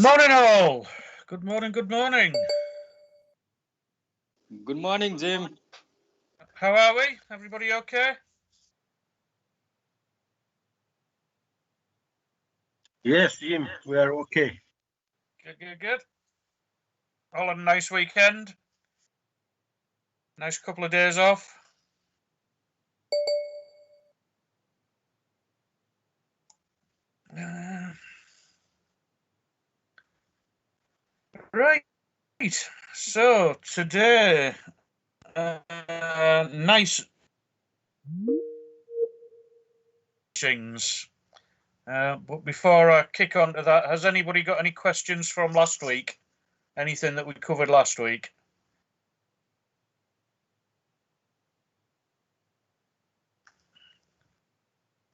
Morning all. Good morning, good morning. Good morning, Jim. How are we? Everybody okay? Yes, Jim, we are okay. Good. All had a nice weekend. Nice couple of days off. Right. So today, nice things. But before I kick on to that, has anybody got any questions from last week? Anything that we covered last week?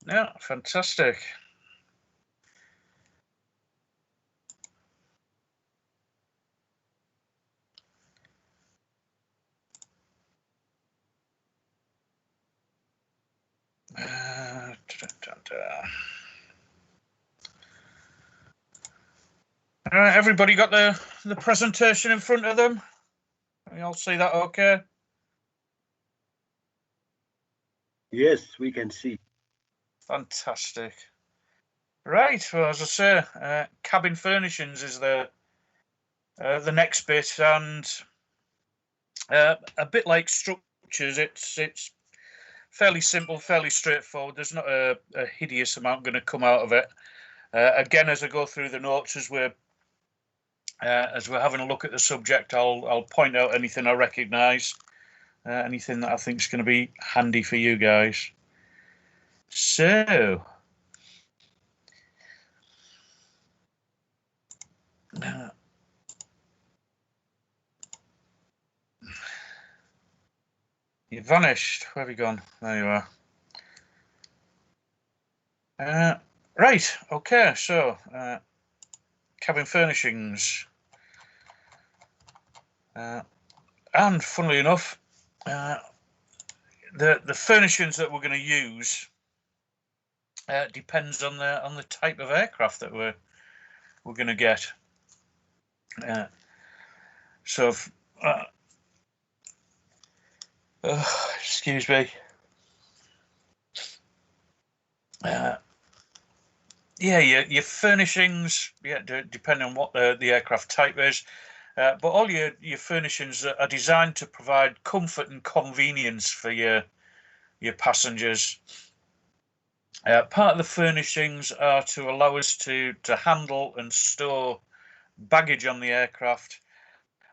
Yeah, fantastic. All right, everybody got the presentation in front of them? You all see that okay? Yes, we can see. Fantastic. Right, well, as I say, cabin furnishings is the next bit, and a bit like structures, it's fairly simple, fairly straightforward. There's not a hideous amount going to come out of it. Again, as I go through the notes, as we're having a look at the subject, I'll point out anything I recognise, anything that I think is going to be handy for you guys. So, you vanished. Where have you gone? There you are. Right. Okay. So, cabin furnishings. And funnily enough, the furnishings that we're going to use depends on the type of aircraft that we're going to get. So, excuse me. Yeah, your furnishings, depending on what the aircraft type is. But all your furnishings are designed to provide comfort and convenience for your passengers. Part of the furnishings are to allow us to handle and store baggage on the aircraft.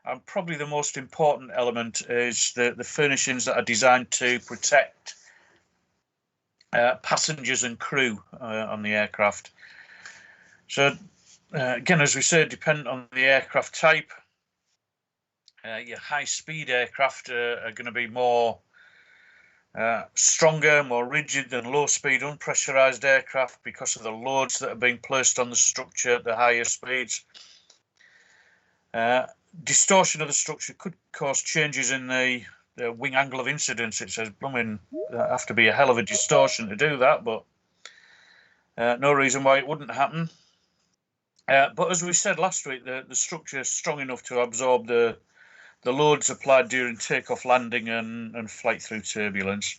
And probably the most important element is the furnishings that are designed to protect passengers and crew on the aircraft. So again, as we said, depending on the aircraft type, your high-speed aircraft are going to be more stronger, more rigid than low-speed unpressurized aircraft because of the loads that are being placed on the structure at the higher speeds. Distortion of the structure could cause changes in the wing angle of incidence. It says, blooming, have to be a hell of a distortion to do that, but no reason why it wouldn't happen. But as we said last week, the structure is strong enough to absorb the loads applied during takeoff, landing, and flight through turbulence.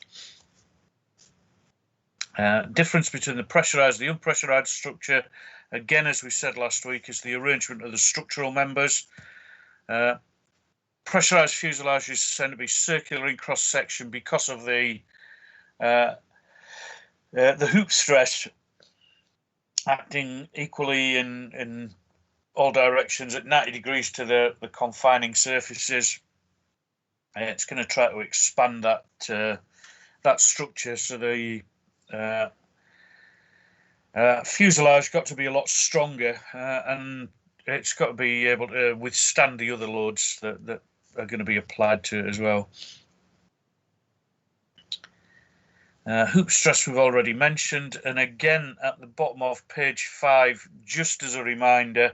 Difference between the pressurized and the unpressurized structure, again, as we said last week, is the arrangement of the structural members. Pressurized fuselages tend to be circular in cross section because of the hoop stress acting equally in all directions at 90 degrees to the confining surfaces. It's going to try to expand that structure, so the fuselage got to be a lot stronger, and it's got to be able to withstand the other loads that are going to be applied to it as well. Hoop stress we've already mentioned, and again at the bottom of page 5, just as a reminder,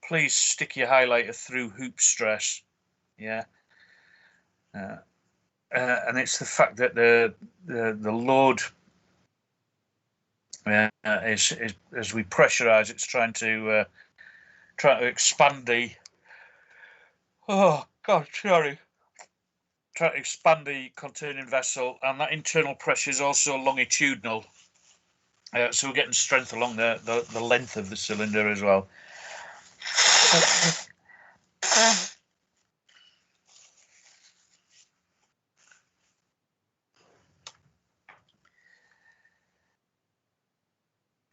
please stick your highlighter through hoop stress. Yeah. And it's the fact that the load is as we pressurize, it's trying to trying to expand the. Oh God, sorry. Trying to expand the containing vessel, and that internal pressure is also longitudinal. So we're getting strength along the length of the cylinder as well.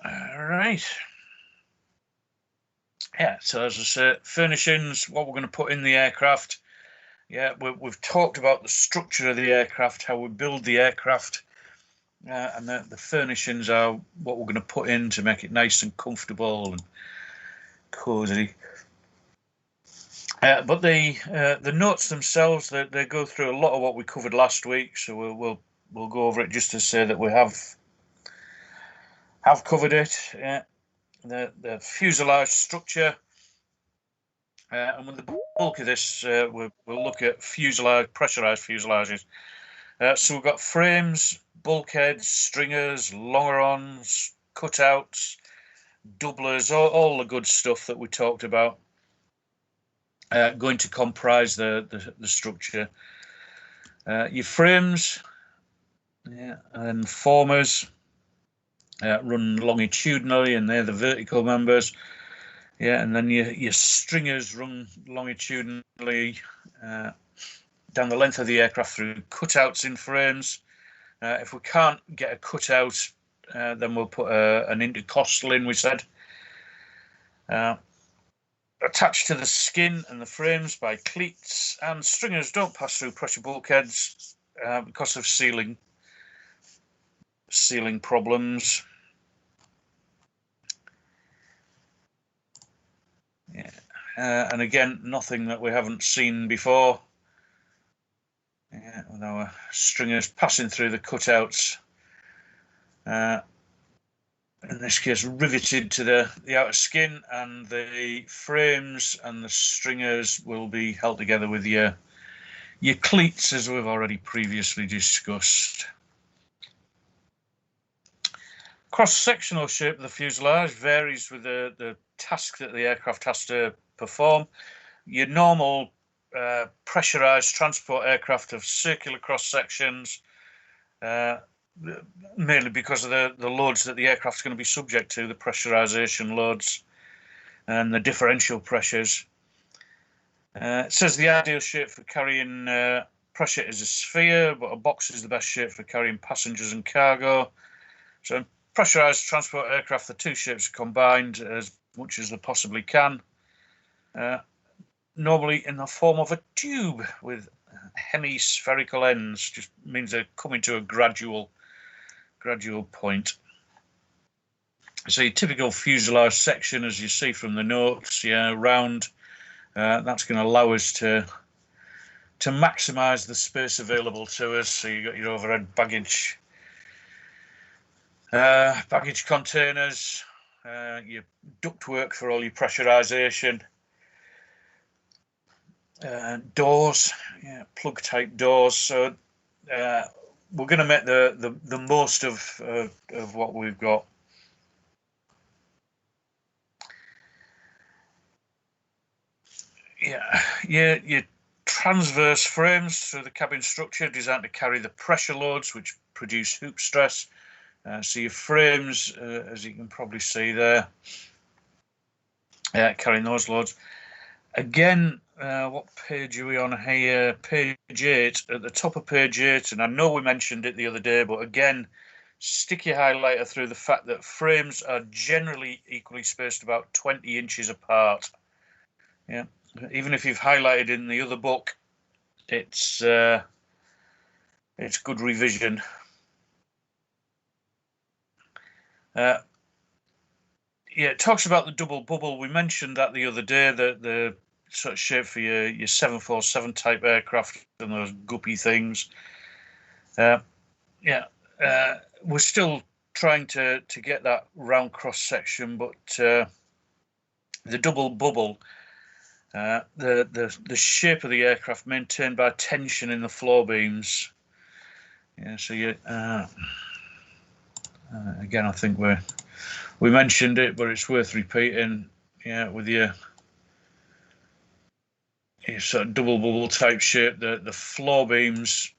All right. Yeah, so as I say, furnishings, what we're going to put in the aircraft. Yeah, we've talked about the structure of the aircraft, how we build the aircraft, and the furnishings are what we're going to put in to make it nice and comfortable and cozy. But the notes themselves, they go through a lot of what we covered last week, so we'll go over it just to say that we have covered it. The fuselage structure, and with the bulk of this, we'll look at fuselage, pressurized fuselages. So we've got frames, bulkheads, stringers, longerons, cutouts, doublers, all the good stuff that we talked about. Going to comprise the structure. Your frames, and formers run longitudinally, and they're the vertical members. Yeah, and then your stringers run longitudinally down the length of the aircraft through cutouts in frames. If we can't get a cutout, then we'll put an intercostal in, we said. Attached to the skin and the frames by cleats, and stringers don't pass through pressure bulkheads because of sealing problems. Yeah. And again, nothing that we haven't seen before. Yeah, with our stringers passing through the cutouts. In this case, riveted to the outer skin, and the frames and the stringers will be held together with your cleats, as we've already previously discussed. Cross-sectional shape of the fuselage varies with the task that the aircraft has to perform. Your normal pressurized transport aircraft have circular cross-sections, mainly because of the loads that the aircraft's going to be subject to, the pressurization loads and the differential pressures. It says the ideal shape for carrying pressure is a sphere, but a box is the best shape for carrying passengers and cargo. So in pressurized transport aircraft, the two shapes are combined as much as they possibly can, normally in the form of a tube with hemispherical ends. Just means they're coming to a gradual point. So your typical fuselage section, as you see from the notes, round. That's going to allow us to maximise the space available to us. So you've got your overhead baggage containers, your ductwork for all your pressurisation, doors, plug type doors. So we're going to make the most of what we've got. Your transverse frames through the cabin structure designed to carry the pressure loads which produce hoop stress. So your frames, as you can probably see there, carrying those loads. Again, what page are we on here? Page 8. At the top of page 8, and I know we mentioned it the other day, but again, stick your highlighter through the fact that frames are generally equally spaced about 20 inches apart. Yeah, even if you've highlighted in the other book, it's good revision. It talks about the double bubble. We mentioned that the other day, the sort of shape for your 747 type aircraft and those guppy things. We're still trying to get that round cross section, but the double bubble, the shape of the aircraft maintained by tension in the floor beams. So you again, I think we mentioned it, but it's worth repeating. With your your sort of double bubble type shape. The floor beams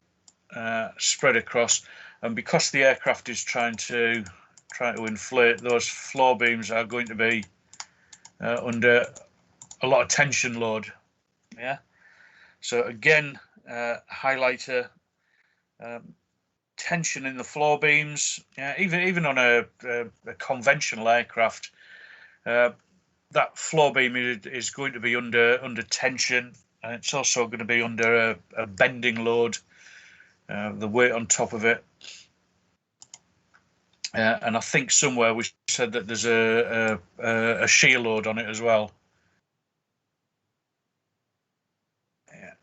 spread across, and because the aircraft is trying to inflate, those floor beams are going to be under a lot of tension load. Yeah. So again, highlighter, tension in the floor beams. Yeah, even on a conventional aircraft, that floor beam is going to be under tension, and it's also going to be under a bending load, the weight on top of it. And I think somewhere we said that there's a shear load on it as well. Yeah.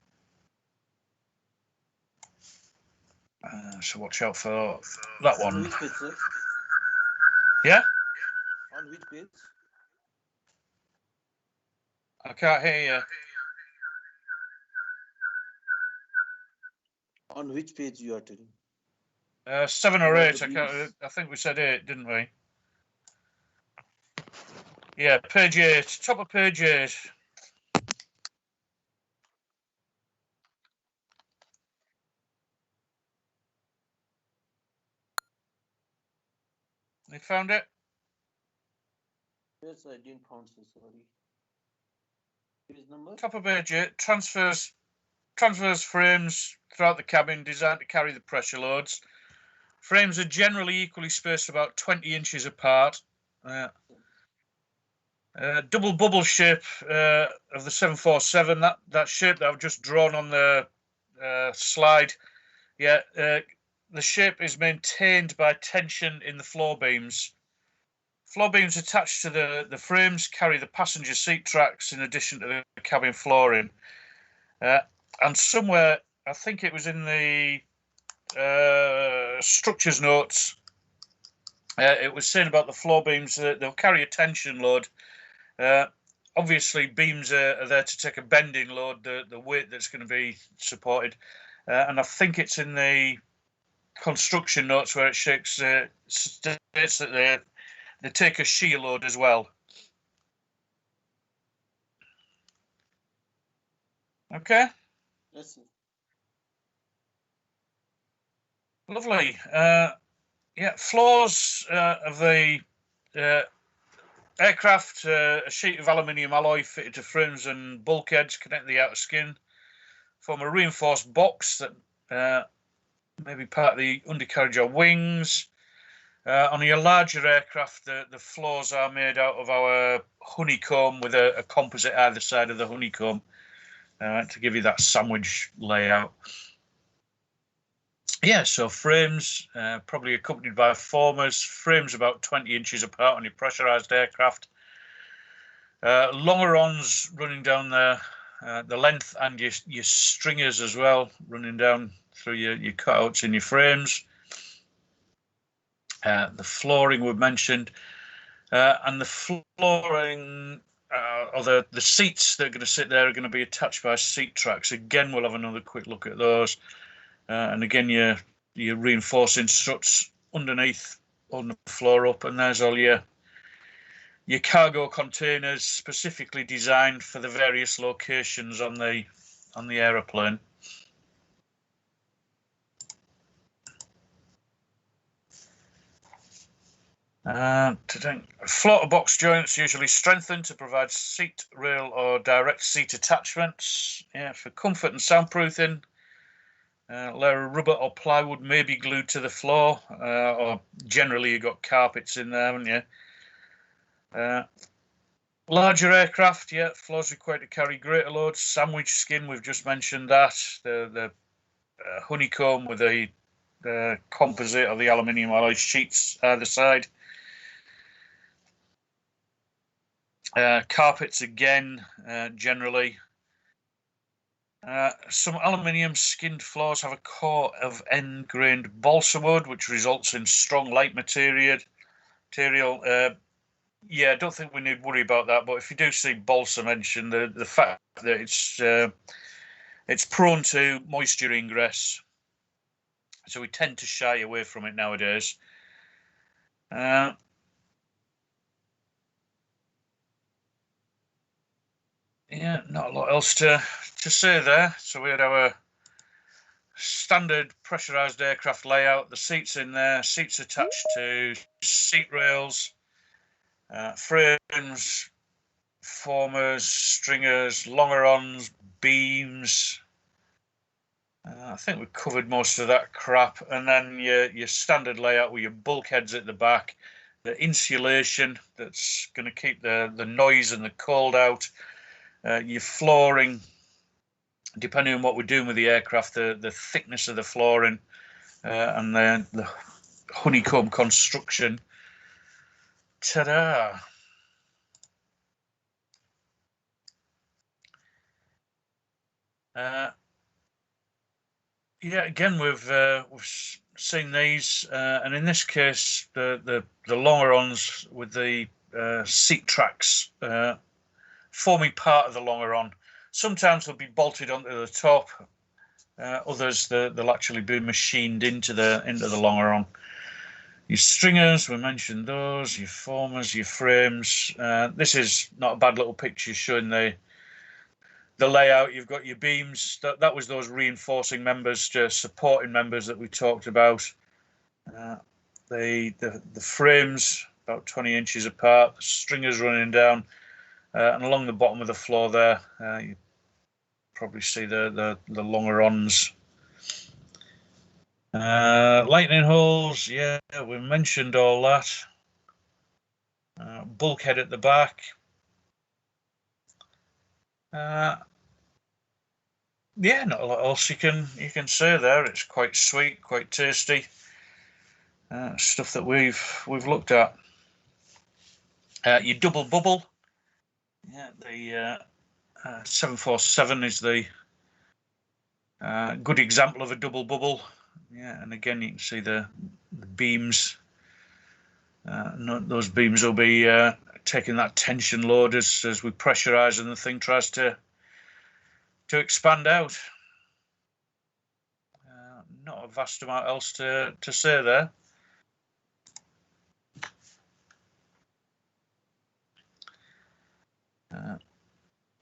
So watch out for that one. On which page, sir? Yeah? On which page? I can't hear you. On which page you are telling? 7 or About 8. the beams. I think we said 8, didn't we? Yeah, page 8. Top of page 8. You found it? Yes, I didn't found, so sorry. Page number? Top of page 8. Transfers frames throughout the cabin designed to carry the pressure loads. Frames are generally equally spaced about 20 inches apart. Double bubble shape of the 747, that shape that I've just drawn on the slide. Yeah, the shape is maintained by tension in the floor beams. Floor beams attached to the frames carry the passenger seat tracks in addition to the cabin flooring. And somewhere, I think it was in the structures notes, it was saying about the floor beams that they'll carry a tension load. Obviously, beams are there to take a bending load, the weight that's going to be supported. And I think it's in the construction notes where it states that they take a shear load as well. Okay. Yes, sir. Lovely. Yeah, floors of the aircraft, a sheet of aluminium alloy fitted to frames and bulkheads connect the outer skin, form a reinforced box that may be part of the undercarriage or wings. On your larger aircraft, the floors are made out of our honeycomb with a composite either side of the honeycomb to give you that sandwich layout. Yeah, so frames probably accompanied by formers, frames about 20 inches apart on your pressurized aircraft. Longerons running down the length, and your stringers as well running down through your cutouts in your frames. The flooring we've mentioned, and the flooring or the seats that are going to sit there are going to be attached by seat tracks. Again, we'll have another quick look at those. And again, your reinforcing struts underneath, holding the floor up, and there's all your cargo containers specifically designed for the various locations on the aeroplane. Floater box joints usually strengthened to provide seat rail or direct seat attachments. Yeah, for comfort and soundproofing. Layer of rubber or plywood may be glued to the floor, or generally you've got carpets in there, haven't you? Larger aircraft, yeah, floors required to carry greater loads. Sandwich skin, we've just mentioned that. The honeycomb with the composite or the aluminium alloy sheets either side. Carpets again, generally. Some aluminium skinned floors have a core of end-grained balsa wood, which results in strong light material. Yeah, I don't think we need to worry about that. But if you do see balsa mentioned, the fact that it's prone to moisture ingress, so we tend to shy away from it nowadays. Yeah, not a lot else to say there. So we had our standard pressurized aircraft layout, the seats in there, seats attached to seat rails, frames, formers, stringers, longerons, beams. I think we covered most of that crap. And then your standard layout with your bulkheads at the back, the insulation that's going to keep the noise and the cold out, your flooring, depending on what we're doing with the aircraft, the thickness of the flooring, and the honeycomb construction. Ta-da! Yeah, again we've seen these, and in this case the longerons with the seat tracks forming part of the longeron. Sometimes they'll be bolted onto the top. Others they'll actually be machined into the longeron. Your stringers, we mentioned those. Your formers, your frames. This is not a bad little picture showing the layout. You've got your beams. That was those reinforcing members, just supporting members that we talked about. The frames about 20 inches apart. The stringers running down, and along the bottom of the floor there, you probably see the longerons. Lightning holes, yeah, we mentioned all that. Bulkhead at the back. Yeah, not a lot else you can say there. It's quite sweet, quite tasty. Stuff that we've looked at. Your double bubble. Yeah, the 747 is the good example of a double bubble. Yeah, and again you can see the beams. Those beams will be taking that tension load as we pressurize and the thing tries to expand out. Not a vast amount else to say there.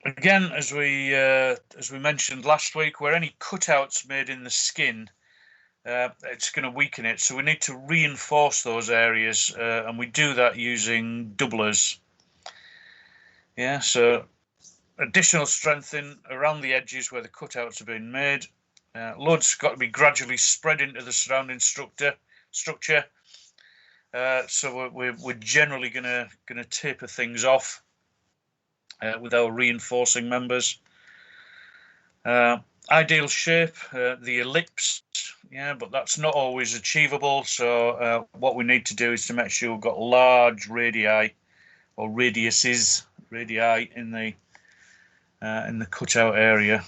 Again, as we mentioned last week, where any cutouts made in the skin, it's going to weaken it. So we need to reinforce those areas, and we do that using doublers. Yeah, so additional strengthening around the edges where the cutouts have been made. Load's got to be gradually spread into the surrounding structure. So we're generally going to taper things off with our reinforcing members. Ideal shape, the ellipse, yeah, but that's not always achievable. So what we need to do is to make sure we've got large radii or radii in the cutout area.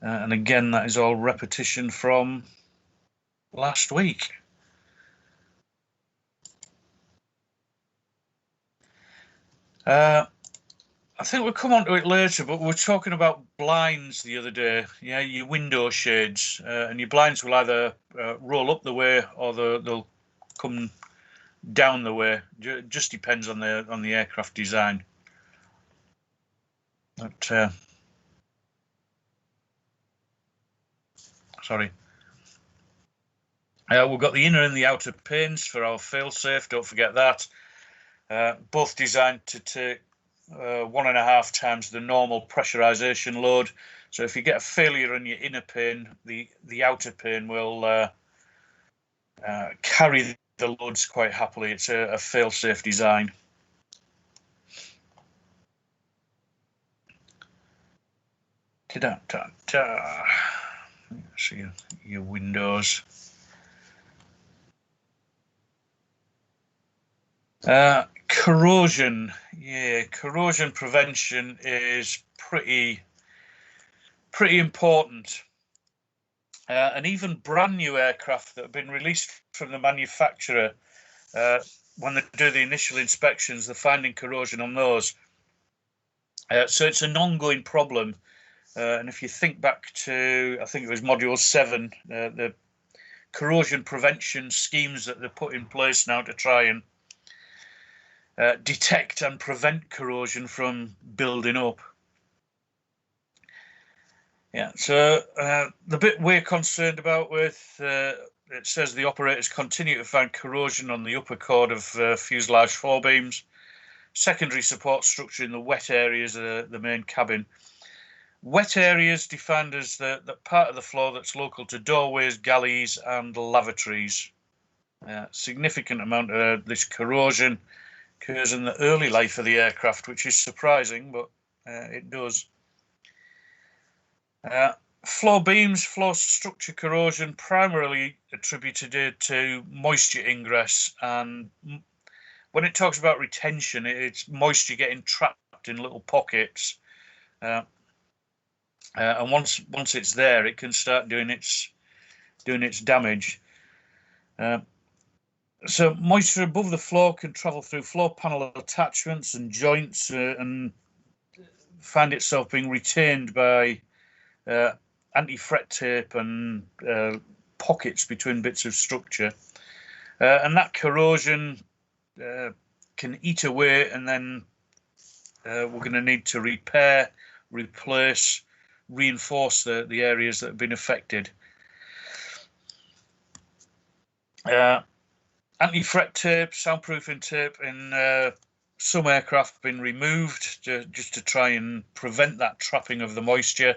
And again, that is all repetition from last week. I think we'll come on to it later, but we were talking about blinds the other day. Yeah, your window shades, and your blinds will either roll up the way or they'll come down the way. Just depends on the aircraft design. But sorry. We've got the inner and the outer panes for our fail-safe. Don't forget that. Both designed to take 1.5 times the normal pressurization load. So if you get a failure on your inner pane, the outer pane will carry the loads quite happily. It's a fail-safe design. Ta-da-ta-ta. See your windows. Corrosion. Yeah, corrosion prevention is pretty important. And even brand new aircraft that have been released from the manufacturer, when they do the initial inspections, they're finding corrosion on those. So it's an ongoing problem. And if you think back to, I think it was Module 7, the corrosion prevention schemes that they put in place now to try and detect and prevent corrosion from building up. Yeah, so the bit we're concerned about with, it says the operators continue to find corrosion on the upper chord of fuselage forebeams, secondary support structure in the wet areas of the main cabin. Wet areas defined as the part of the floor that's local to doorways, galleys and lavatories. Significant amount of this corrosion occurs in the early life of the aircraft, which is surprising, but it does. Floor beams, floor structure corrosion primarily attributed to moisture ingress, and when it talks about retention, it's moisture getting trapped in little pockets, and once it's there, it can start doing its damage. So moisture above the floor can travel through floor panel attachments and joints and find itself being retained by anti-fret tape and pockets between bits of structure, and that corrosion can eat away, and then we're going to need to repair, replace, reinforce the areas that have been affected. Anti-fret tape, soundproofing tape in some aircraft have been removed just to try and prevent that trapping of the moisture.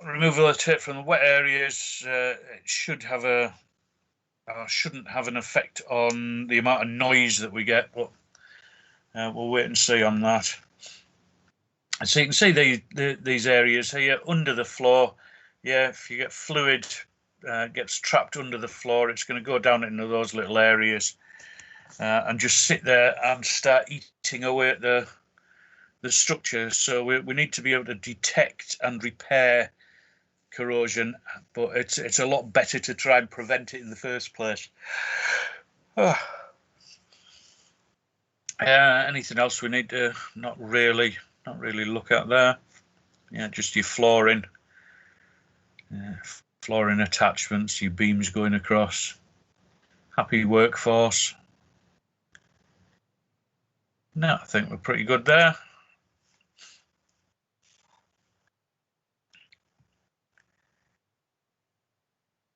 Removal of tape from the wet areas it shouldn't have an effect on the amount of noise that we get, but we'll wait and see on that. And so you can see these areas here under the floor. Yeah, if you get fluid gets trapped under the floor, it's going to go down into those little areas and just sit there and start eating away at the structure. So we need to be able to detect and repair corrosion, but it's a lot better to try and prevent it in the first place. Anything else we need to not really look at there? Yeah, just your flooring, flooring attachments, your beams going across. Happy workforce. No, I think we're pretty good there.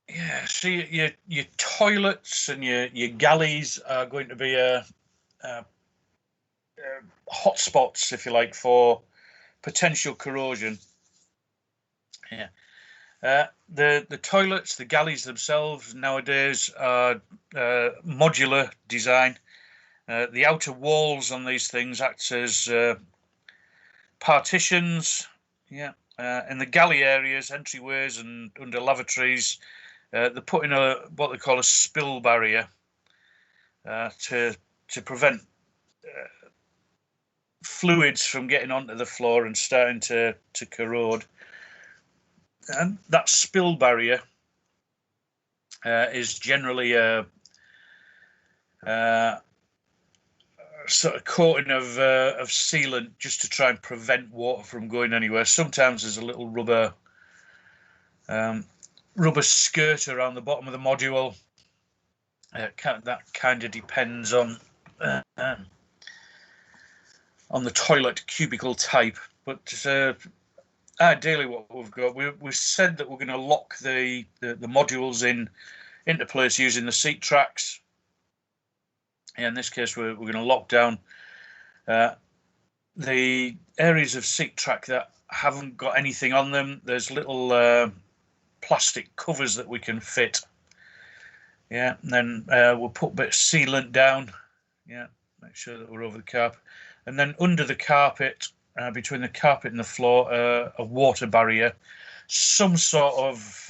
Yeah, see, your toilets and your galleys are going to be hotspots, if you like, for potential corrosion. Yeah, the toilets, the galleys themselves nowadays are modular design. The outer walls on these things act as partitions. Yeah, in the galley areas, entryways, and under lavatories, they're putting what they call a spill barrier to prevent fluids from getting onto the floor and starting to corrode. And that spill barrier is generally a sort of coating of sealant just to try and prevent water from going anywhere. Sometimes there's a little rubber skirt around the bottom of the module. That kind of depends on the toilet cubicle type, but ideally what we've got, we've said that we're going to lock the modules into place using the seat tracks. In this case, we're going to lock down the areas of seat track that haven't got anything on them. There's little plastic covers that we can fit. Yeah, and then we'll put a bit of sealant down. Yeah, make sure that we're over the carpet. And then under the carpet, between the carpet and the floor, a water barrier, some sort of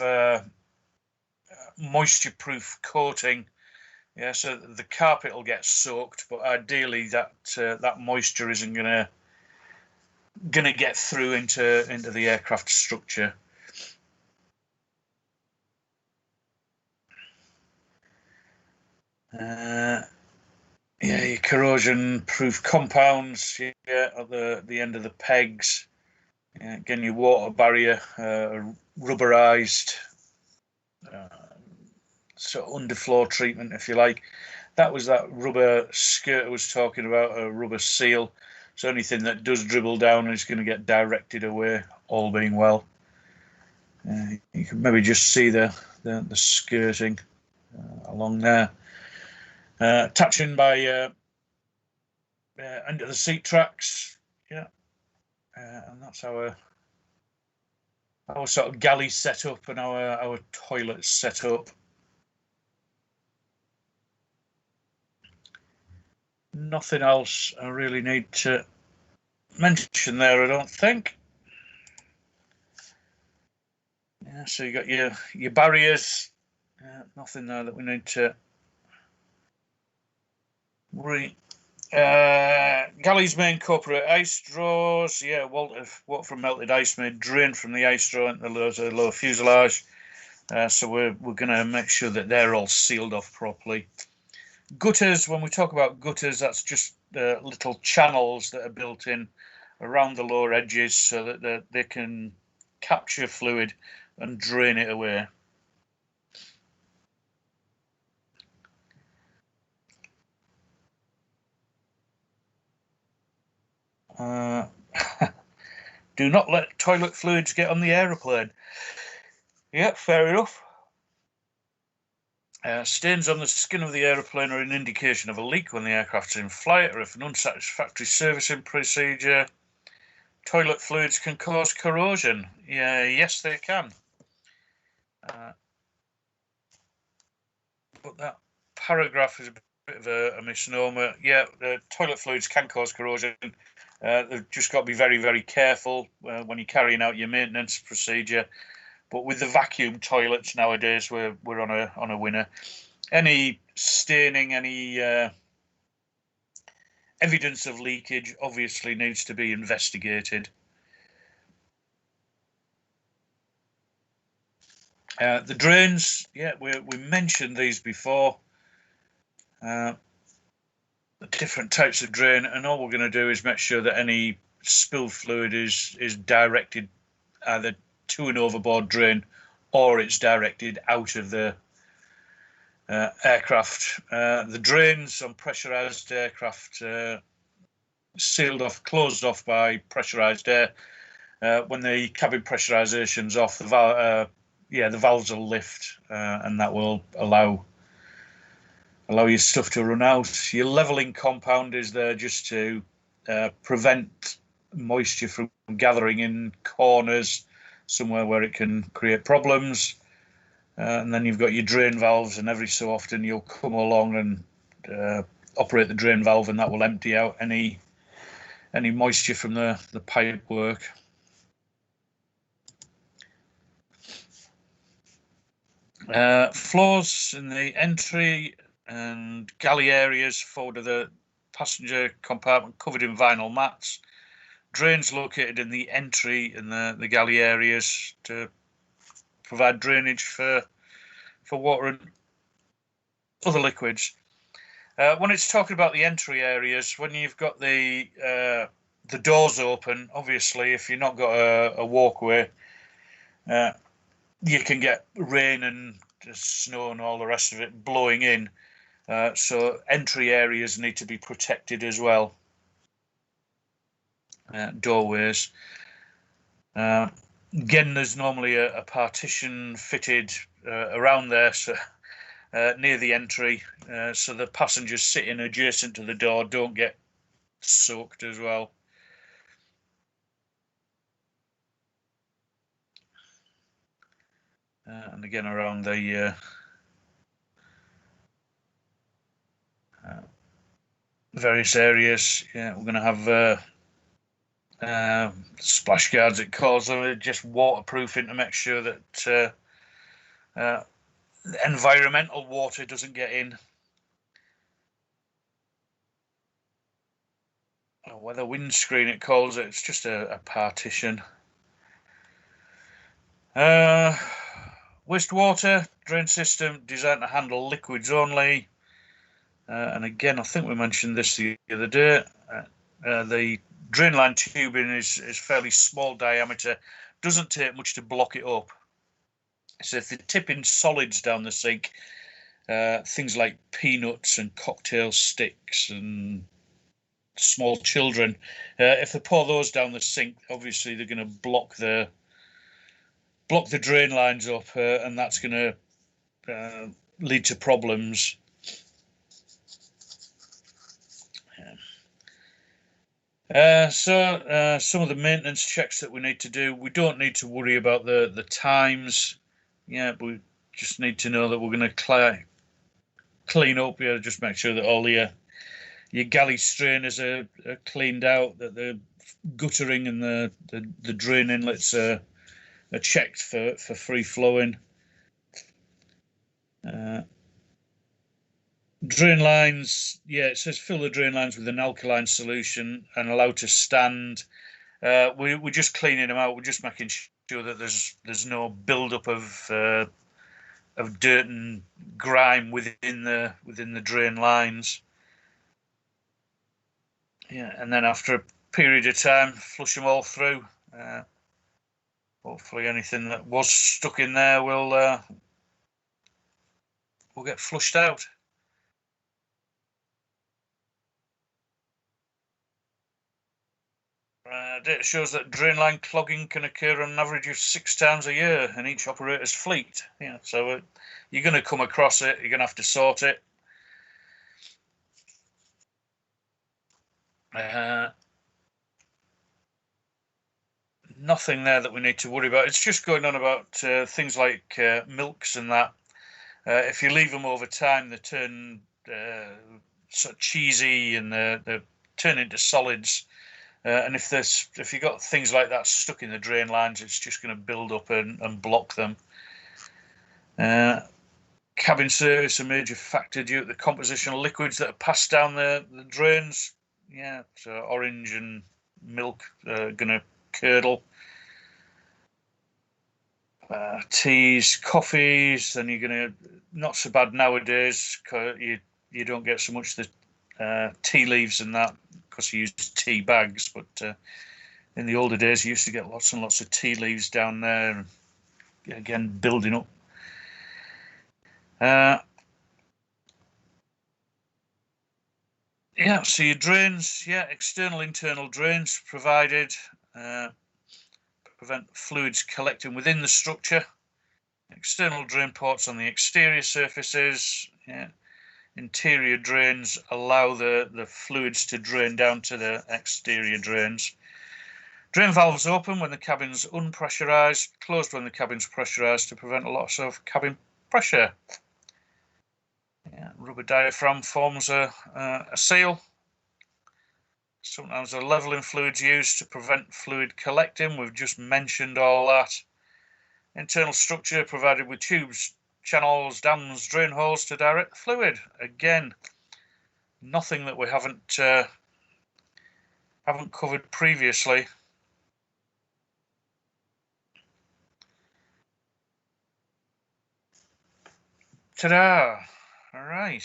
moisture-proof coating. Yeah, so the carpet will get soaked, but ideally that moisture isn't gonna get through into the aircraft structure. Yeah, your corrosion-proof compounds. Yeah, at the end of the pegs. Yeah, again, your water barrier, rubberized. Sort of underfloor treatment, if you like. that was that rubber skirt I was talking about, a rubber seal. So anything that does dribble down is going to get directed away, all being well. You can maybe just see the skirting along there. Attaching by under the seat tracks, yeah, and that's our sort of galley set up and our toilets set up. Nothing else I really need to mention there, I don't think. Yeah, so you got your barriers. Nothing there that we need to galleys may incorporate ice draws. Yeah, water from melted ice may drain from the ice draw into the lower fuselage. So we're going to make sure that they're all sealed off properly. Gutters, when we talk about gutters, that's just little channels that are built in around the lower edges so that they can capture fluid and drain it away. Do not let toilet fluids get on the aeroplane. Yeah, fair enough. Stains on the skin of the aeroplane are an indication of a leak when the aircraft is in flight or if an unsatisfactory servicing procedure. Toilet fluids can cause corrosion. Yeah, yes, they can. But that paragraph is a bit of a misnomer. Yeah, the toilet fluids can cause corrosion. They've just got to be very, very careful when you're carrying out your maintenance procedure. But with the vacuum toilets nowadays, we're on a winner. Any staining, any evidence of leakage obviously needs to be investigated. The drains, yeah, we mentioned these before. The different types of drain, and all we're going to do is make sure that any spilled fluid is directed either to an overboard drain or it's directed out of the aircraft. The drains on pressurized aircraft sealed off, closed off by pressurized air. When the cabin pressurization's off, the valves will lift, and that will allow your stuff to run out. Your leveling compound is there just to prevent moisture from gathering in corners, somewhere where it can create problems. And then you've got your drain valves, and every so often you'll come along and operate the drain valve, and that will empty out any moisture from the pipe work. Floors in the entry and galley areas forward of the passenger compartment covered in vinyl mats. Drains located in the entry and the galley areas to provide drainage for water and other liquids. When it's talking about the entry areas, when you've got the doors open, obviously if you've not got a walkway, you can get rain and snow and all the rest of it blowing in. So entry areas need to be protected as well. Doorways. Again, there's normally a partition fitted around there, so near the entry, so the passengers sitting adjacent to the door don't get soaked as well. And again, around the various areas, yeah, we're going to have splash guards, it calls them, just waterproofing to make sure that environmental water doesn't get in. Weather windscreen, it calls it. It's just a partition. Wastewater drain system designed to handle liquids only. And again, I think we mentioned this the other day. The drain line tubing is fairly small diameter. Doesn't take much to block it up. So if they're tipping solids down the sink, things like peanuts and cocktail sticks and small children. If they pour those down the sink, obviously they're going to block the drain lines up, and that's going to lead to problems. So some of the maintenance checks that we need to do, we don't need to worry about the times. Yeah, but we just need to know that we're going to clean up. Yeah, just make sure that all your galley strainers are cleaned out, that the guttering and the drain inlets are checked for free flowing. Drain lines, yeah, it says fill the drain lines with an alkaline solution and allow to stand. We're just cleaning them out. We're just making sure that there's no buildup of dirt and grime within the drain lines. Yeah, and then after a period of time, flush them all through. Hopefully, anything that was stuck in there will get flushed out. Data shows that drainline clogging can occur on an average of 6 times a year in each operator's fleet. Yeah, so you're going to come across it. You're going to have to sort it. Nothing there that we need to worry about. It's just going on about things like milks and that. If you leave them over time, they turn sort of cheesy and they turn into solids. And if you've got things like that stuck in the drain lines, it's just going to build up and block them. Cabin service, a major factor due to the composition of liquids that are passed down the drains. Yeah, so orange and milk are going to curdle. Teas, coffees, then you're going to, not so bad nowadays, because you don't get so much the tea leaves and that, because you use tea bags, but in the older days you used to get lots and lots of tea leaves down there, and again building up. Yeah, so your drains, yeah, external, internal drains provided, prevent fluids collecting within the structure. External drain ports on the exterior surfaces, yeah. Interior drains allow the fluids to drain down to the exterior drains. Drain valves open when the cabin's unpressurized, closed when the cabin's pressurized to prevent a loss of cabin pressure. Yeah, rubber diaphragm forms a seal. Sometimes a leveling fluid's used to prevent fluid collecting. We've just mentioned all that. Internal structure provided with tubes, channels, dams, drain holes to direct the fluid. Again, nothing that we haven't covered previously. Ta-da! All right.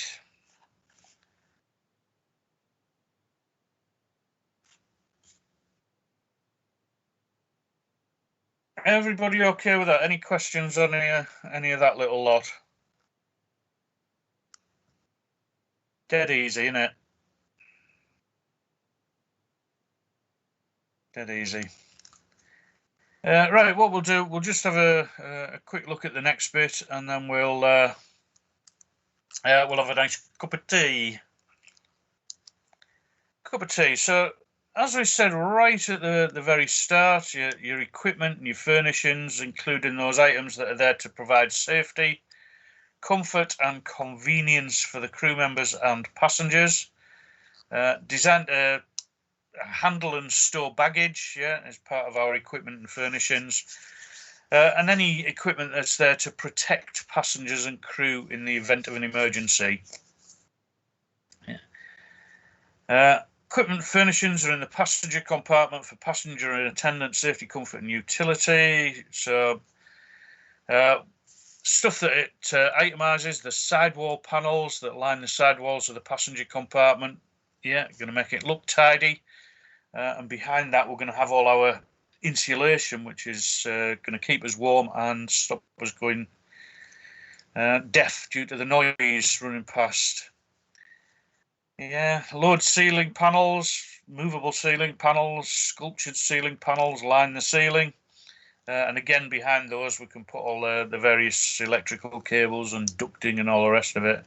Everybody okay with that? Any questions on any of that little lot? Dead easy, isn't it? Dead easy. Right, what we'll do, we'll just have a quick look at the next bit, and then we'll have a nice cup of tea. So, as we said right at the very start, your equipment and your furnishings, including those items that are there to provide safety, comfort and convenience for the crew members and passengers. Designed to handle and store baggage, yeah, as part of our equipment and furnishings. And any equipment that's there to protect passengers and crew in the event of an emergency. Yeah. Equipment furnishings are in the passenger compartment for passenger and attendant safety, comfort and utility. So stuff that it itemizes, the sidewall panels that line the sidewalls of the passenger compartment. Yeah, going to make it look tidy. And behind that, we're going to have all our insulation, which is going to keep us warm and stop us going deaf due to the noise running past. Yeah, load ceiling panels, movable ceiling panels, sculptured ceiling panels line the ceiling. And again, behind those, we can put all the various electrical cables and ducting and all the rest of it.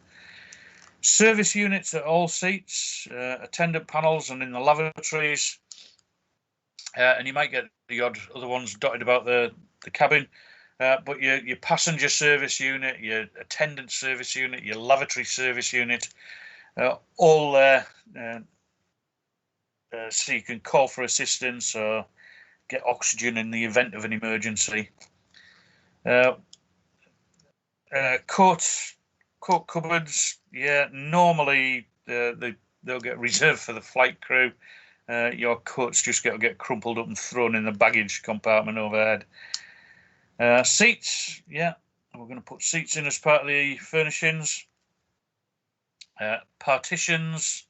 Service units at all seats, attendant panels and in the lavatories. And you might get the odd other ones dotted about the cabin. But your passenger service unit, your attendant service unit, your lavatory service unit, all there, so you can call for assistance or get oxygen in the event of an emergency. Coat cupboards, yeah, normally they'll get reserved for the flight crew. Your coats just get crumpled up and thrown in the baggage compartment overhead. Seats, yeah, we're going to put seats in as part of the furnishings. Partitions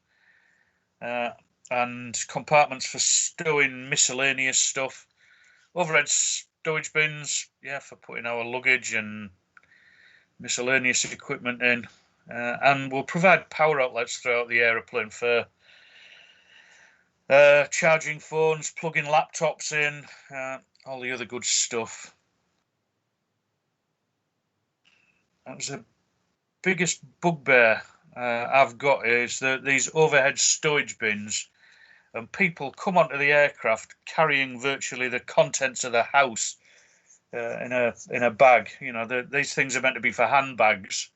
and compartments for stowing miscellaneous stuff. Overhead stowage bins, yeah, for putting our luggage and miscellaneous equipment in. And we'll provide power outlets throughout the aeroplane for charging phones, plugging laptops in, all the other good stuff. That was the biggest bugbear I've got is that these overhead stowage bins, and people come onto the aircraft carrying virtually the contents of the house in a bag. You know, these things are meant to be for handbags,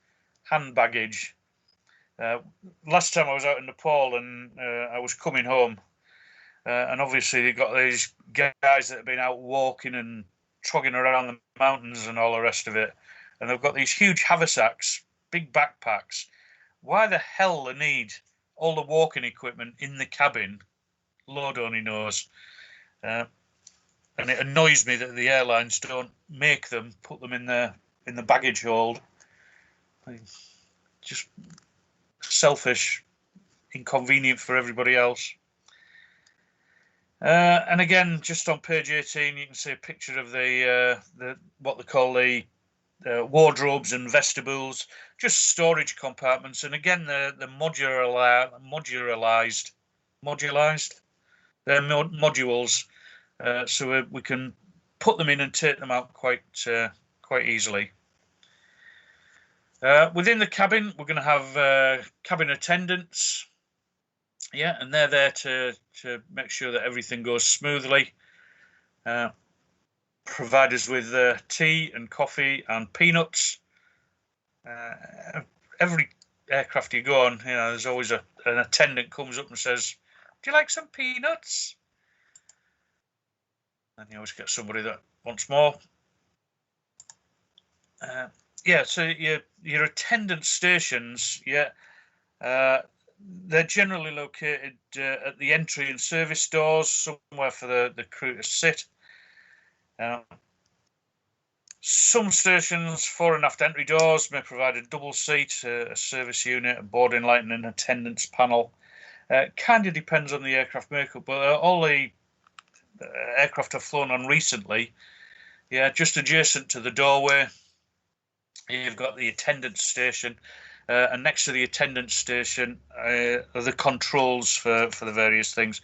hand baggage. Last time I was out in Nepal and I was coming home, and obviously you've got these guys that have been out walking and trogging around the mountains and all the rest of it, and they've got these huge haversacks, big backpacks. Why the hell they need all the walking equipment in the cabin, Lord only knows. And it annoys me that the airlines don't make them, put them in the baggage hold. Just selfish, inconvenient for everybody else. And again, just on page 18, you can see a picture of the what they call the wardrobes and vestibules, just storage compartments. And again, they're modularized. They're modules, so we can put them in and take them out quite easily. Within the cabin, we're going to have cabin attendants. Yeah, and they're there to make sure that everything goes smoothly. Provide us with tea and coffee and peanuts. Every aircraft you go on, you know, there's always an attendant comes up and says, "Do you like some peanuts?" And you always get somebody that wants more. Yeah, so your attendant stations, yeah, they're generally located at the entry and service doors, somewhere for the crew to sit. Some stations, fore and aft entry doors, may provide a double seat, a service unit, a boarding light, and an attendance panel. Kind of depends on the aircraft makeup, but all the aircraft I've flown on recently, yeah, just adjacent to the doorway, you've got the attendance station, and next to the attendance station are the controls for the various things.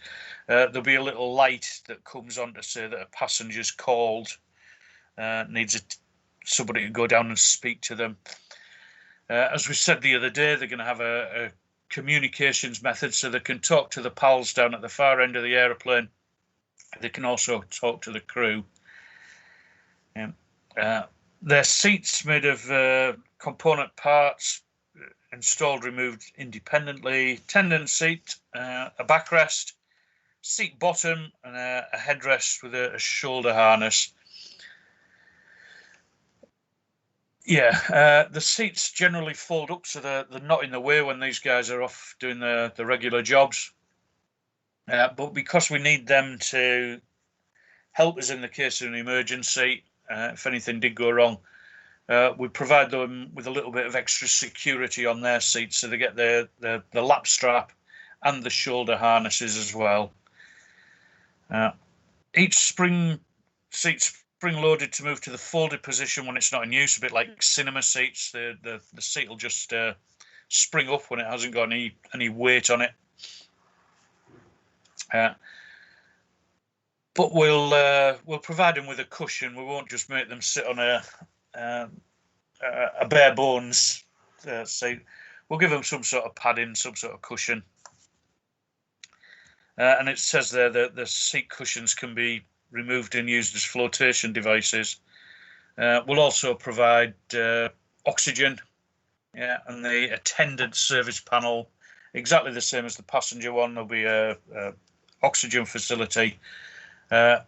There'll be a little light that comes on to say that a passenger's called, needs somebody to go down and speak to them. As we said the other day, they're going to have a communications method so they can talk to the pals down at the far end of the aeroplane. They can also talk to the crew. Their seats made of component parts, installed, removed independently. Attendant seat, a backrest, seat bottom, and a headrest with a shoulder harness. Yeah, the seats generally fold up so they're not in the way when these guys are off doing the regular jobs. But because we need them to help us in the case of an emergency, if anything did go wrong, we provide them with a little bit of extra security on their seats, so they get the lap strap and the shoulder harnesses as well. Each seat spring loaded to move to the folded position when it's not in use, a bit like cinema seats. The seat will just spring up when it hasn't got any weight on it. But we'll provide them with a cushion. We won't just make them sit on a bare bones seat. We'll give them some sort of padding, some sort of cushion. And it says there that the seat cushions can be removed and used as flotation devices. We'll also provide oxygen, and the attendant service panel, exactly the same as the passenger one. There'll be a oxygen facility. In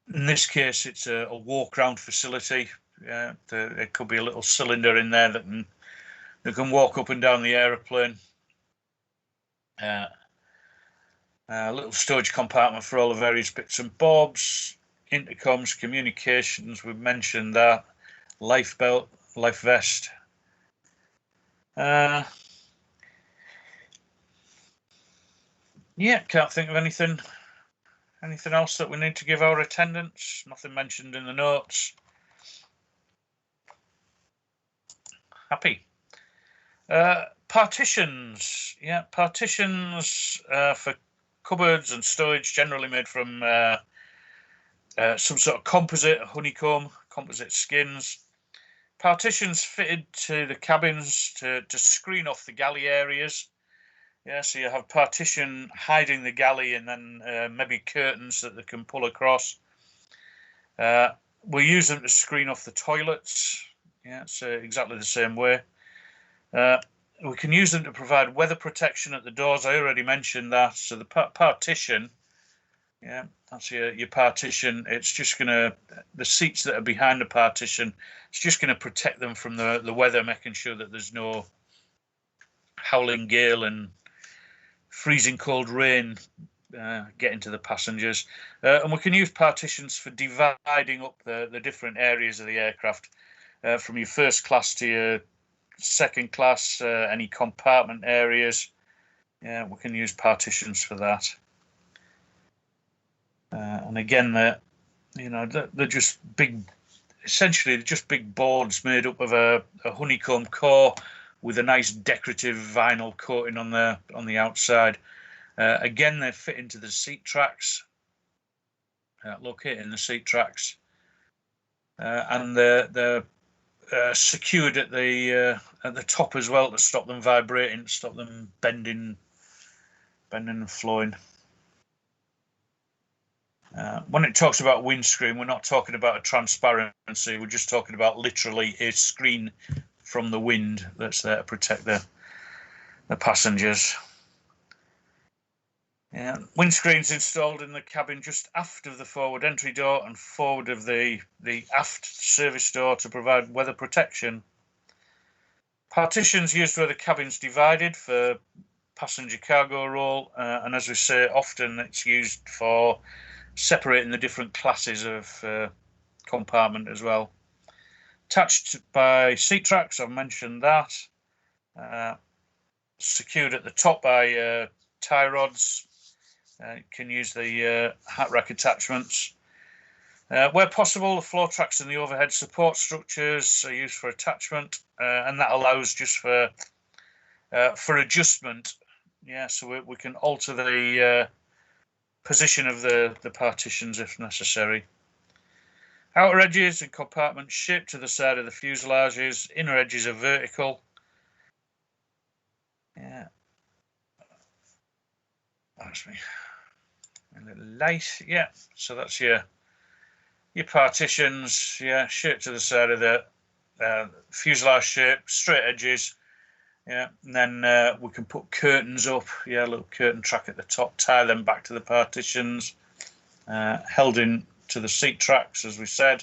this case, it's a walk-round facility. There could be a little cylinder in there that can walk up and down the aeroplane. A little storage compartment for all the various bits and bobs, intercoms, communications, we've mentioned that, life belt, life vest. Yeah, can't think of anything else that we need to give our attendants. Nothing mentioned in the notes. Happy. Partitions. Yeah, partitions for cupboards and storage, generally made from some sort of composite, honeycomb, composite skins. Partitions fitted to the cabins to screen off the galley areas. Yeah, so you have partition hiding the galley, and then maybe curtains that they can pull across. We use them to screen off the toilets. Yeah, so exactly the same way. We can use them to provide weather protection at the doors. I already mentioned that. So the partition, yeah, that's your partition. It's just the seats that are behind the partition, it's just going to protect them from the weather, making sure that there's no howling gale and freezing cold rain getting to the passengers. And we can use partitions for dividing up the different areas of the aircraft, from your first class to your second class, any compartment areas. Yeah, we can use partitions for that. And again, they're just big, essentially just big boards made up of a honeycomb core with a nice decorative vinyl coating on the outside. Again, they fit into the seat tracks, locating the seat tracks, and they're secured at the top as well to stop them vibrating, to stop them bending and flowing. When it talks about windscreen, we're not talking about a transparency. We're just talking about literally a screen from the wind that's there to protect the passengers. Yeah, windscreens installed in the cabin just aft of the forward entry door and forward of the aft service door to provide weather protection. Partitions used where the cabin's divided for passenger cargo roll, and as we say, often it's used for separating the different classes of compartment as well. Attached by seat tracks, I've mentioned that. Secured at the top by tie rods. You can use the hat rack attachments. Where possible, the floor tracks and the overhead support structures are used for attachment, and that allows just for adjustment. Yeah, so we can alter the position of the partitions if necessary. Outer edges and compartments shaped to the side of the fuselages. Inner edges are vertical. Yeah. That's me. A little light. Yeah. So that's your partitions. Yeah, shaped to the side of the fuselage shape, straight edges. Yeah, and then we can put curtains up. Yeah, a little curtain track at the top. Tie them back to the partitions. Held in to the seat tracks, as we said,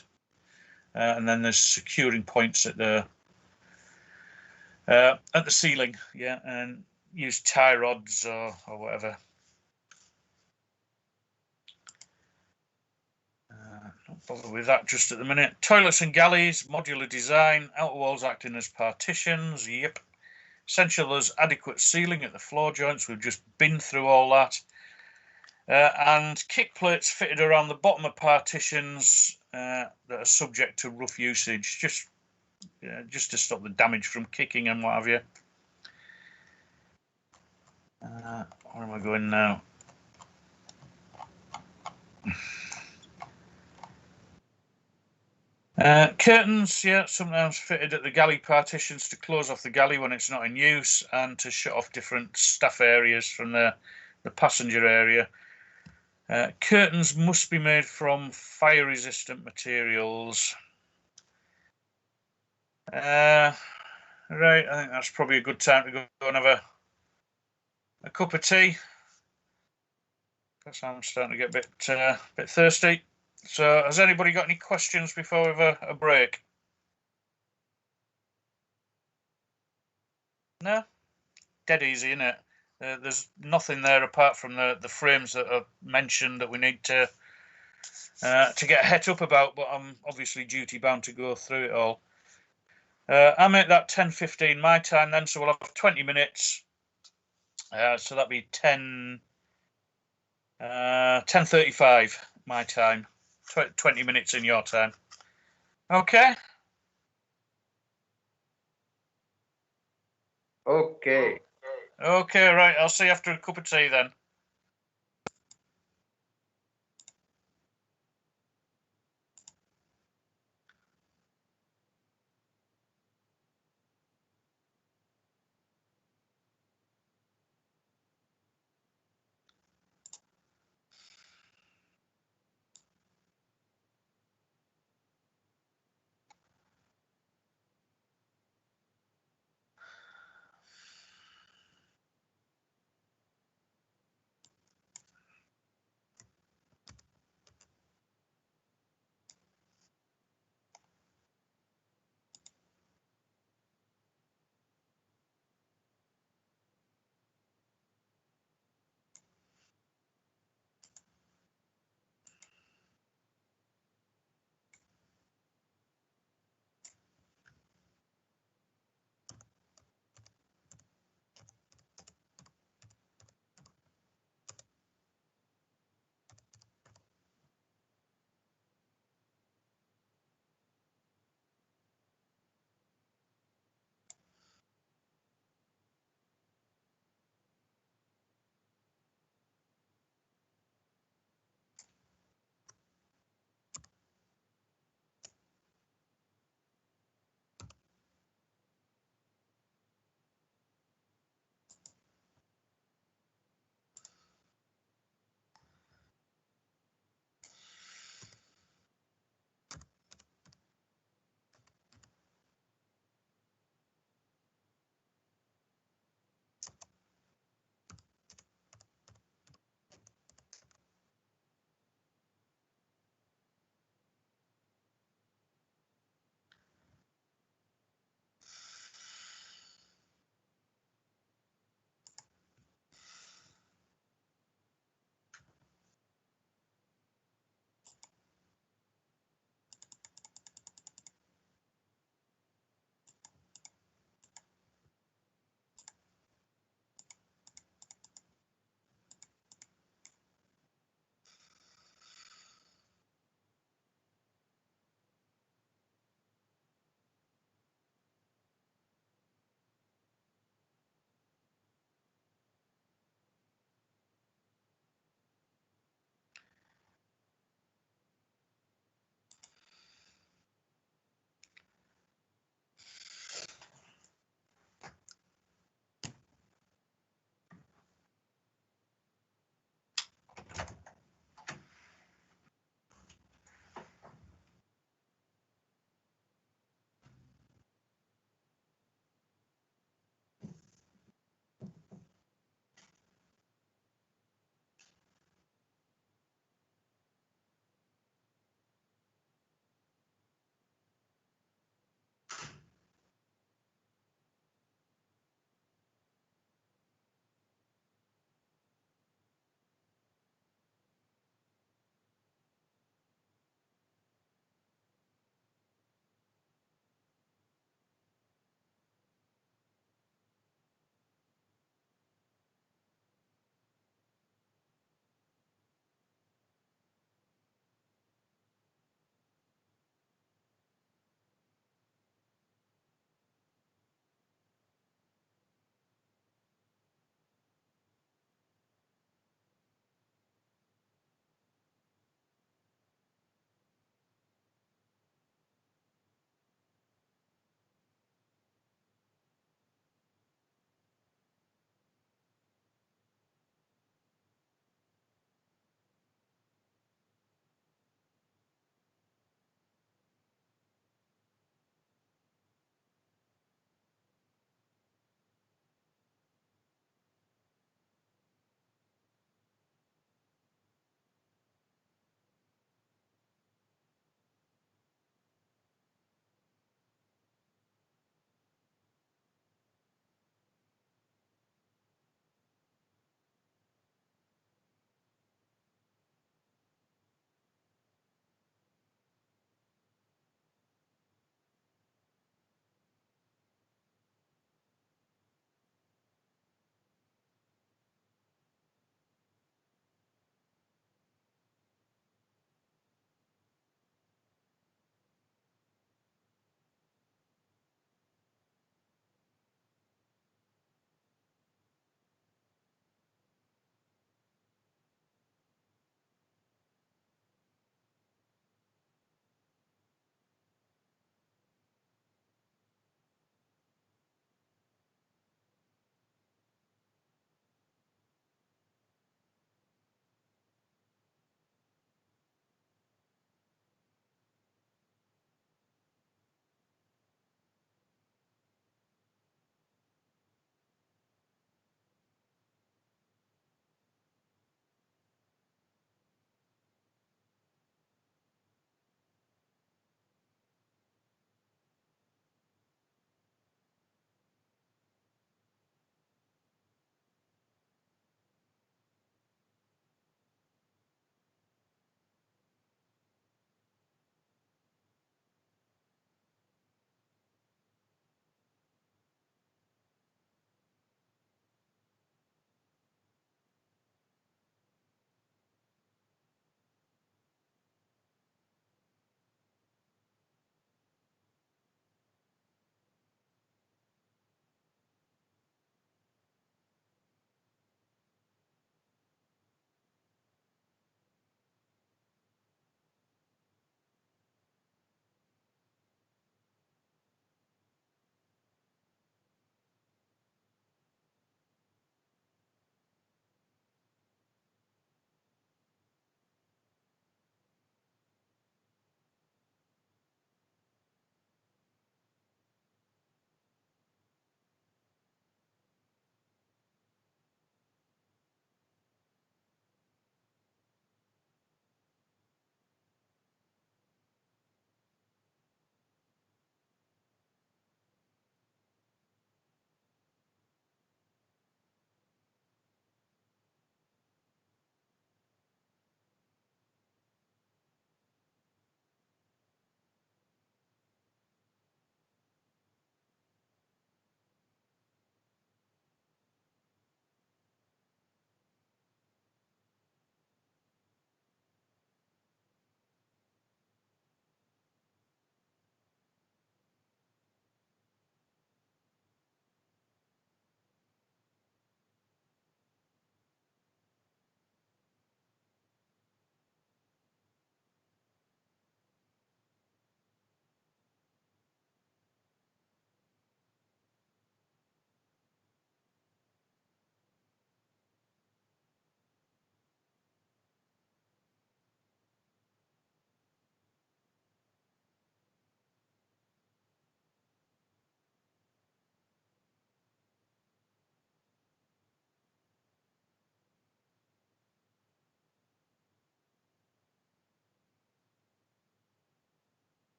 and then there's securing points at the ceiling. Yeah, and use tie rods or whatever. Not bother with that just at the minute. Toilets and galleys, modular design, outer walls acting as partitions. Yep. Essential there's adequate sealing at the floor joints. We've just been through all that. and kick plates fitted around the bottom of partitions that are subject to rough usage, just to stop the damage from kicking and what have you. Where am I going now? Curtains, yeah, sometimes fitted at the galley partitions to close off the galley when it's not in use and to shut off different staff areas from the passenger area. Curtains must be made from fire-resistant materials. Right, I think that's probably a good time to go and have a cup of tea, because I'm starting to get a bit thirsty. So, has anybody got any questions before we have a break? No? Dead easy, isn't it? There's nothing there apart from the frames that are mentioned that we need to get het up about, but I'm obviously duty bound to go through it all. I'm at that 10:15 my time then, so we'll have 20 minutes. So that'd be 10:35 my time, 20 minutes in your time. Okay. Okay. Okay, right. I'll see you after a cup of tea then.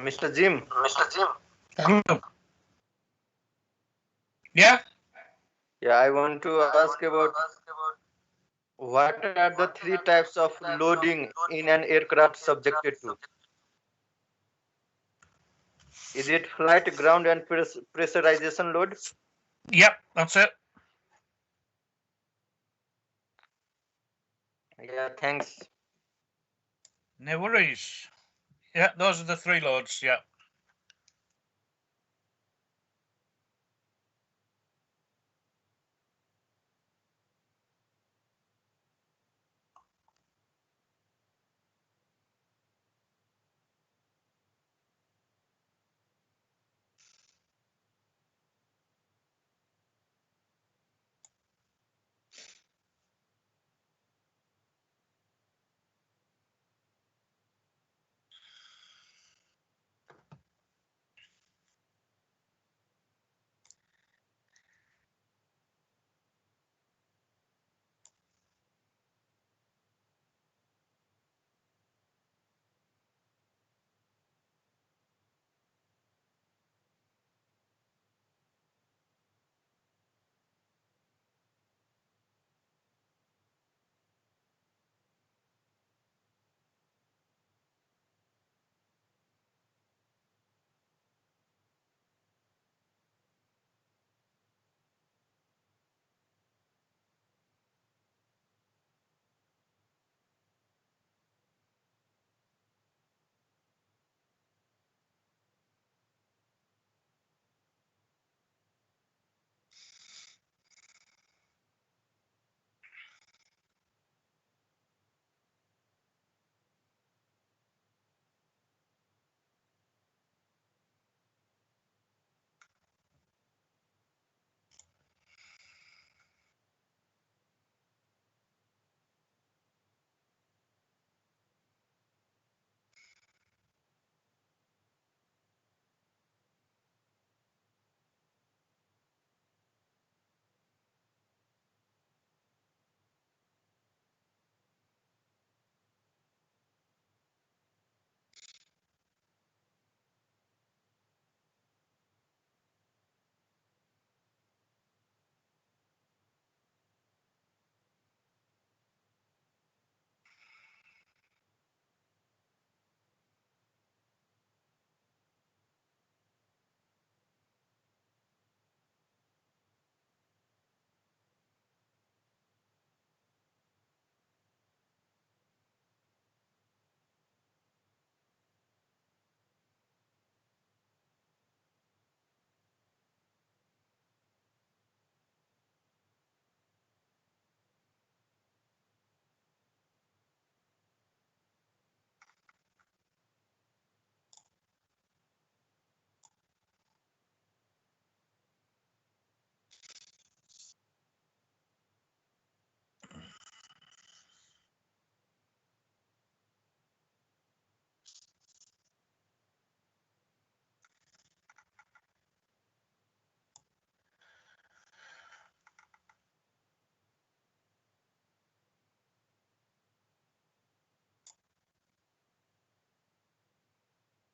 Mr. Jim. Yeah. Yeah, I want to ask about what are the three types of loading in an aircraft subjected to? Is it flight, ground, and pressurization load? Yep, that's it. Yeah, thanks. No worries. Yeah, those are the three loads. Yeah.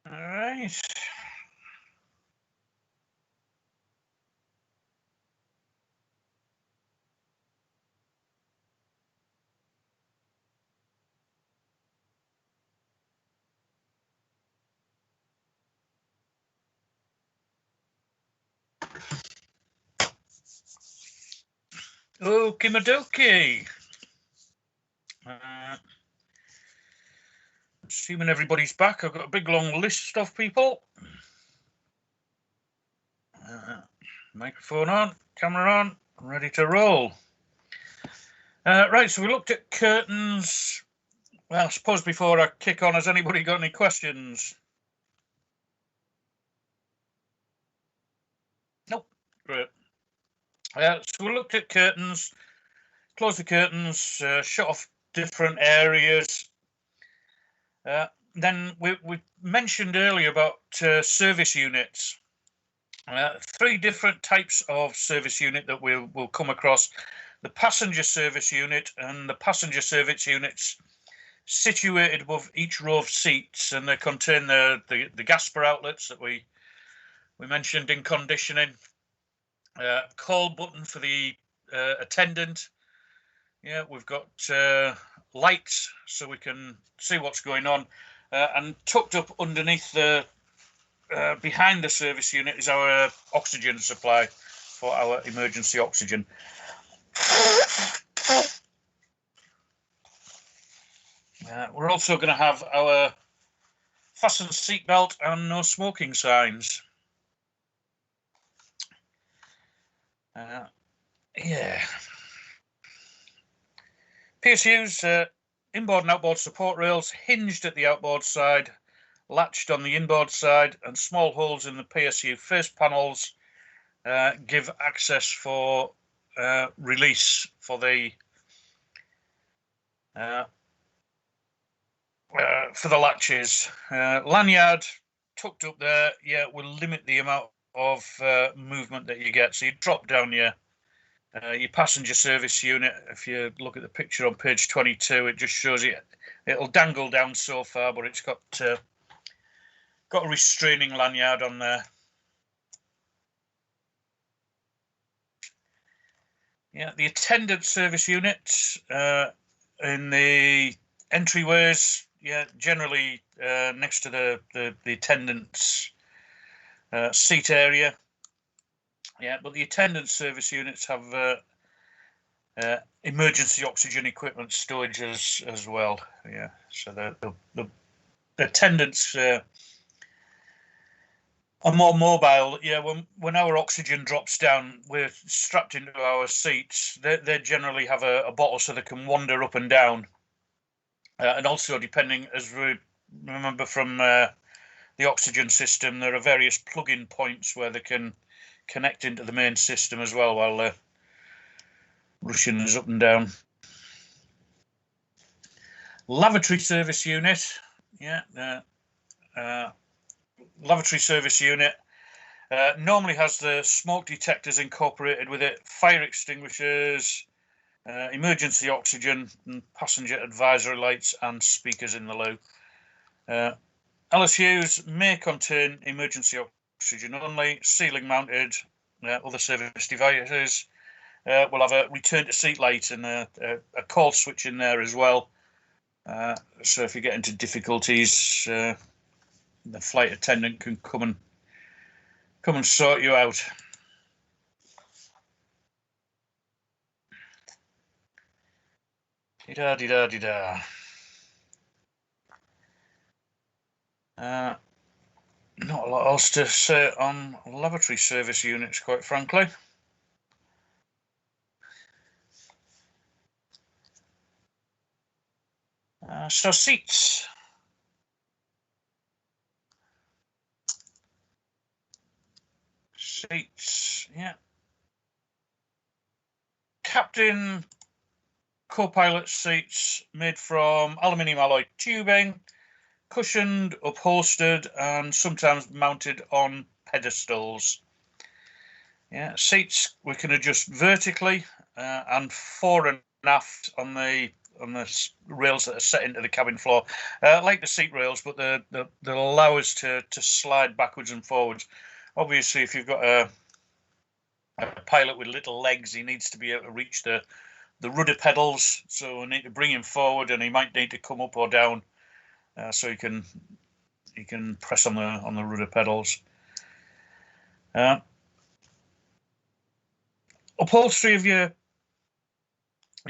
All right. Okie dokie. Assuming everybody's back, I've got a big long list of people. Microphone on, camera on, ready to roll. Right, so we looked at curtains. Well, I suppose before I kick on, has anybody got any questions? Nope. Great. So we looked at curtains, closed the curtains, shut off different areas. Then we mentioned earlier about service units. Three different types of service unit that we'll come across: the passenger service unit and the passenger service units situated above each row of seats, and they contain the Gasper outlets that we mentioned in conditioning. Call button for the attendant. Yeah, we've got lights so we can see what's going on, and tucked up underneath the behind the service unit is our oxygen supply for our emergency oxygen. We're also going to have our fasten seatbelt and no smoking signs. Yeah. PSUs, inboard and outboard support rails hinged at the outboard side, latched on the inboard side, and small holes in the PSU face panels give access for release for the latches. Lanyard tucked up there, yeah, will limit the amount of movement that you get. So you drop down your passenger service unit. If you look at the picture on page 22, it just shows you it'll dangle down so far, but it's got a restraining lanyard on there. Yeah, the attendant service unit in the entryways, yeah, generally next to the attendant's seat area. Yeah, but the attendant service units have emergency oxygen equipment storage as well. Yeah, so the attendants are more mobile. Yeah, when our oxygen drops down, we're strapped into our seats. They generally have a bottle so they can wander up and down. And also, depending, as we remember from the oxygen system, there are various plug-in points where they can connect into the main system as well while they're rushing us up and down. Lavatory service unit, yeah, lavatory service unit normally has the smoke detectors incorporated with it, fire extinguishers, emergency oxygen, and passenger advisory lights and speakers in the loo. LSUs may contain emergency oxygen only, ceiling mounted. Other service devices will have a return to seat light and a call switch in there as well. So if you get into difficulties, the flight attendant can come and sort you out. Dee-da. Not a lot else to say on lavatory service units, quite frankly. So seats. Seats, yeah. Captain, co-pilot seats made from aluminium alloy tubing, cushioned, upholstered, and sometimes mounted on pedestals. Yeah, seats we can adjust vertically and fore and aft on the rails that are set into the cabin floor, like the seat rails, but they'll allow us to slide backwards and forwards. Obviously, if you've got a pilot with little legs, he needs to be able to reach the rudder pedals, so we need to bring him forward, and he might need to come up or down, so he can press on the rudder pedals. Upholstery of your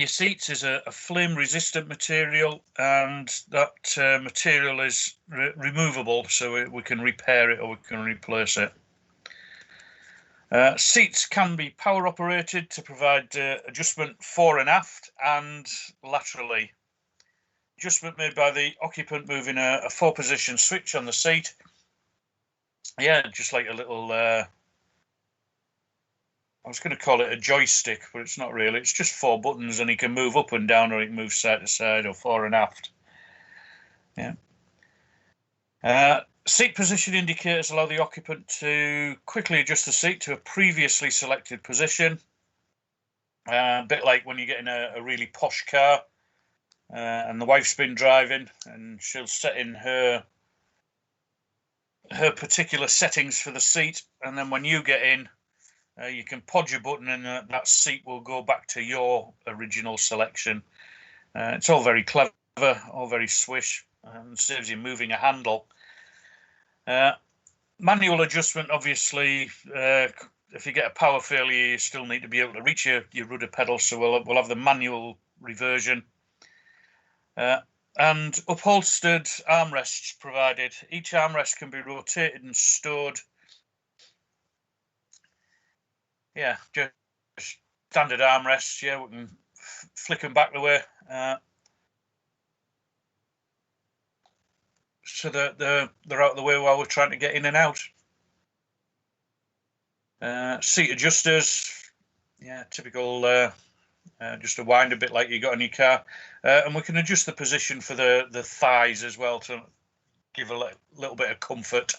seats is a flame resistant material, and that material is removable, so we can repair it or we can replace it. Seats can be power operated to provide adjustment fore and aft and laterally. Adjustment made by the occupant moving a 4-position switch on the seat. Yeah, just like a little, I was going to call it a joystick, but it's not really. It's just 4 buttons, and he can move up and down, or he can move side to side or fore and aft. Yeah. Seat position indicators allow the occupant to quickly adjust the seat to a previously selected position. A bit like when you get in a really posh car. and the wife's been driving, and she'll set in her particular settings for the seat, and then when you get in, you can pod your button, and that seat will go back to your original selection. It's all very clever, all very swish, and saves you moving a handle. Manual adjustment, obviously, if you get a power failure, you still need to be able to reach your rudder pedal, so we'll have the manual reversion. And upholstered armrests provided. Each armrest can be rotated and stored. Yeah, just standard armrests. Yeah, we can flick them back the way, so that they're out of the way while we're trying to get in and out. Seat adjusters. Yeah, typical. Just a wind a bit like you got in your car, and we can adjust the position for the thighs as well to give a little bit of comfort.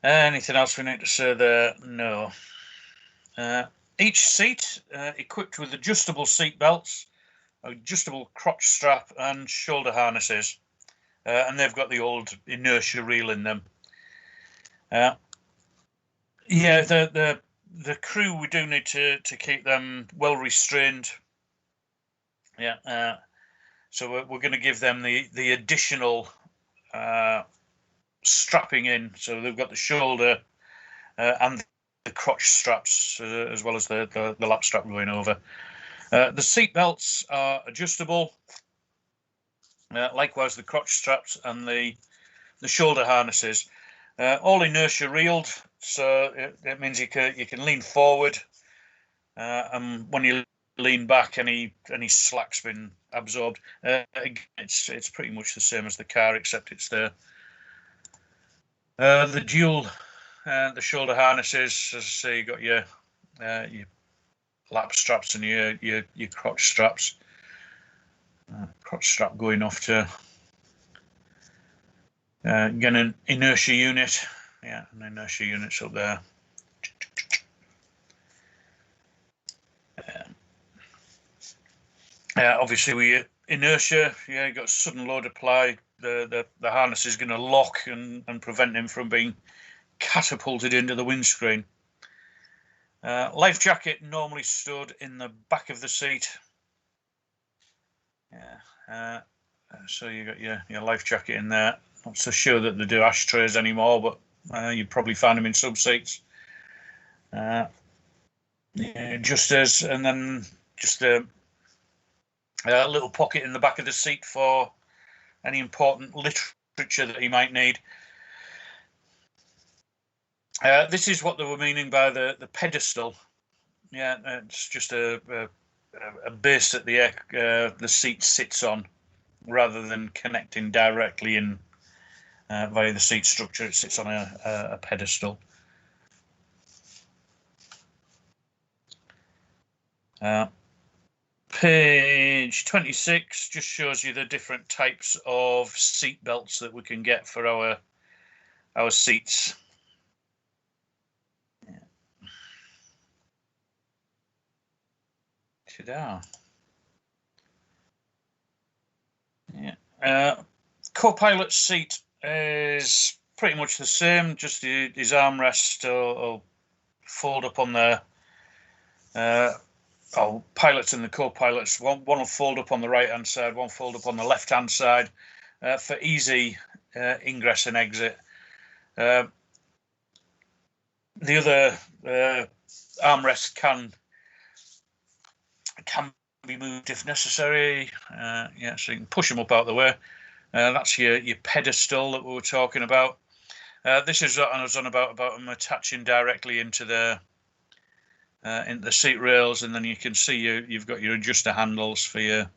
Anything else we need to say there? No. Each seat equipped with adjustable seat belts, adjustable crotch strap, and shoulder harnesses, and they've got the old inertia reel in them. Yeah, the crew, we do need to keep them well restrained. Yeah, so we're going to give them the additional strapping in, so they've got the shoulder and the crotch straps as well as the lap strap going over. The seat belts are adjustable. Likewise, the crotch straps and the shoulder harnesses. All inertia reeled, so it means you can lean forward, and when you lean back, any slack's been absorbed. It's pretty much the same as the car, except it's the dual the shoulder harnesses. As I say, you got your lap straps and your crotch straps. Crotch strap going off to get an inertia unit. Yeah, an inertia unit's up there. Obviously, we inertia. Yeah, you got sudden load apply. The harness is going to lock and prevent him from being catapulted into the windscreen. Life jacket normally stored in the back of the seat. Yeah. So you got your life jacket in there. Not so sure that they do ashtrays anymore, but you probably find them in some seats. Just as, and then just a little pocket in the back of the seat for any important literature that you might need. This is what they were meaning by the pedestal. Yeah, it's just a base that the seat sits on, rather than connecting directly in via the seat structure. It sits on a pedestal. Page 26 just shows you the different types of seat belts that we can get for our seats. Ta-da. Yeah. Co-pilot seat is pretty much the same, just his armrest will fold up on the pilots and the co-pilots. One will fold up on the right-hand side, one fold up on the left-hand side for easy ingress and exit. The other armrest can be moved if necessary. Yeah, so you can push them up out of the way. That's your pedestal that we were talking about. This is what I was on about them attaching directly into the seat rails, and then you can see you've got your adjuster handles for your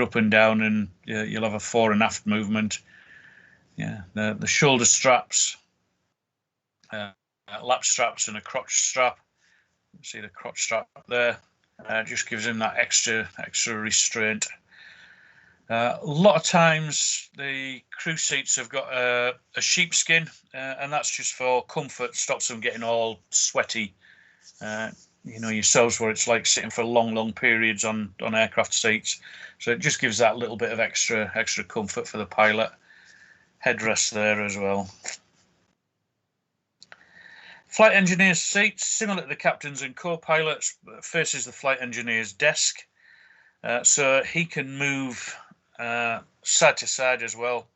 up and down, and you'll have a fore and aft movement. Yeah, the shoulder straps, lap straps, and a crotch strap. See the crotch strap there. Just gives him that extra restraint. A lot of times the crew seats have got a sheepskin, and that's just for comfort. Stops them getting all sweaty. you know yourselves what it's like sitting for long periods on aircraft seats. So it just gives that little bit of extra comfort for the pilot. Headrest there as well. Flight engineer's seat, similar to the captain's and co-pilots, faces the flight engineer's desk, so he can move side to side as well,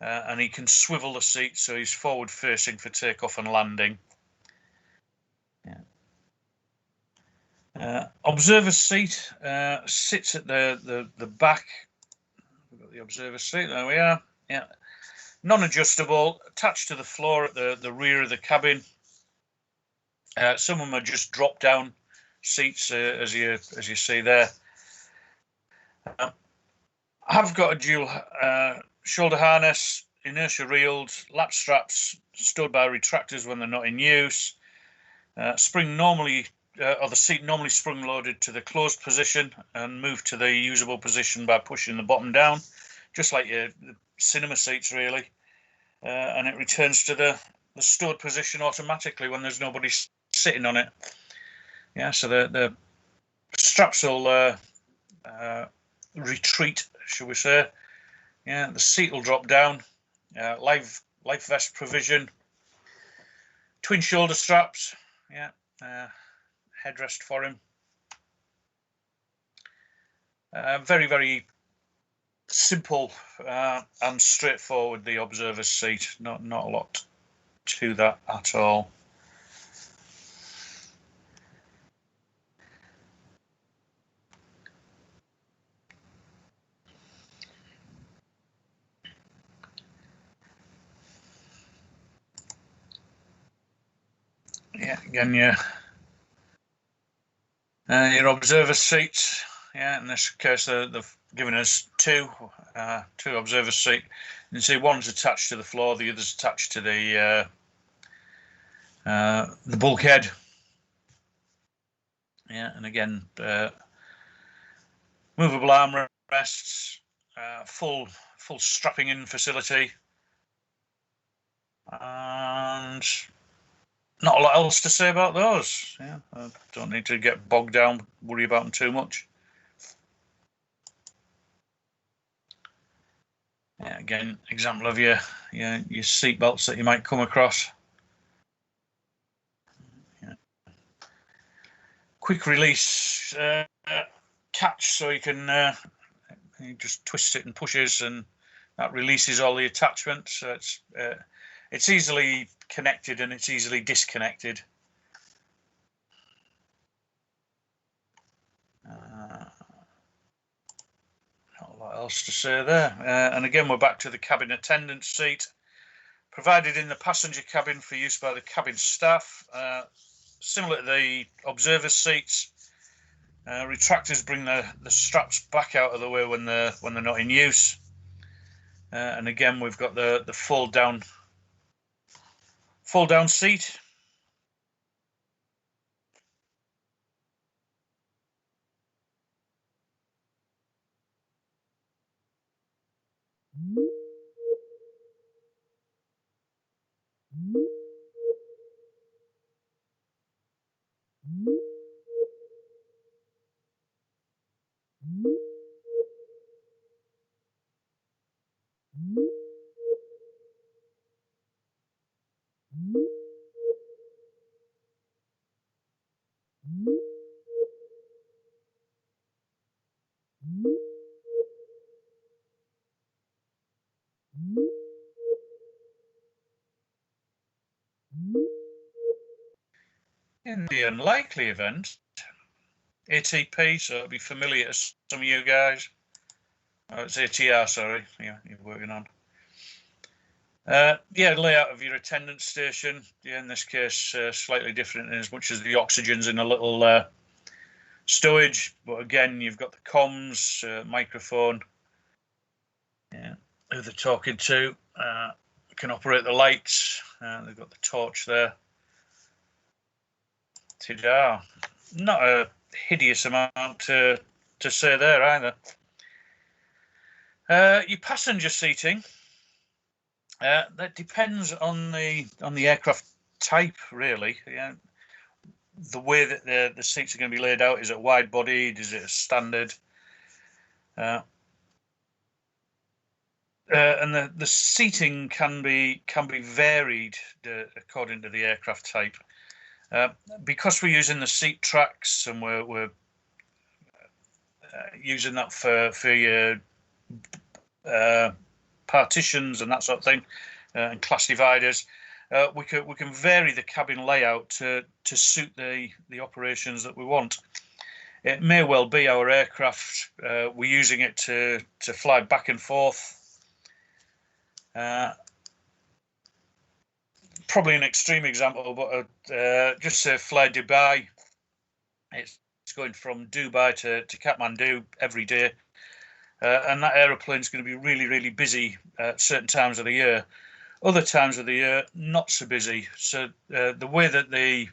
and he can swivel the seat so he's forward facing for takeoff and landing. Observer's seat sits at the back. We've got the observer's seat, there we are. Yeah, non-adjustable, attached to the floor at the rear of the cabin. Some of them are just drop down seats, as you see there. I've got a dual shoulder harness, inertia reeled, lap straps stored by retractors when they're not in use. Spring normally, or the seat normally sprung loaded to the closed position and moved to the usable position by pushing the bottom down, just like your cinema seats really. And it returns to the stored position automatically when there's nobody sitting on it. Yeah, so the straps will retreat, shall we say. Yeah, the seat will drop down. Life vest provision. Twin shoulder straps. Yeah, headrest for him. Very simple and straightforward, the observer's seat. Not a lot to that at all. Yeah, again, your observer seats. Yeah, in this case, they've given us two observer seat. You can see one's attached to the floor, the other's attached to the bulkhead. Yeah, and again, movable armrests, full strapping in facility, and not a lot else to say about those. Yeah, I don't need to get bogged down, worry about them too much. Yeah, again, example of your seat belts that you might come across. Yeah. Quick release catch, so you can you just twist it and pushes, and that releases all the attachments. So it's easily connected and it's easily disconnected. Not a lot else to say there. And again, we're back to the cabin attendant seat, provided in the passenger cabin for use by the cabin staff. Similar to the observer seats, retractors bring the straps back out of the way when they're not in use. And again, we've got the fold down seat. In the unlikely event, ATP, so it'll be familiar to some of you guys. Oh, it's ATR, sorry, you're working on. Yeah, layout of your attendance station. Yeah, in this case, slightly different in as much as the oxygen's in a little stowage. But again, you've got the comms, microphone. Yeah, who they're talking to. Can operate the lights. They've got the torch there. Ta-da. Not a hideous amount to say there either. Your passenger seating. That depends on the aircraft type, really. Yeah. the way that the seats are going to be laid out. Is it wide bodied? Is it a standard? And the seating can be varied according to the aircraft type. Because we're using the seat tracks and we're using that for your partitions and that sort of thing, and class dividers, we can vary the cabin layout to suit the operations that we want. It may well be our aircraft, we're using it to fly back and forth. Probably an extreme example, but just say fly Dubai. It's going from Dubai to Kathmandu every day, and that aeroplane is going to be really busy at certain times of the year. Other times of the year, not so busy. So the way that the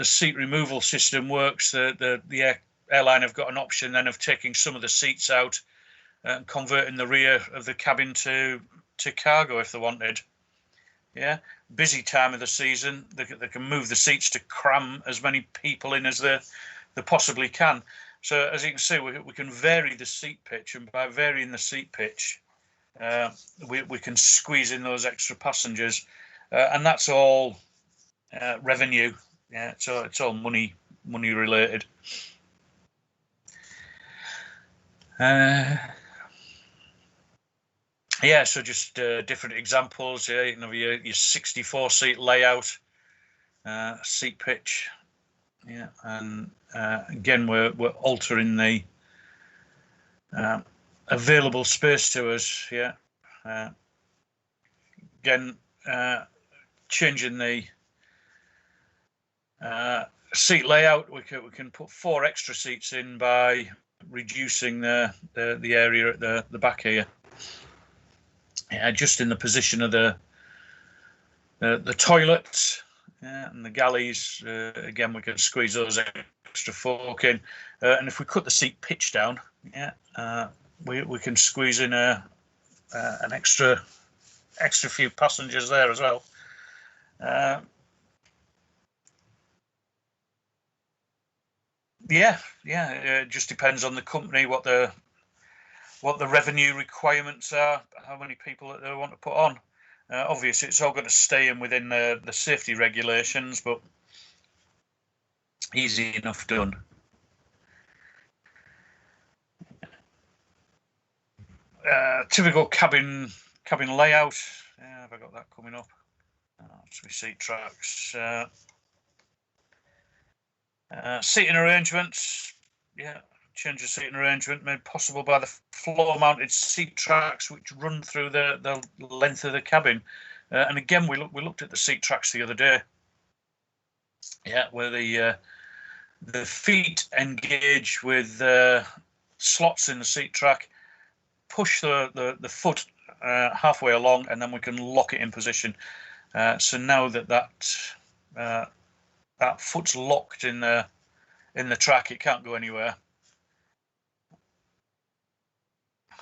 seat removal system works, the airline have got an option then of taking some of the seats out and converting the rear of the cabin to cargo if they wanted. Yeah, busy time of the season, they can move the seats to cram as many people in as they possibly can. So as you can see, we can vary the seat pitch, and by varying the seat pitch, we can squeeze in those extra passengers, and that's all revenue. Yeah, so it's all money related. Yeah, so just different examples. Yeah, you can have your 64 seat layout, seat pitch. Yeah, and again, we're altering the available space to us. Yeah, again, changing the seat layout. We can put 4 extra seats in by reducing the area at the back here. Yeah, just in the position of the toilets, and the galleys. Again, we can squeeze those extra folk in, and if we cut the seat pitch down, yeah, we can squeeze in an extra few passengers there as well. Yeah, it just depends on the company what the revenue requirements are, how many people that they want to put on. Obviously, it's all got to stay in within the safety regulations, but easy enough done. Typical cabin layout. Yeah, have I got that coming up? That's my seat tracks. Seating arrangements. Yeah. Change the seating arrangement made possible by the floor-mounted seat tracks which run through the length of the cabin. And again, we looked at the seat tracks the other day. Yeah, where the feet engage with slots in the seat track, push the foot halfway along, and then we can lock it in position. So now that foot's locked in the track, it can't go anywhere.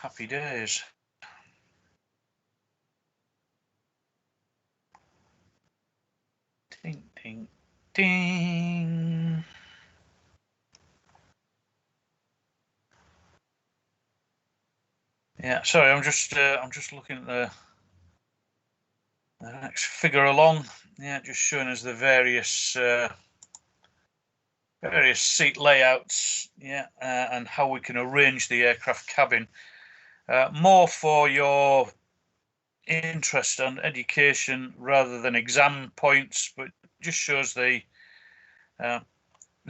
Happy days. Ding, ding, ding. Yeah, sorry, I'm just looking at the next figure along. Yeah, just showing us the various seat layouts. Yeah, and how we can arrange the aircraft cabin. More for your interest and education rather than exam points, but just shows the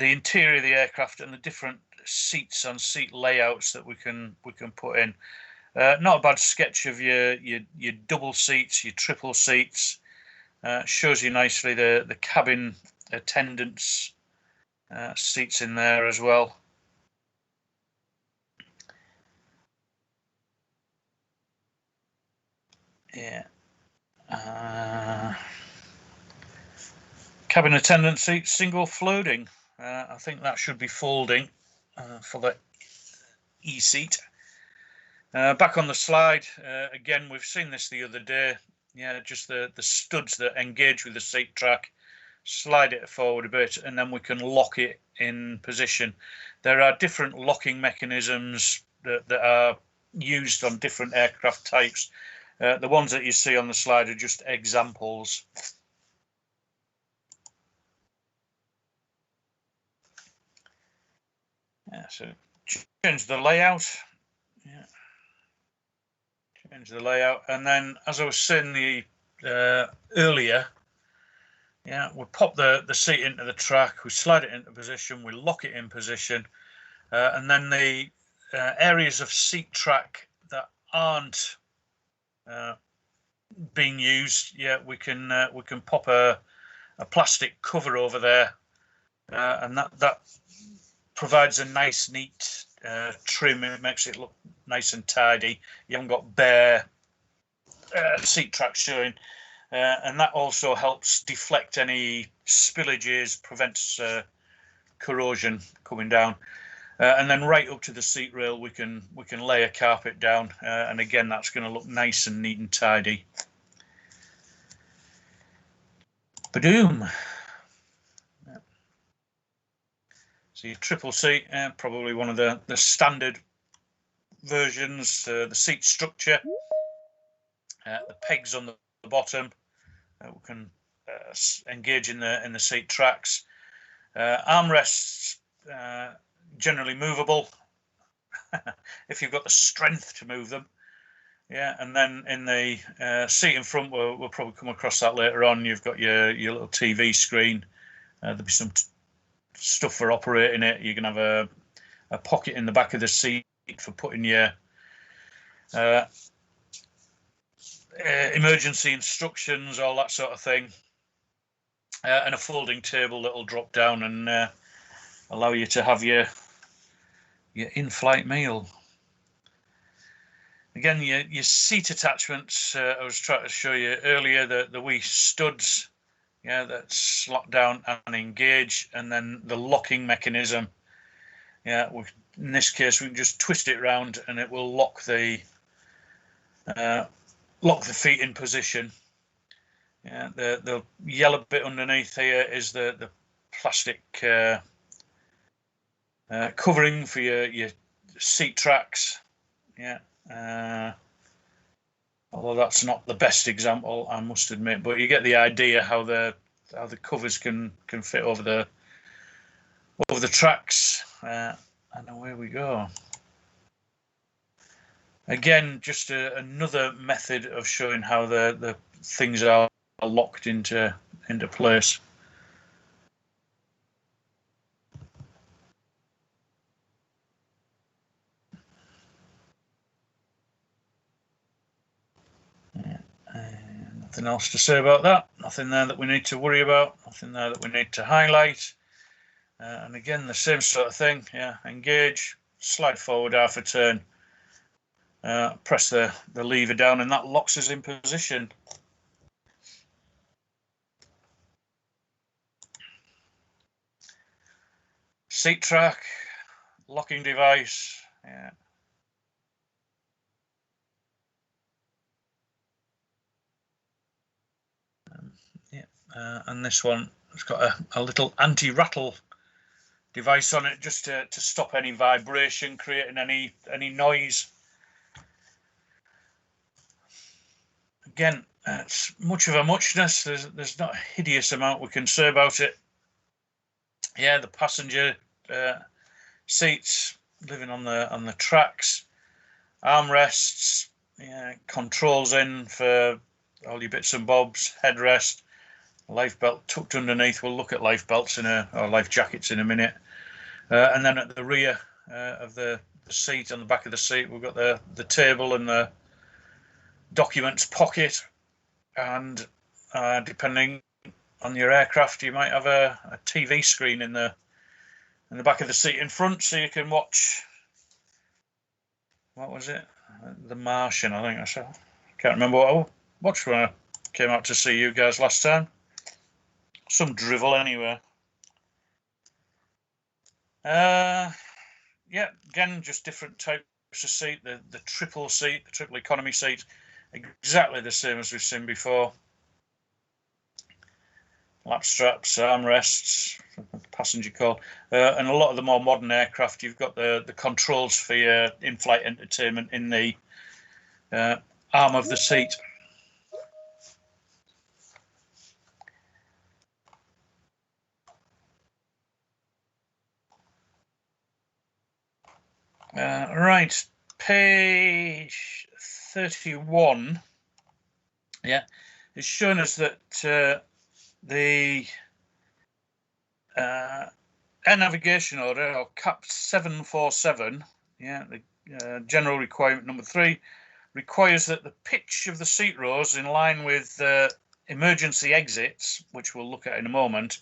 interior of the aircraft and the different seats and seat layouts that we can put in. Not a bad sketch of your double seats, your triple seats. Shows you nicely the cabin attendants seats in there as well. Yeah. Cabin attendant seat, single floating. I think that should be folding for the E-seat. Back on the slide, again, we've seen this the other day. Yeah, just the studs that engage with the seat track. slide it forward a bit, and then we can lock it in position. There are different locking mechanisms that are used on different aircraft types. The ones that you see on the slide are just examples. Yeah, so change the layout. Yeah. Change the layout, and then, as I was saying earlier, yeah, we pop the seat into the track, we slide it into position, we lock it in position, and then the areas of seat track that aren't being used, yeah, we can pop a plastic cover over there, and that provides a nice, neat trim. It makes it look nice and tidy. You haven't got bare seat tracks showing, and that also helps deflect any spillages, prevents corrosion coming down. And then right up to the seat rail, we can lay a carpet down, and again, that's going to look nice and neat and tidy. Badoom. So your triple seat, probably one of the standard versions. The seat structure, the pegs on the bottom, we can engage in the seat tracks. Armrests, generally movable if you've got the strength to move them. Yeah, and then in the seat in front, we'll probably come across that later on. You've got your little TV screen. There'll be some stuff for operating it. You can have a pocket in the back of the seat for putting your emergency instructions, all that sort of thing, and a folding table that will drop down and allow you to have your in-flight meal. Again, your seat attachments, I was trying to show you earlier, the wee studs, yeah, that slot down and engage, and then the locking mechanism. Yeah, in this case, we can just twist it round and it will lock the feet in position. Yeah, the yellow bit underneath here is the plastic covering for your seat tracks. Yeah. Although that's not the best example, I must admit, but you get the idea how the covers can fit over the tracks, and away we go. Again, just another method of showing how the things are locked into place. Nothing else to say about that. Nothing there that we need to worry about. Nothing there that we need to highlight. And again, the same sort of thing. Yeah, engage, slide forward half a turn, press the lever down, and that locks us in position. Seat track, locking device. Yeah. And this one has got a little anti-rattle device on it, just to stop any vibration, creating any noise. Again, it's much of a muchness. There's not a hideous amount we can say about it. Yeah, the passenger seats living on the tracks, armrests, yeah, controls in for all your bits and bobs, headrest, life belt tucked underneath. We'll look at life belts or life jackets in a minute. And then at the rear of the seat, on the back of the seat, we've got the table and the documents pocket. And depending on your aircraft, you might have a TV screen in the back of the seat in front, so you can watch. What was it? The Martian, I think. I can't remember what I watched when I came out to see you guys last time. Some drivel anyway. Yeah, again, just different types of seat. The triple seat, the triple economy seat, exactly the same as we've seen before. lap straps, armrests, passenger core, and a lot of the more modern aircraft, you've got the controls for your in-flight entertainment in the arm of the seat. Right, page 31. Yeah, it's shown us that the Air Navigation Order, or CAP 747, yeah, the general requirement number 3, requires that the pitch of the seat rows in line with emergency exits, which we'll look at in a moment,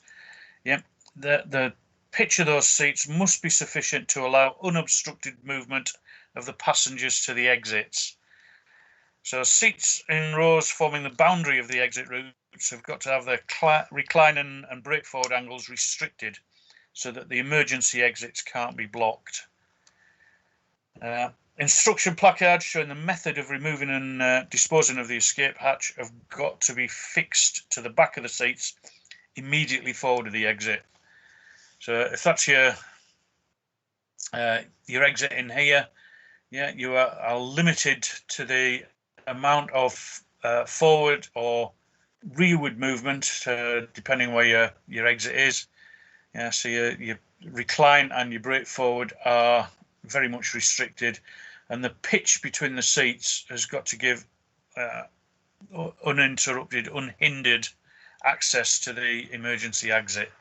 yeah, the pitch of those seats must be sufficient to allow unobstructed movement of the passengers to the exits. So seats in rows forming the boundary of the exit routes have got to have their recline and brake forward angles restricted so that the emergency exits can't be blocked. Instruction placards showing the method of removing and disposing of the escape hatch have got to be fixed to the back of the seats immediately forward of the exit. So if that's your exit in here, yeah, you are limited to the amount of forward or rearward movement, depending where your exit is. Yeah, so your recline and your brake forward are very much restricted, and the pitch between the seats has got to give uninterrupted, unhindered access to the emergency exit.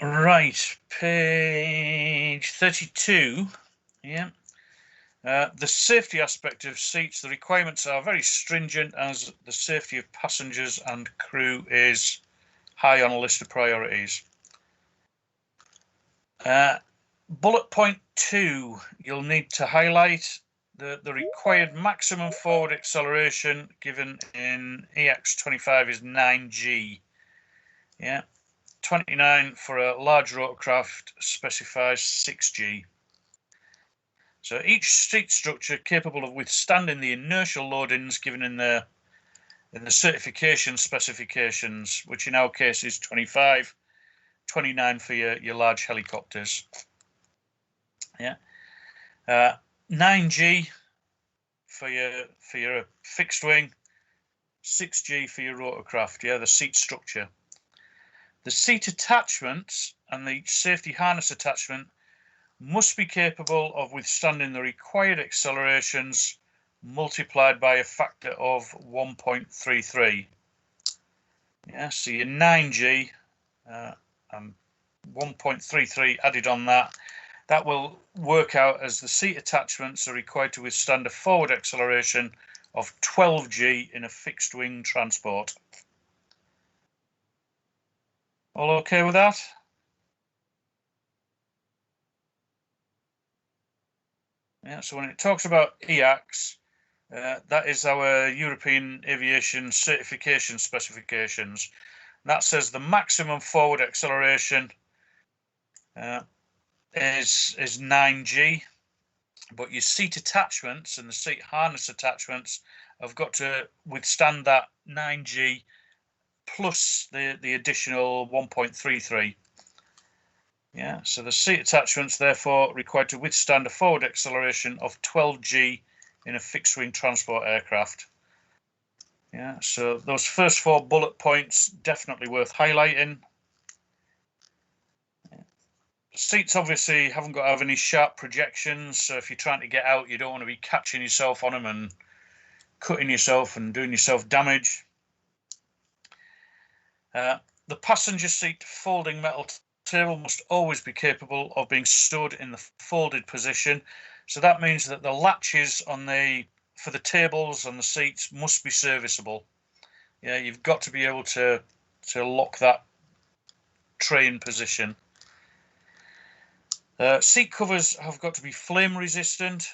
Right, page 32. Yeah. The safety aspect of seats, the requirements are very stringent, as the safety of passengers and crew is high on a list of priorities. Bullet point 2, you'll need to highlight the required maximum forward acceleration given in EX25 is 9G. Yeah, 29 for a large rotorcraft specifies 6G. So each seat structure capable of withstanding the inertial loadings given in the certification specifications, which in our case is 25, 29 for your large helicopters. Yeah, 9G for your fixed wing, 6G for your rotorcraft. Yeah, the seat structure. The seat attachments and the safety harness attachment must be capable of withstanding the required accelerations multiplied by a factor of 1.33. Yeah, so your 9G and 1.33 added on that will work out as the seat attachments are required to withstand a forward acceleration of 12G in a fixed wing transport. All okay with that? Yeah, so when it talks about EACS, that is our European Aviation Certification Specifications. That says the maximum forward acceleration is 9G, but your seat attachments and the seat harness attachments have got to withstand that 9G plus the additional 1.33. Yeah, so the seat attachments therefore required to withstand a forward acceleration of 12G in a fixed wing transport aircraft. Yeah, so those first 4 bullet points definitely worth highlighting. Seats obviously haven't got to have any sharp projections, so if you're trying to get out, you don't want to be catching yourself on them and cutting yourself and doing yourself damage. The passenger seat folding metal table must always be capable of being stood in the folded position. So that means that the latches for the tables and the seats must be serviceable. Yeah, you've got to be able to lock that tray in position. Seat covers have got to be flame resistant,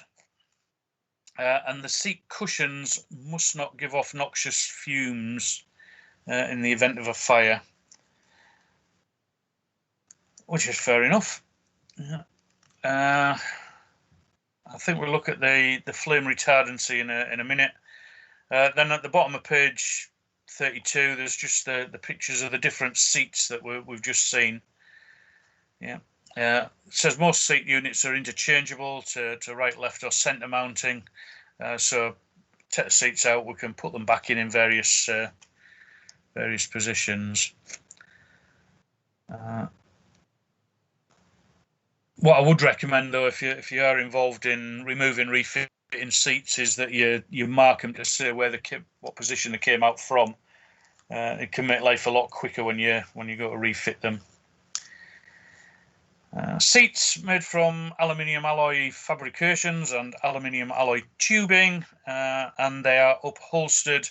and the seat cushions must not give off noxious fumes in the event of a fire, which is fair enough. Yeah. I think we'll look at the flame retardancy in a minute. Then at the bottom of page 32, there's just the pictures of the different seats that we've just seen. Yeah. It says most seat units are interchangeable to right, left, or centre mounting. So take the seats out, we can put them back in various positions. What I would recommend, though, if you are involved in removing, refitting seats, is that you mark them to say what position they came out from. It can make life a lot quicker when you go to refit them. Seats made from aluminium alloy fabrications and aluminium alloy tubing, and they are upholstered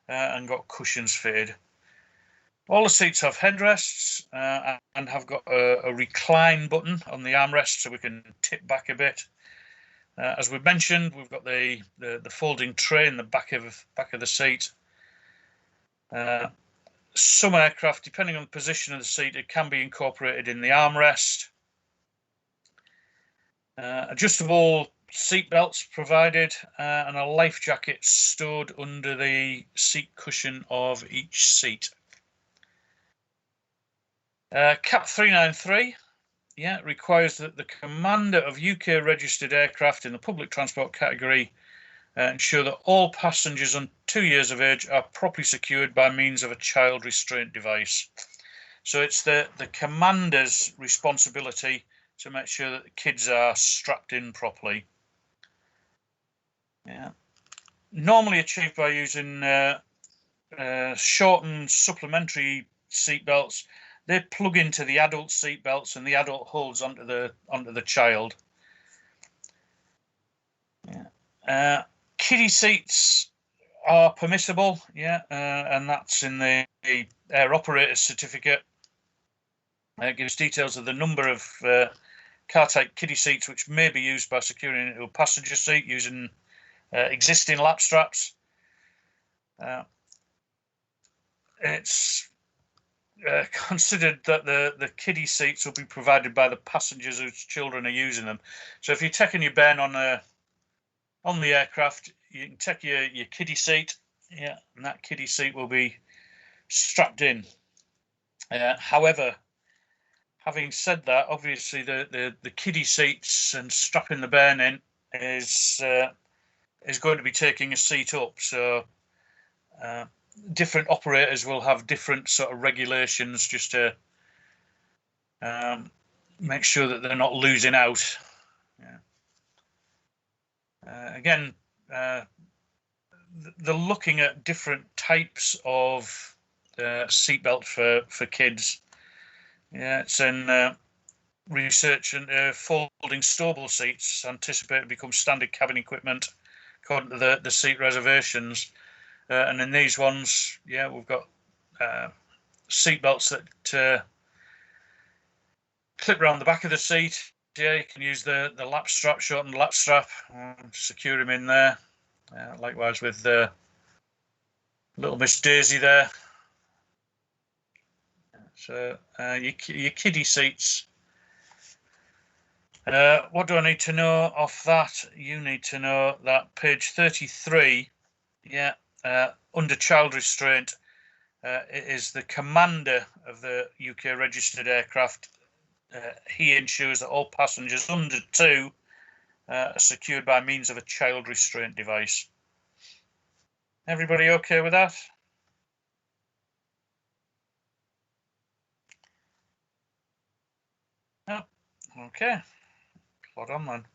and got cushions fitted. All the seats have headrests and have got a recline button on the armrest, so we can tip back a bit. As we mentioned, we've got the folding tray in the back of the seat. Some aircraft, depending on the position of the seat, it can be incorporated in the armrest. Adjustable seat belts provided, and a life jacket stored under the seat cushion of each seat. Cap 393, requires that the commander of UK registered aircraft in the public transport category ensure that all passengers under 2 years of age are properly secured by means of a child restraint device. So it's the commander's responsibility to make sure that the kids are strapped in properly. Yeah. Normally achieved by using shortened supplementary seat belts. They plug into the adult seat belts, and the adult holds onto the child. Yeah. Kiddie seats are permissible, and that's in the air operator's certificate. It gives details of the number of car-type kiddie seats which may be used by securing into a passenger seat using existing lap straps. It's considered that the kiddie seats will be provided by the passengers whose children are using them. So if you're taking your Ben on the aircraft, you can take your kiddie seat, and that kiddie seat will be strapped in. However, having said that, obviously the kiddie seats and strapping the Ben in is going to be taking a seat up. So different operators will have different sort of regulations just to make sure that they're not losing out. Again, they're looking at different types of seatbelt for kids. It's in research, and folding stowable seats anticipated to become standard cabin equipment according to the seat reservations. And in these ones, we've got seat belts that clip around the back of the seat. You can use the lap strap, shortened lap strap, secure them in there. Likewise with little Miss Daisy there. So your kiddie seats. What do I need to know off that? You need to know that page 33, under child restraint, it is the commander of the UK registered aircraft. He ensures that all passengers under 2 are secured by means of a child restraint device. Everybody okay with that? Oh, okay. Plod on then.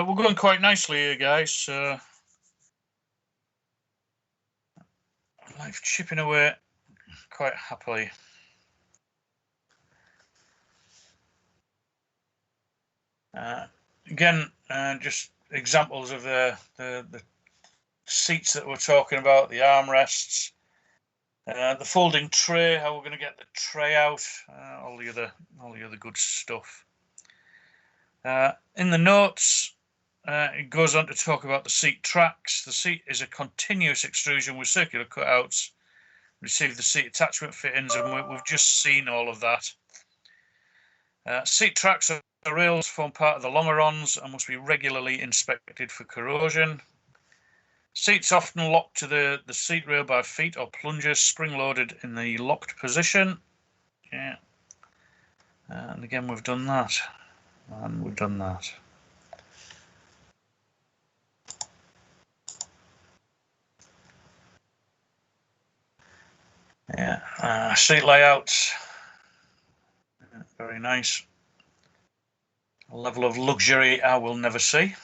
We're going quite nicely here, guys. Life chipping away quite happily. Again, just examples of the seats that we're talking about, the armrests, the folding tray, how we're going to get the tray out, all the other good stuff. In the notes, it goes on to talk about the seat tracks. The seat is a continuous extrusion with circular cutouts. Receive the seat attachment fittings, and we've just seen all of that. Seat tracks are rails form part of the longerons and must be regularly inspected for corrosion. Seats often locked to the seat rail by feet or plungers, spring-loaded in the locked position. Yeah. And again, we've done that. And we've done that. Yeah. Seat layouts. Very nice. A level of luxury I will never see.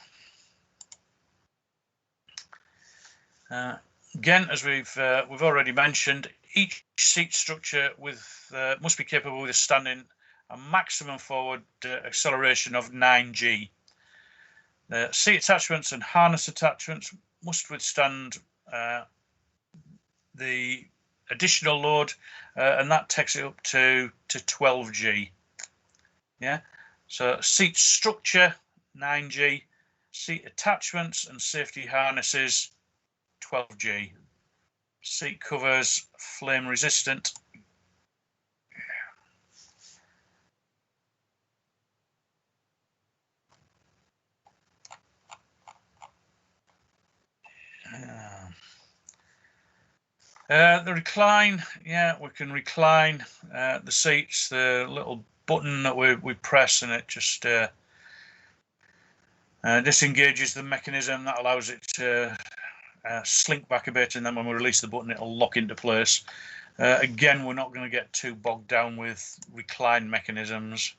Again, as we've already mentioned, each seat structure must be capable of withstanding a maximum forward acceleration of 9g. The seat attachments and harness attachments must withstand the additional load, and that takes it up to 12g. Yeah, so seat structure 9g, seat attachments and safety harnesses 12g. Seat covers flame resistant. The recline, yeah, we can recline the seats. The little button that we press and it just disengages the mechanism. That allows it to slink back a bit, and then when we release the button, it'll lock into place. Again, we're not going to get too bogged down with recline mechanisms.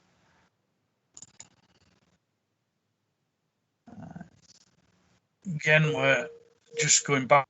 Again, we're just going back.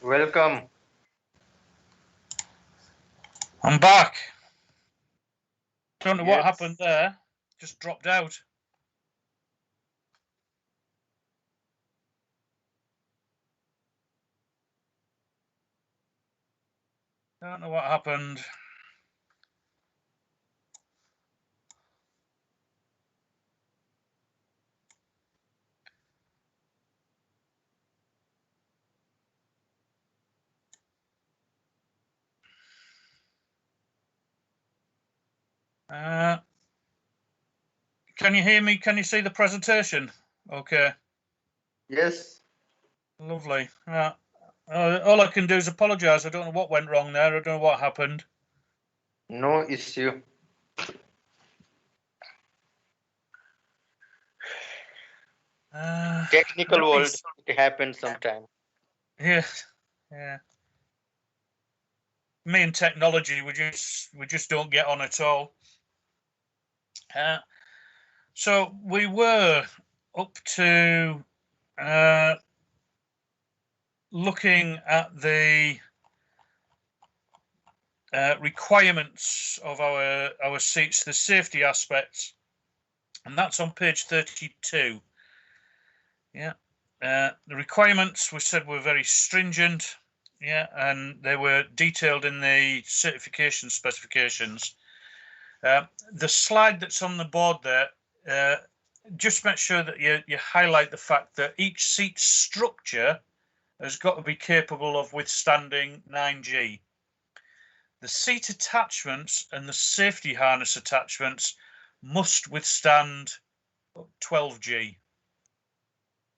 Welcome. I'm back. Don't know what Yes. happened there. Just dropped out. Don't know what happened. Can you hear me? Can you see the presentation? Okay, Yes. lovely. All I can do is apologise. I don't know what went wrong there. I don't know what happened. No issue. Technical let me world, it happens sometime. Yeah, yeah. Me and technology, we just don't get on at all. So we were up to looking at the requirements of our seats, the safety aspects, and that's on page 32. Yeah, the requirements we said were very stringent. Yeah, and they were detailed in the certification specifications. The slide that's on the board there, just make sure that you highlight the fact that each seat structure has got to be capable of withstanding 9G. The seat attachments and the safety harness attachments must withstand 12G.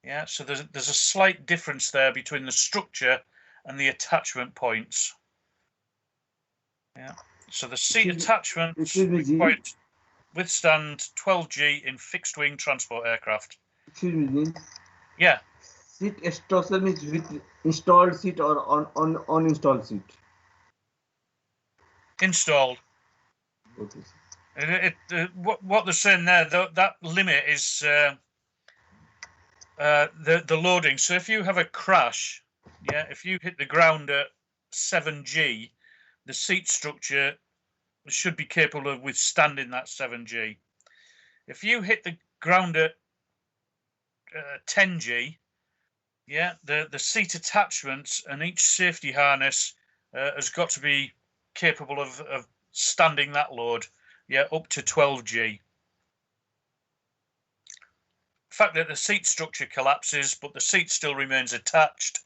Yeah, so there's a slight difference there between the structure and the attachment points. Yeah, so the seat attachments required to withstand 12G in fixed wing transport aircraft. Excuse me, Dean. Yeah. Seat structure means with installed seat or on uninstalled seat? Installed. Okay. What they're saying there, that limit is the loading. So if you have a crash, yeah, if you hit the ground at 7G, the seat structure should be capable of withstanding that 7G. If you hit the ground at 10G, yeah, the seat attachments and each safety harness has got to be capable of standing that load, yeah, up to 12G. The fact that the seat structure collapses, but the seat still remains attached,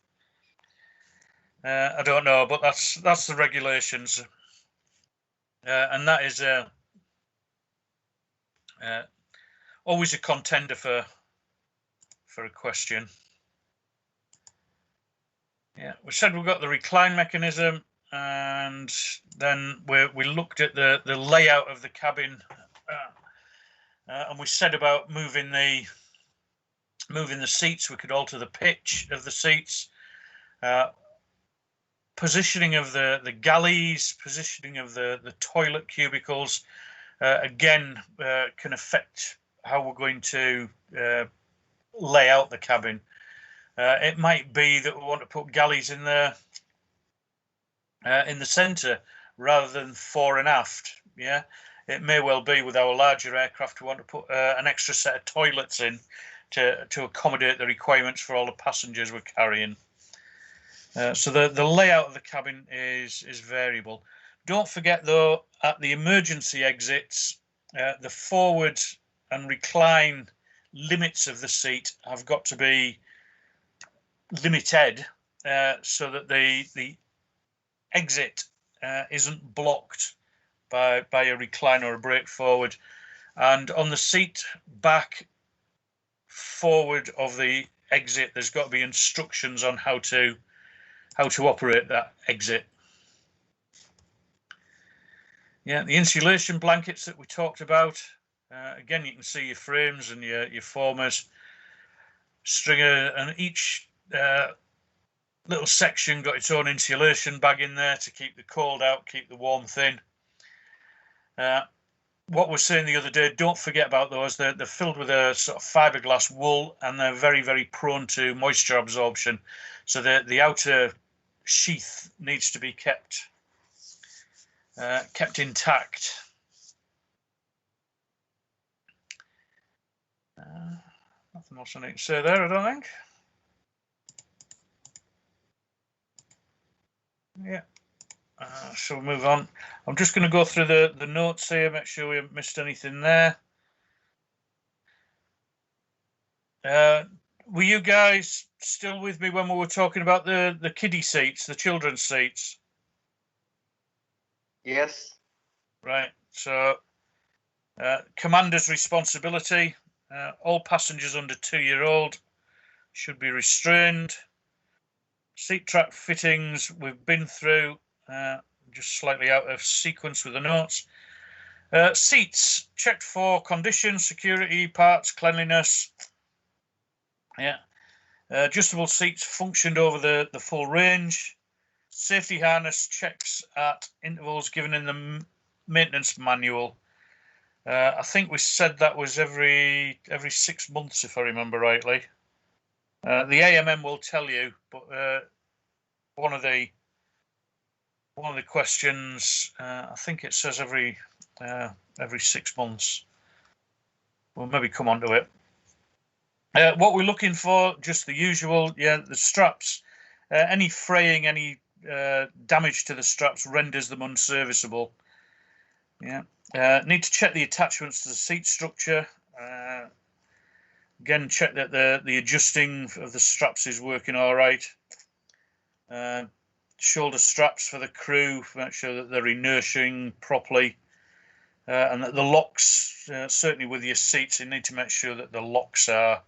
I don't know, but that's the regulations, and that is always a contender for a question. Yeah, we said we've got the recline mechanism, and then we looked at the layout of the cabin, and we said about moving the seats. We could alter the pitch of the seats, positioning of the galleys, positioning of the toilet cubicles. Again, can affect how we're going to lay out the cabin. It might be that we want to put galleys in there in the centre rather than fore and aft. Yeah, it may well be with our larger aircraft we want to put an extra set of toilets in to accommodate the requirements for all the passengers we're carrying. So the layout of the cabin is variable. Don't forget though, at the emergency exits, the forward and recline limits of the seat have got to be limited so that the exit isn't blocked by a recline or a brake forward. And on the seat back forward of the exit, there's got to be instructions on how to operate that exit. Yeah, the insulation blankets that we talked about. Again, you can see your frames and your formers, stringer, and each little section got its own insulation bag in there to keep the cold out, keep the warmth in. What we were saying the other day, don't forget about those. They're filled with a sort of fiberglass wool, and they're very, very prone to moisture absorption. So the outer sheath needs to be kept kept intact. Nothing else I need to say there, I don't think. Yeah. So we'll move on. I'm just going to go through the notes here, make sure we haven't missed anything there. Were you guys still with me when we were talking about the kiddie seats, the children's seats? Yes. Right. So, commander's responsibility. All passengers under 2-year-old should be restrained. Seat track fittings we've been through, just slightly out of sequence with the notes. Seats checked for condition, security, parts, cleanliness. Yeah. Adjustable seats functioned over the full range. Safety harness checks at intervals given in the maintenance manual. I think we said that was every 6 months, if I remember rightly. The AMM will tell you, but one of the questions, I think it says every 6 months. We'll maybe come on to it. What we're looking for, just the usual, the straps. Any fraying, any damage to the straps renders them unserviceable. Need to check the attachments to the seat structure. Again, check that the adjusting of the straps is working all right. Shoulder straps for the crew, make sure that they're inertiating properly. And that the locks, certainly with your seats, you need to make sure that the locks are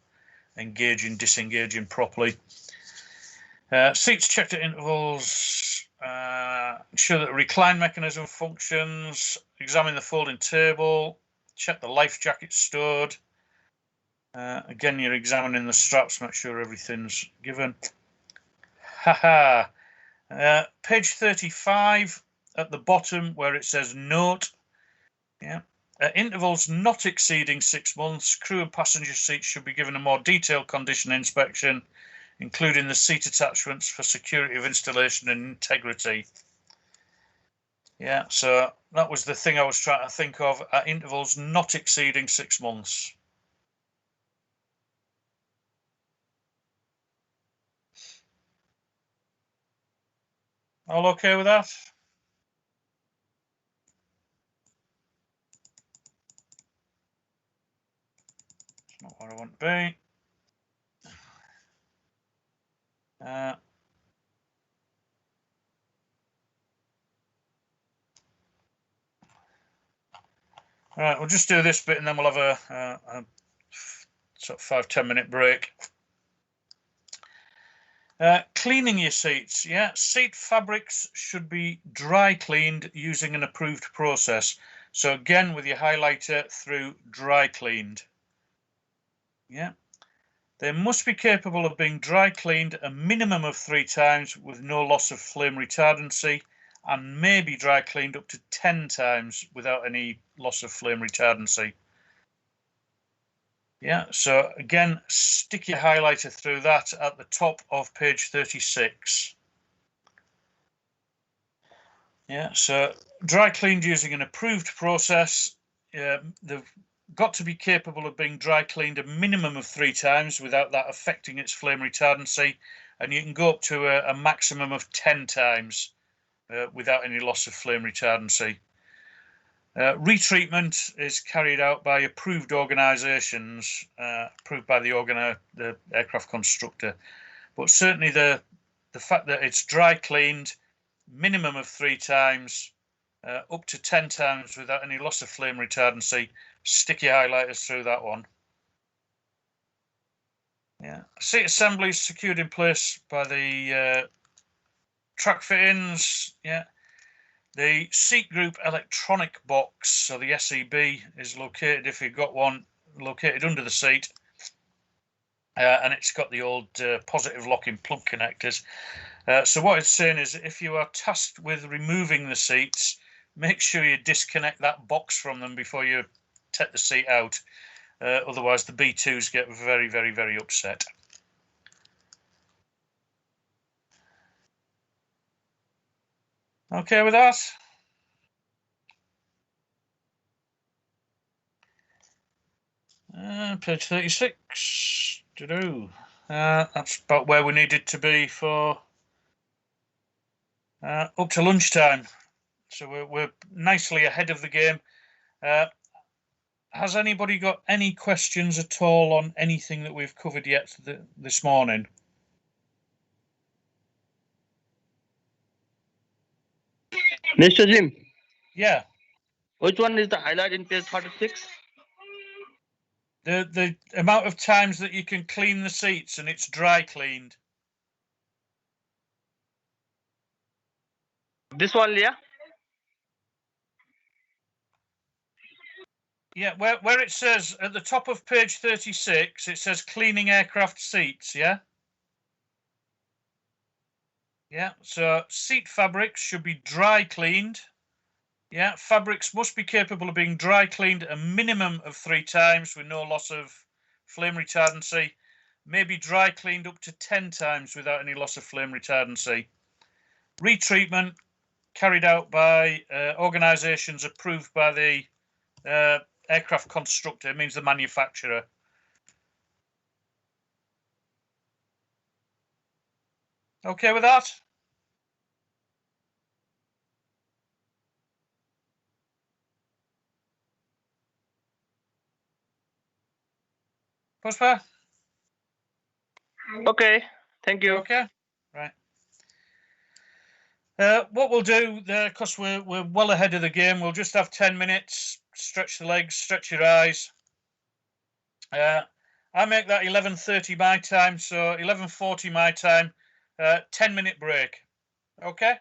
engaging, disengaging properly. Seats checked at intervals. Ensure that the recline mechanism functions. Examine the folding table. Check the life jacket stored. Again, you're examining the straps, make sure everything's given. Page 35 at the bottom where it says note. At intervals not exceeding 6 months, crew and passenger seats should be given a more detailed condition inspection, including the seat attachments for security of installation and integrity. So that was the thing I was trying to think of, at intervals not exceeding 6 months. All okay with that? It's not where I want to be. All right, we'll just do this bit and then we'll have a sort of 5-10 minute break. Cleaning your seats. Seat fabrics should be dry cleaned using an approved process. So again, with your highlighter through dry cleaned. They must be capable of being dry cleaned a minimum of 3 times with no loss of flame retardancy, and may be dry cleaned up to 10 times without any loss of flame retardancy. So again, stick your highlighter through that at the top of page 36. So dry cleaned using an approved process. They've got to be capable of being dry cleaned a minimum of 3 times without that affecting its flame retardancy, and you can go up to a maximum of 10 times without any loss of flame retardancy. Retreatment is carried out by approved organisations, approved by the aircraft constructor. But certainly the fact that it's dry cleaned, minimum of 3 times, up to 10 times without any loss of flame retardancy, stick your highlighters through that one. Seat assembly is secured in place by the track fittings. The seat group electronic box, so the SEB, is located, if you've got one, located under the seat. And it's got the old positive locking plug connectors. So what it's saying is, if you are tasked with removing the seats, make sure you disconnect that box from them before you take the seat out. Otherwise, the B2s get very, very, very upset. Okay with that? Page 36. That's about where we needed to be for up to lunchtime. So we're nicely ahead of the game. Has anybody got any questions at all on anything that we've covered yet this morning? Mr. Jim, Yeah. which one is the highlight in page 36? The amount of times that you can clean the seats and it's dry cleaned. This one, yeah? Yeah, where it says at the top of page 36, it says cleaning aircraft seats, yeah? Yeah, so seat fabrics should be dry cleaned. Yeah, fabrics must be capable of being dry cleaned a minimum of 3 times with no loss of flame retardancy. Maybe dry cleaned up to 10 times without any loss of flame retardancy. Retreatment carried out by organisations approved by the aircraft constructor, means the manufacturer. Okay with that? Puspa? Okay, thank you. Okay, right. What we'll do, because we're well ahead of the game, we'll just have 10 minutes, stretch the legs, stretch your eyes. I make that 11:30 my time, so 11:40 my time, 10-minute break. Okay?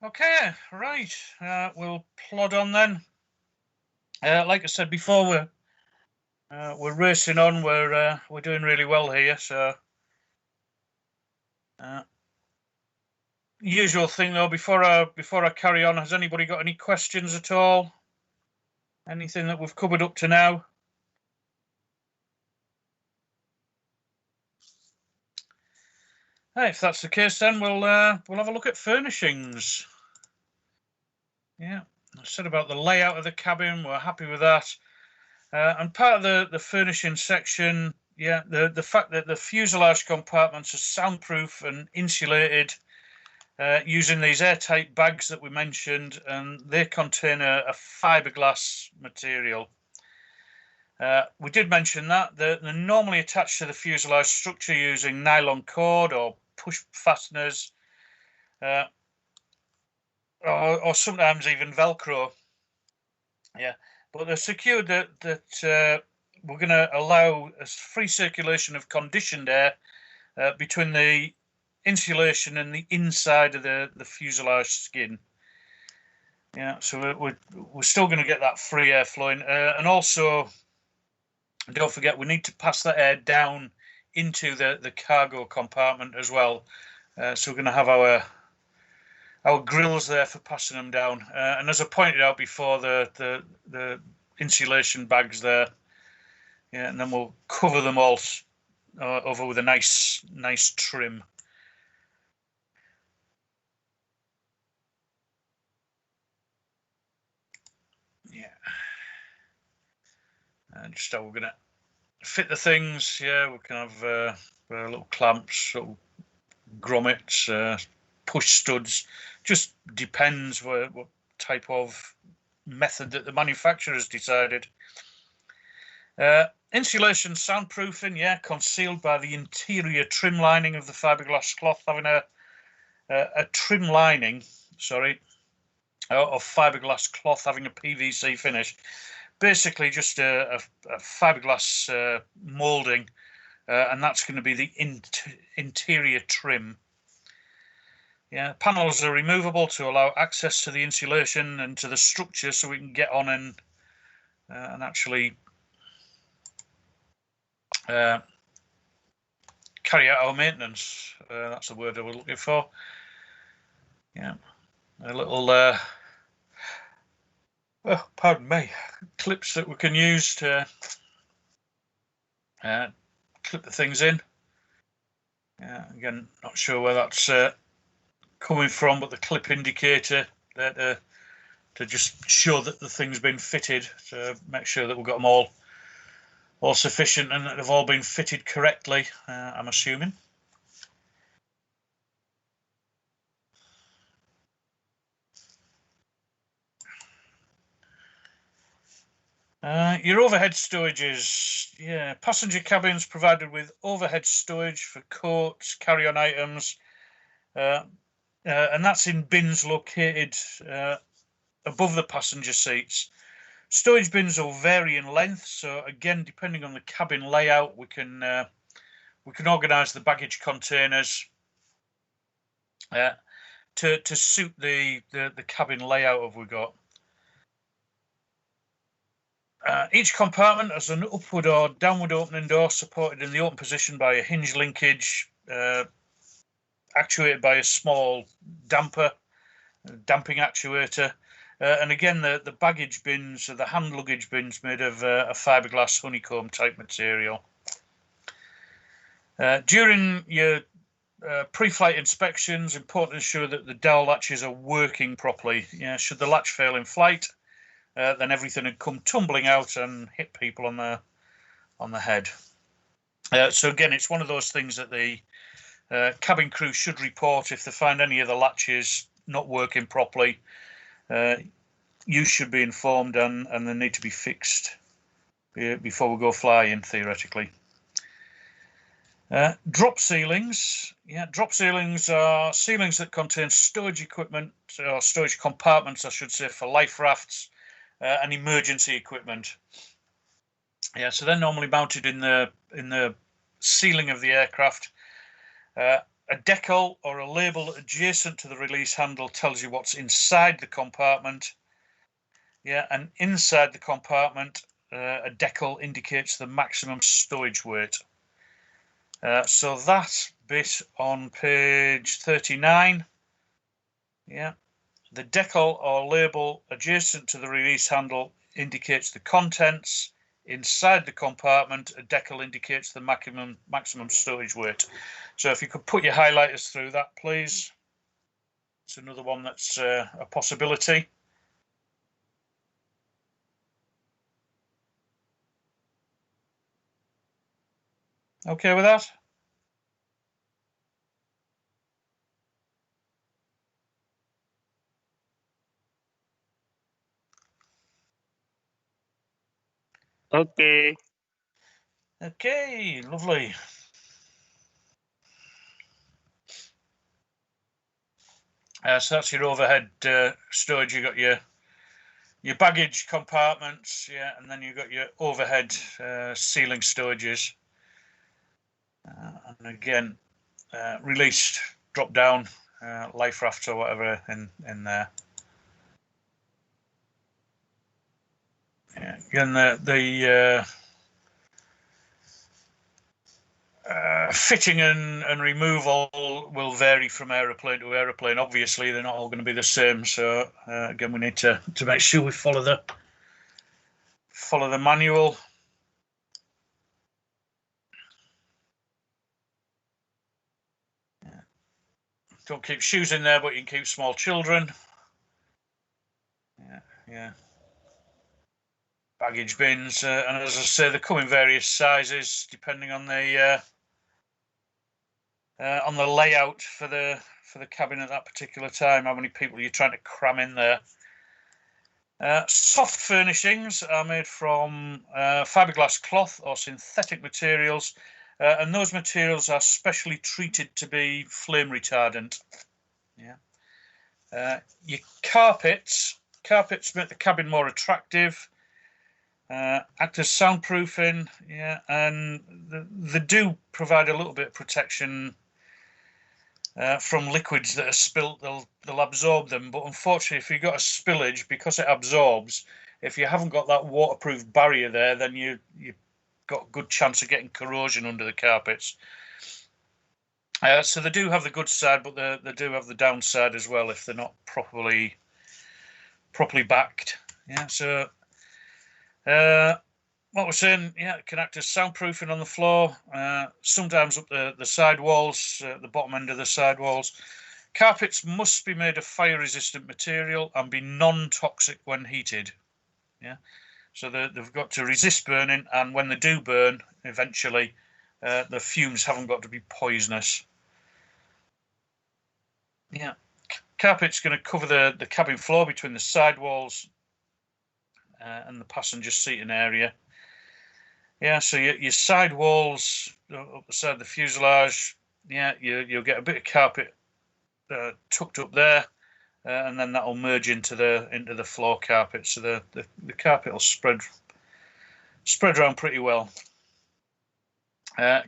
Okay, right. We'll plod on then. Like I said before, we're racing on. We're doing really well here. So usual thing though, before I carry on, has anybody got any questions at all? Anything that we've covered up to now? Hey, if that's the case, then we'll have a look at furnishings. Yeah, I said about the layout of the cabin. We're happy with that. And part of the furnishing section, yeah, the fact that the fuselage compartments are soundproof and insulated using these airtight bags that we mentioned, and they contain a fiberglass material. We did mention that they're normally attached to the fuselage structure using nylon cord or push fasteners, or sometimes even Velcro. Yeah, but they're secured that we're going to allow a free circulation of conditioned air between the insulation and the inside of the fuselage skin. Yeah, so we're still going to get that free air flowing, and also don't forget we need to pass that air down into the cargo compartment as well. So we're going to have our grills there for passing them down, and as I pointed out before, the insulation bags there. Yeah, and then we'll cover them all over with a nice trim. Yeah, and just how we're gonna fit the things. Yeah, we can have little clamps, little grommets, push studs. Just depends what type of method that the manufacturer's decided. Insulation soundproofing, yeah, concealed by the interior trim lining of the fiberglass cloth, having a trim lining, sorry, of fiberglass cloth having a PVC finish. Basically just a fiberglass molding, and that's going to be the interior trim. Yeah, panels are removable to allow access to the insulation and to the structure, so we can get on and actually carry out our maintenance. That's the word I was looking for. Yeah, a little oh, pardon me, clips that we can use to clip the things in. Yeah, again, not sure where that's coming from, but the clip indicator that to just show that the thing's been fitted, to make sure that we've got them all sufficient and that they've all been fitted correctly, I'm assuming. Your overhead storages, yeah, passenger cabins provided with overhead storage for coats, carry-on items, and that's in bins located above the passenger seats. Storage bins will vary in length, so again, depending on the cabin layout, we can organise the baggage containers to suit the cabin layout of we've got. Each compartment has an upward or downward opening door supported in the open position by a hinge linkage, actuated by a small damping actuator. And again, the baggage bins are the hand luggage bins made of a fiberglass honeycomb type material. During your pre-flight inspections, important to ensure that the dowel latches are working properly. Yeah, should the latch fail in flight, then everything would come tumbling out and hit people on the head. So again, it's one of those things that the cabin crew should report if they find any of the latches not working properly. You should be informed, and they need to be fixed before we go flying, theoretically. Drop ceilings. Yeah, drop ceilings are ceilings that contain storage equipment, or storage compartments, I should say, for life rafts and emergency equipment. Yeah, so they're normally mounted in the ceiling of the aircraft. A decal or a label adjacent to the release handle tells you what's inside the compartment. Yeah, and inside the compartment, a decal indicates the maximum stowage weight. So that bit on page 39 Yeah. The decal or label adjacent to the release handle indicates the contents. Inside the compartment, a decal indicates the maximum storage weight. So if you could put your highlighters through that, please. It's another one that's a possibility. Okay with that? Okay. Okay, lovely. So that's your overhead storage. You got your baggage compartments, yeah, and then you've got your overhead ceiling storages. And again, released drop down life raft or whatever in there. Yeah. Again, the fitting and removal will vary from aeroplane to aeroplane. Obviously, they're not all going to be the same. So again, we need to make sure we follow the manual. Yeah. Don't keep shoes in there, but you can keep small children. Yeah, yeah. Baggage bins, and as I say, they come in various sizes depending on the layout for the cabin at that particular time. How many people you're trying to cram in there? Soft furnishings are made from fiberglass cloth or synthetic materials, and those materials are specially treated to be flame retardant. Yeah. Your carpets make the cabin more attractive. Act as soundproofing, yeah, and they do provide a little bit of protection from liquids that are spilt. They'll absorb them, but unfortunately, if you've got a spillage, because it absorbs, if you haven't got that waterproof barrier there, then you've got a good chance of getting corrosion under the carpets. So they do have the good side, but they do have the downside as well if they're not properly backed. Yeah, so. What we're saying, yeah, it can act as soundproofing on the floor, sometimes up the side walls, the bottom end of the side walls. Carpets must be made of fire-resistant material and be non-toxic when heated. Yeah, so they've got to resist burning, and when they do burn, eventually, the fumes haven't got to be poisonous. Yeah, carpet's going to cover the cabin floor between the side walls and the passenger seating area. Yeah, so your side walls up the side of the fuselage, yeah, you'll get a bit of carpet tucked up there, and then that'll merge into the floor carpet. So the carpet will spread around pretty well.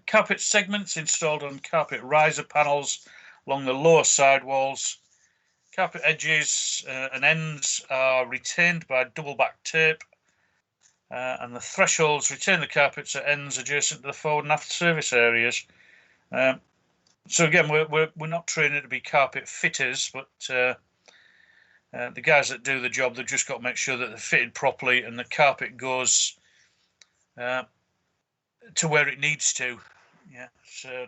Carpet segments installed on carpet riser panels along the lower side walls. Carpet edges and ends are retained by double back tape. And the thresholds retain the carpets at ends adjacent to the forward and aft service areas. So again, we're not training to be carpet fitters, but the guys that do the job, they've just got to make sure that they're fitted properly and the carpet goes to where it needs to. Yeah. So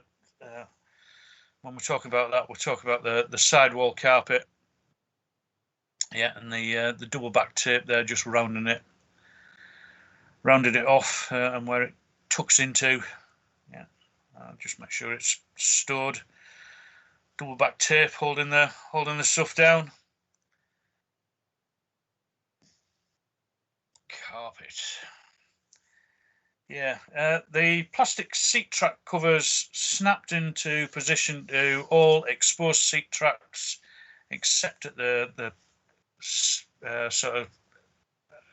when we're talking about that, we're talking about the sidewall carpet. Yeah, and the double back tape there, just rounding it off and where it tucks into. Yeah, just make sure it's stored. Double back tape holding the stuff down. Carpet. Yeah, the plastic seat track covers snapped into position to all exposed seat tracks except at the sort of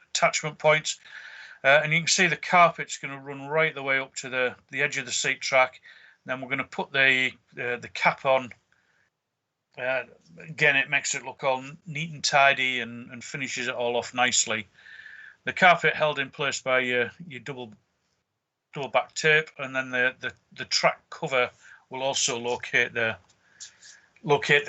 attachment points. And you can see the carpet's going to run right the way up to the edge of the seat track. Then we're going to put the cap on. Again, it makes it look all neat and tidy and finishes it all off nicely. The carpet held in place by your double back tape, and then the track cover will also locate the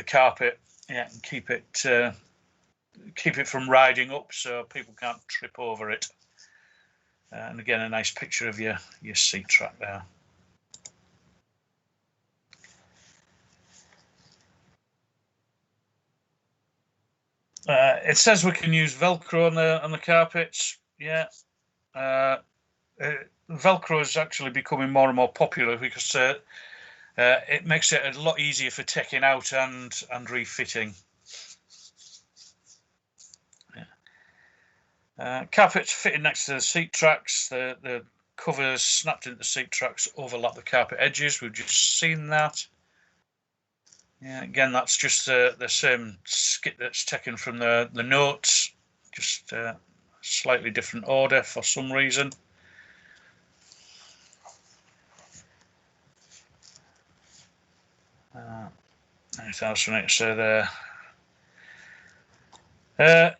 carpet. yeah, and keep it from riding up so people can't trip over it. And again, a nice picture of your seat track there. It says we can use Velcro on the carpets. Yeah, Velcro is actually becoming more and more popular because it makes it a lot easier for taking out and refitting. Yeah. Carpets fitted next to the seat tracks. The covers snapped into the seat tracks overlap the carpet edges. We've just seen that. Yeah, again, that's just the same skit that's taken from the notes, just slightly different order for some reason. Anything else we need to say there?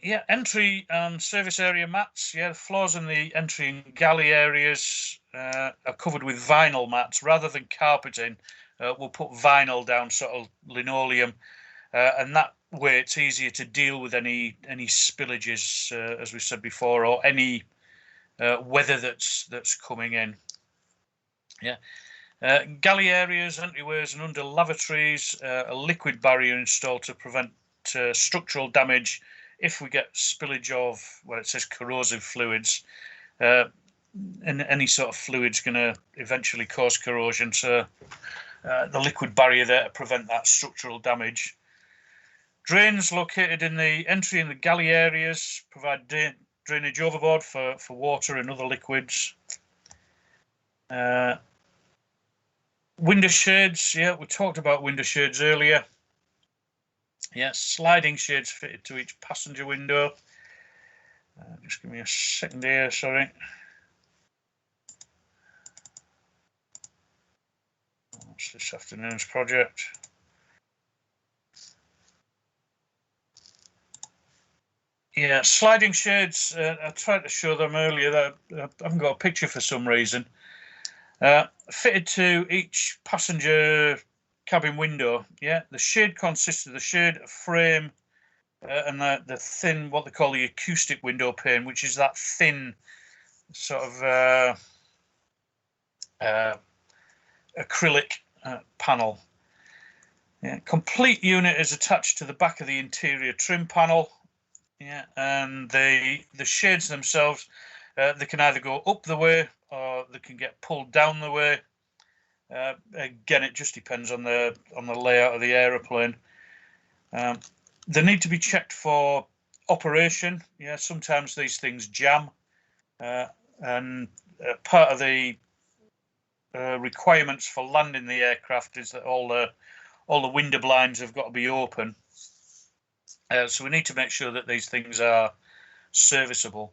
Yeah, entry and service area mats. Yeah, the floors in the entry and galley areas are covered with vinyl mats rather than carpeting. We'll put vinyl down, sort of linoleum, and that way it's easier to deal with any spillages, as we said before, or any weather that's coming in. Yeah. Galley areas, entryways, and under lavatories, a liquid barrier installed to prevent structural damage if we get spillage of, well, it says corrosive fluids. And any sort of fluid's going to eventually cause corrosion, so the liquid barrier there to prevent that structural damage. Drains located in the entry and the galley areas provide drainage overboard for water and other liquids. Window shades, yeah, we talked about window shades earlier. Yeah, sliding shades fitted to each passenger window. Just give me a second here, sorry. That's this afternoon's project. Yeah, sliding shades, I tried to show them earlier. That I haven't got a picture for some reason. Fitted to each passenger cabin window. Yeah, the shade consists of the shade, a frame, and the thin, what they call the acoustic window pane, which is that thin sort of acrylic panel. Yeah, complete unit is attached to the back of the interior trim panel. Yeah, and the shades themselves, they can either go up the way or they can get pulled down the way. Again, it just depends on the layout of the aeroplane. They need to be checked for operation. Yeah, sometimes these things jam, and part of the requirements for landing the aircraft is that all the window blinds have got to be open. So we need to make sure that these things are serviceable.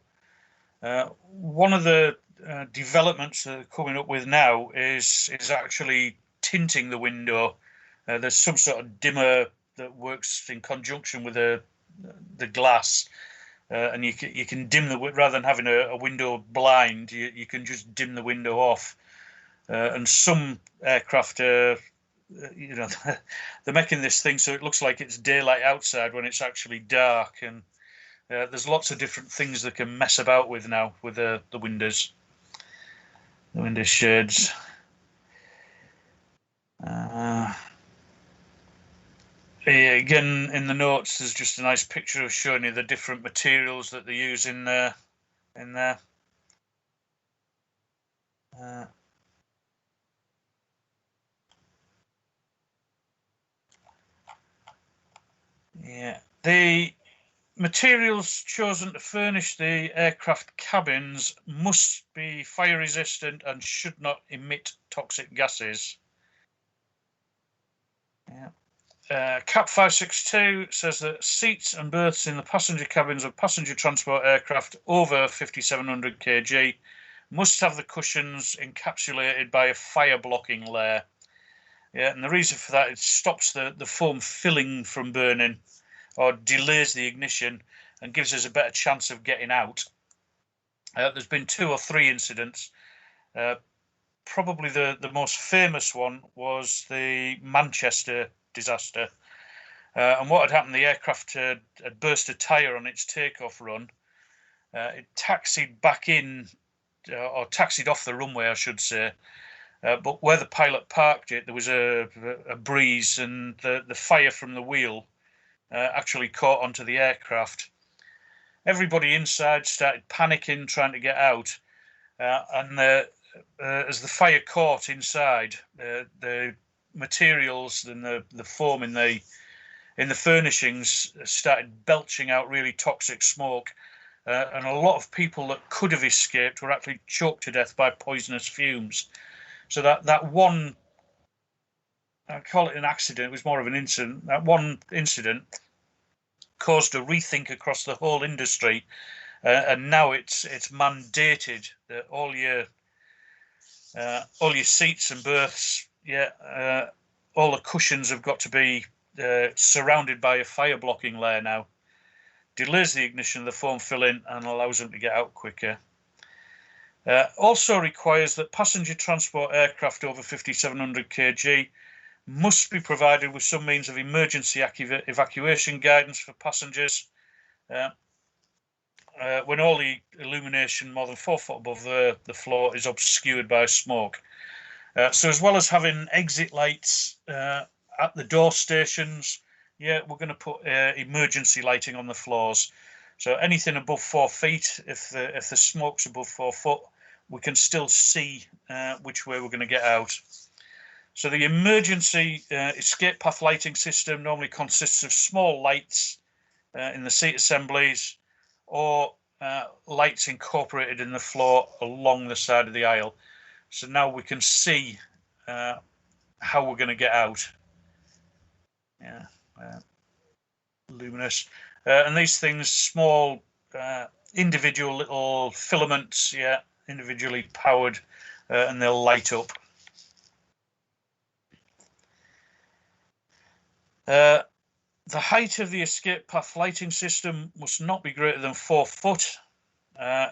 One of the developments that are coming up with now is actually tinting the window. There's some sort of dimmer that works in conjunction with the glass, and you can dim the, rather than having a window blind, you can just dim the window off. And some aircraft you know, they're making this thing so it looks like it's daylight outside when it's actually dark, and there's lots of different things that can mess about with now with the windows, the window shades. Yeah, again, in the notes, there's just a nice picture of showing you the different materials that they use in there. Yeah, the materials chosen to furnish the aircraft cabins must be fire resistant and should not emit toxic gases. Yeah. Cap 562 says that seats and berths in the passenger cabins of passenger transport aircraft over 5,700 kg must have the cushions encapsulated by a fire blocking layer. Yeah, and the reason for that, it stops the foam filling from burning or delays the ignition and gives us a better chance of getting out. There's been 2 or 3 incidents. Probably the most famous one was the Manchester disaster, And what had happened, the aircraft had burst a tyre on its takeoff run. It taxied back in, or taxied off the runway, I should say. But where the pilot parked it, there was a breeze, and the fire from the wheel actually caught onto the aircraft. Everybody inside started panicking, trying to get out. And as the fire caught inside, the materials and the foam in the furnishings started belching out really toxic smoke. And a lot of people that could have escaped were actually choked to death by poisonous fumes. So that one, I call it an accident, it was more of an incident. That one incident caused a rethink across the whole industry, and now it's mandated that all your seats and berths, all the cushions have got to be surrounded by a fire blocking layer now. Delays the ignition of the foam filling and allows them to get out quicker. Also requires that passenger transport aircraft over 5,700 kg must be provided with some means of emergency evacuation guidance for passengers when all the illumination more than 4 foot above the floor is obscured by smoke. So as well as having exit lights at the door stations, we're going to put emergency lighting on the floors. So anything above 4 feet, if the smoke's above 4 foot, we can still see which way we're going to get out. So the emergency escape path lighting system normally consists of small lights in the seat assemblies, or lights incorporated in the floor along the side of the aisle. So now we can see how we're going to get out. Luminous. And these things, small individual little filaments, individually powered, and they'll light up. The height of the escape path lighting system must not be greater than 4 foot.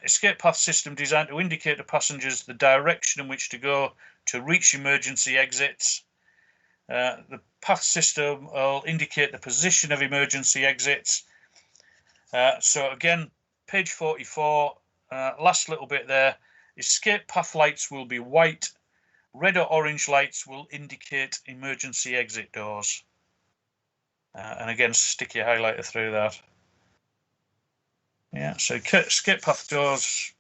Escape path system designed to indicate to passengers the direction in which to go to reach emergency exits. The path system will indicate the position of emergency exits. So again, page 44, last little bit there. Escape path lights will be white. Red or orange lights will indicate emergency exit doors. And again, stick your highlighter through that. So escape path doors,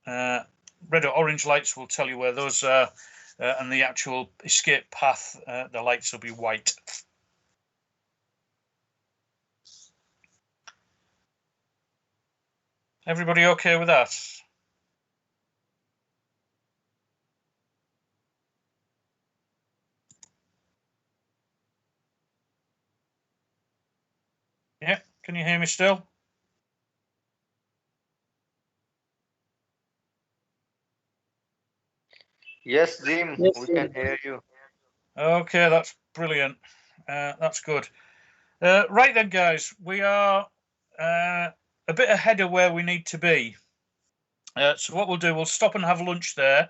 red or orange lights will tell you where those are, and the actual escape path, the lights will be white. Everybody okay with that? Yeah, can you hear me still? Yes, Jim, Yes, we sir. can hear you. Okay, that's brilliant. That's good. Right then, guys, we are a bit ahead of where we need to be. So what we'll do, we'll stop and have lunch there.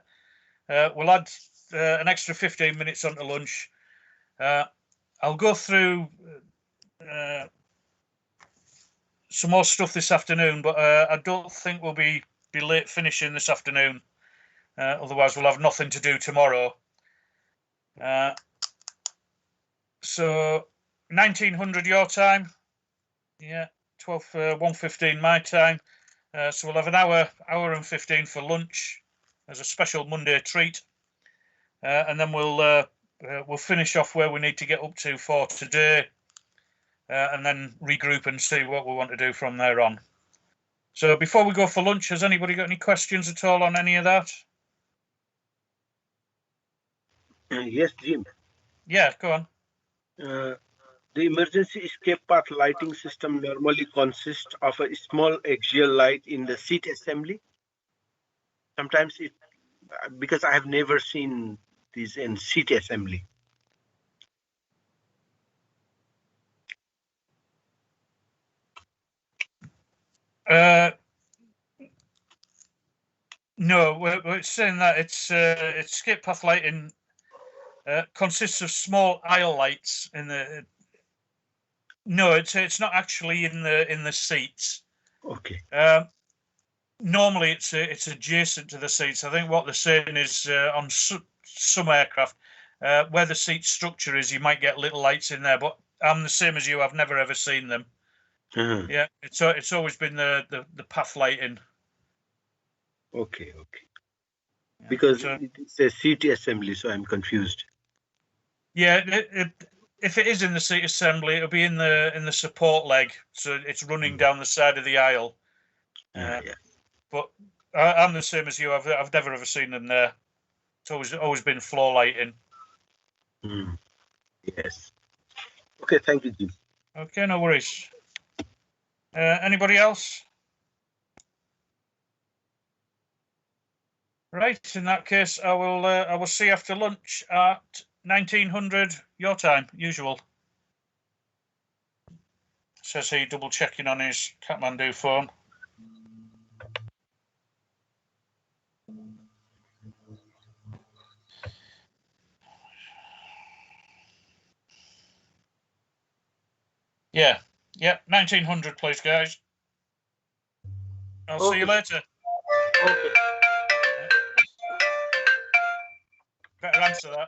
We'll add an extra 15 minutes onto lunch. I'll go through some more stuff this afternoon, but I don't think we'll be late finishing this afternoon. Otherwise, we'll have nothing to do tomorrow. So 1900 your time, 1:15 my time. So we'll have an hour and 15 for lunch as a special Monday treat, and then we'll finish off where we need to get up to for today, and then regroup and see what we want to do from there on. So before we go for lunch, has anybody got any questions at all on any of that? Yes, Jim. Yeah, go on. The emergency escape path lighting system normally consists of a small axial light in the seat assembly. Sometimes because I have never seen these in seat assembly. No, we're saying that it's escape path lighting consists of small aisle lights in the No, it's not actually in the seats. Okay. Normally, it's adjacent to the seats. I think what they're saying is on some aircraft, where the seat structure is, you might get little lights in there. But I'm the same as you. I've never ever seen them. Yeah, it's always been the path lighting. Okay, okay. Yeah, Because so, it's a seat assembly, so I'm confused. yeah, if it is in the seat assembly, it'll be in the support leg, so it's running down the side of the aisle. Yeah. But I'm the same as you. I've never ever seen them there. It's always been floor lighting. Yes. Okay, thank you, Jim. Okay, no worries. Anybody else? Right. In that case, I will see you after lunch at 1900 your time, usual. Says he, double checking on his Kathmandu phone. Yeah, 1900, please, guys. I'll see you later. Okay. Better answer that.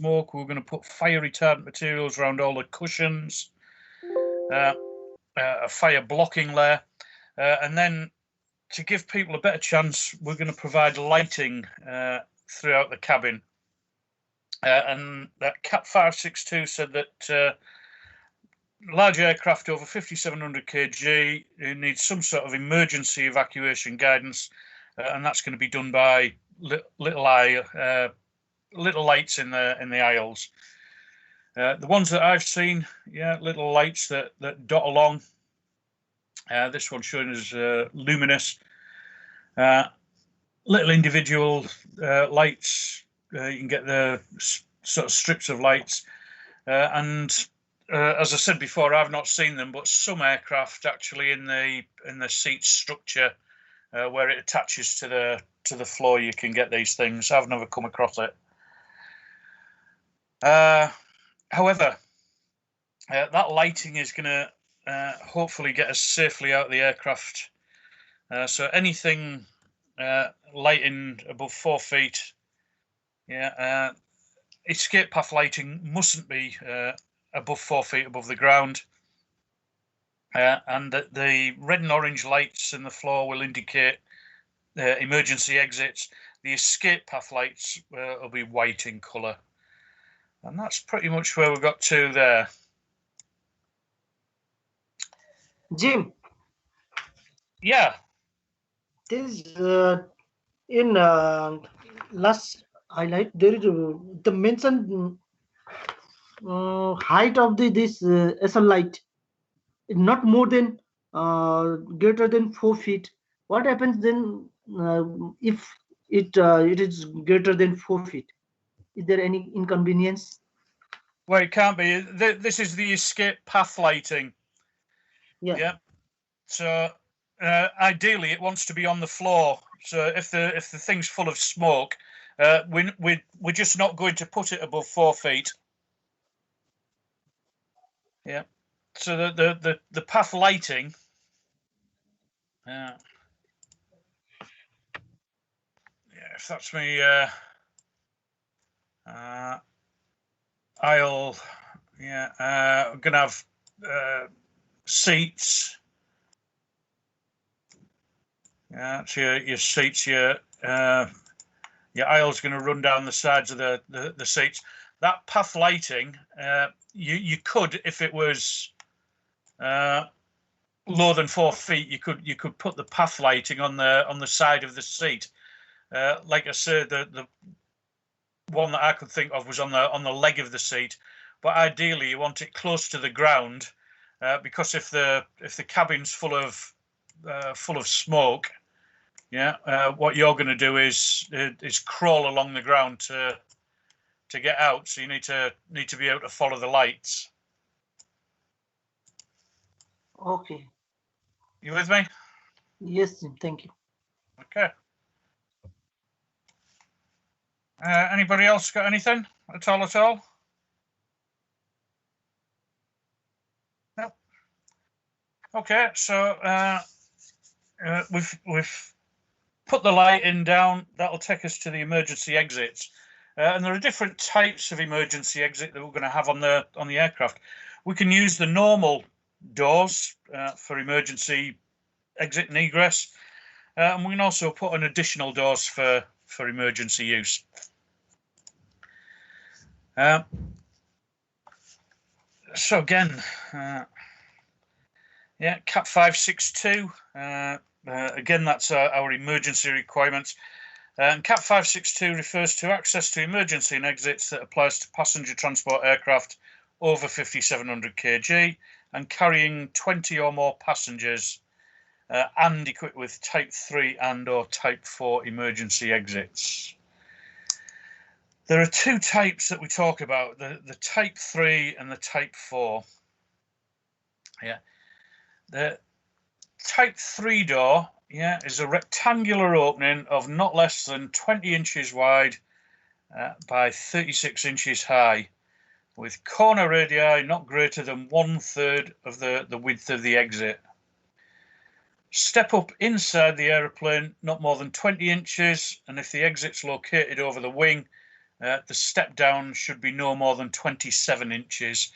smoke. We're going to put fire retardant materials around all the cushions, a fire blocking layer, and then to give people a better chance, we're going to provide lighting throughout the cabin. And that Cat 562 said that large aircraft over 5,700 kg need some sort of emergency evacuation guidance, and that's going to be done by little lights in the aisles. The ones that I've seen, yeah, little lights that dot along. This one's showing as luminous. Little individual lights. You can get the sort of strips of lights, and as I said before, I've not seen them, but some aircraft actually in the seat structure where it attaches to the floor, you can get these things. I've never come across it. However, that lighting is going to hopefully get us safely out of the aircraft. So anything lighting above 4 feet, yeah, escape path lighting mustn't be above 4 feet above the ground, and that the red and orange lights in the floor will indicate emergency exits. The escape path lights will be white in colour, and that's pretty much where we got to there. Jim, Yeah. this in last highlight there is the mentioned height of this SL light is not more than greater than 4 feet. What happens then if it is greater than 4 feet? Is there any inconvenience? Well, it can't be. This is the escape path lighting. Yeah. Yeah. So ideally, it wants to be on the floor. So if the thing's full of smoke, we're just not going to put it above 4 feet. Yeah. So the path lighting. Yeah, if that's me. I'll. Yeah. We're gonna have seats. Yeah, so your seats, your aisle's going to run down the sides of the seats. That path lighting, you could, if it was lower than 4 feet, you could put the path lighting on the side of the seat. Like I said, the one that I could think of was on the leg of the seat, but ideally you want it close to the ground, because if the cabin's full of smoke, yeah, what you're going to do is crawl along the ground to get out. So you need to be able to follow the lights. Okay. You with me? Yes, Jim, thank you. Okay. Anybody else got anything at all? No. Okay, so we've put the lighting down. That'll take us to the emergency exits, and there are different types of emergency exit that we're going to have on the aircraft. We can use the normal doors for emergency exit and egress, and we can also put in additional doors for emergency use. So again, yeah, Cat 562. Again, that's our emergency requirements. And Cat 562 refers to access to emergency and exits that applies to passenger transport aircraft over 5,700 kg and carrying 20 or more passengers and equipped with Type 3 and or Type 4 emergency exits. There are two types that we talk about, the Type 3 and the Type 4. Yeah. The Type 3 door, yeah, is a rectangular opening of not less than 20 inches wide by 36 inches high, with corner radii not greater than 1/3 of the width of the exit. Step up inside the aeroplane not more than 20 inches, and if the exit's located over the wing, the step down should be no more than 27 inches.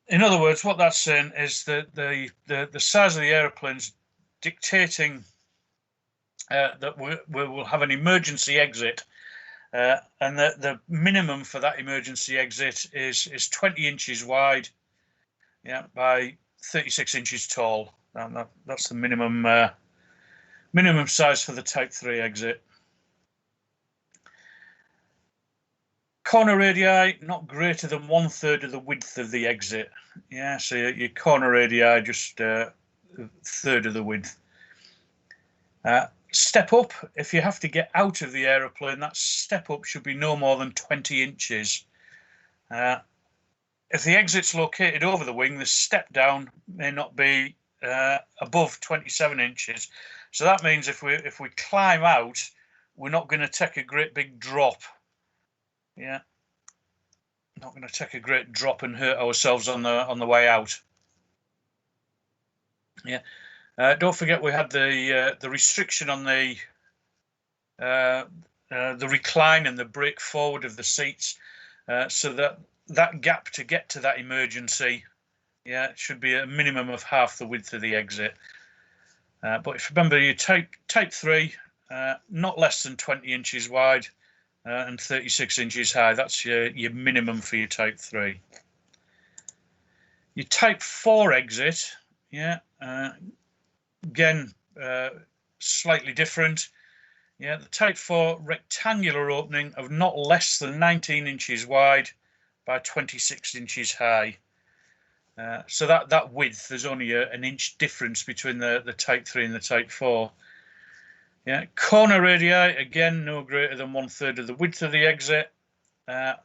In other words, what that's saying is that the size of the aeroplane's dictating that we will have an emergency exit, and the minimum for that emergency exit is 20 inches wide, yeah, by 36 inches tall. And that's the minimum minimum size for the Type 3 exit. Corner radii not greater than 1/3 of the width of the exit. Yeah, so your corner radii just a third of the width. Step up, if you have to get out of the aeroplane, that step up should be no more than 20 inches. If the exit's located over the wing, the step down may not be above 27 inches. So that means if we climb out, we're not going to take a great big drop. Yeah, not going to take a great drop and hurt ourselves on the way out. Yeah, don't forget we had the restriction on the recline and the break forward of the seats, so that gap to get to that emergency, yeah, it should be a minimum of half the width of the exit. But if you remember, your type 3, not less than 20 inches wide. And 36 inches high. That's your minimum for your Type 3. Your Type 4 exit, yeah, again, slightly different. Yeah, the Type 4 rectangular opening of not less than 19 inches wide by 26 inches high. So that width, there's only an inch difference between the Type 3 and the Type 4. Yeah, corner radii, again, no greater than 1/3 of the width of the exit,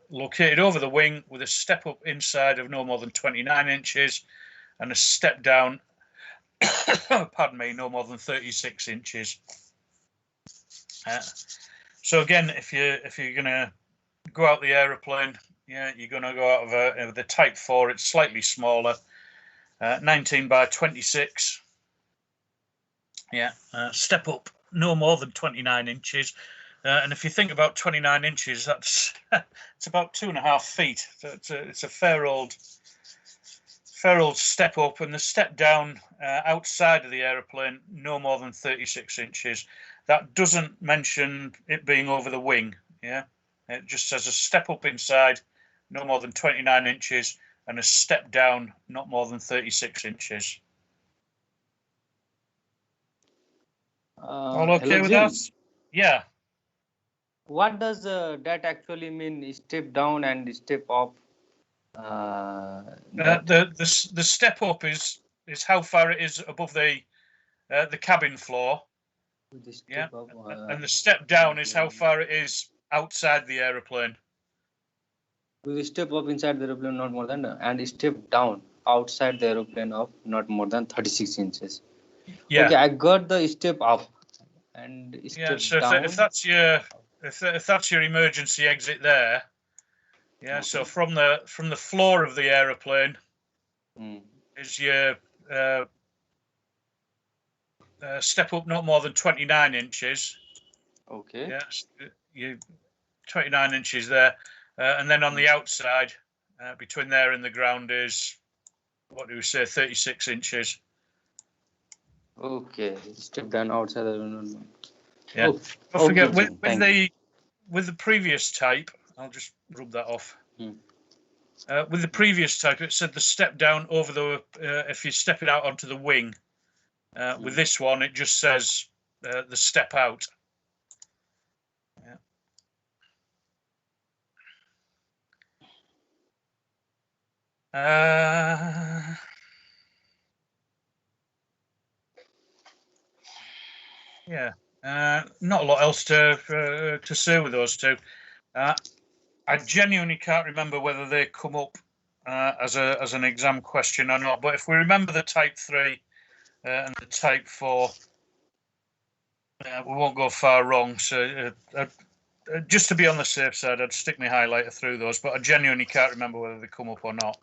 located over the wing with a step up inside of no more than 29 inches and a step down, pardon me, no more than 36 inches. So again, if you're going to go out the aeroplane, yeah, you're going to go out of the Type 4, it's slightly smaller, 19 by 26. Yeah, step up no more than 29 inches. And if you think about 29 inches, that's it's about 2.5 feet. So it's a fair old step up, and the step down outside of the aeroplane no more than 36 inches. That doesn't mention it being over the wing. Yeah, it just says a step up inside no more than 29 inches and a step down not more than 36 inches. All okay with that? Yeah. What does that actually mean? Step down and step up. The step up is how far it is above the cabin floor. Yeah. Up, and the step down is how far it is outside the aeroplane. We step up inside the aeroplane not more than, and step down outside the aeroplane of not more than 36 inches. Yeah. Okay, I got the step up. And yeah, so if that's your emergency exit there, yeah. Okay. So from the floor of the aeroplane is your step up not more than 29 inches. Okay. Yes, you 29 inches there, and then on the outside, between there and the ground is, what do we say, 36 inches. Okay, step down outside the. Yeah. Don't forget with the previous type. I'll just rub that off. With the previous type, it said the step down over the if you step it out onto the wing. With this one, it just says the step out. Yeah. Yeah, not a lot else to say with those two. I genuinely can't remember whether they come up as an exam question or not. But if we remember the Type 3 and the Type 4, we won't go far wrong. So just to be on the safe side, I'd stick my highlighter through those. But I genuinely can't remember whether they come up or not.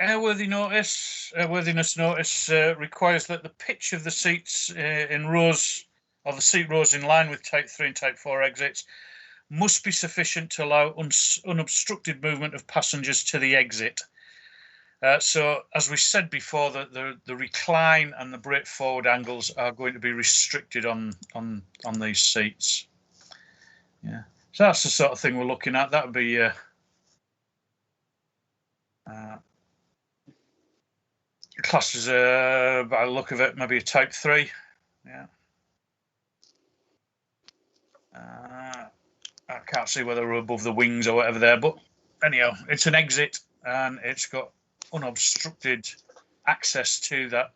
Airworthiness notice requires that the pitch of the seats in rows, or the seat rows in line with Type 3 and Type 4 exits, must be sufficient to allow unobstructed movement of passengers to the exit. So, as we said before, the recline and the brake forward angles are going to be restricted on these seats. Yeah, so that's the sort of thing we're looking at. That would be classed as by the look of it, maybe a Type 3. Yeah. I can't see whether we're above the wings or whatever there, but anyhow, it's an exit and it's got unobstructed access to that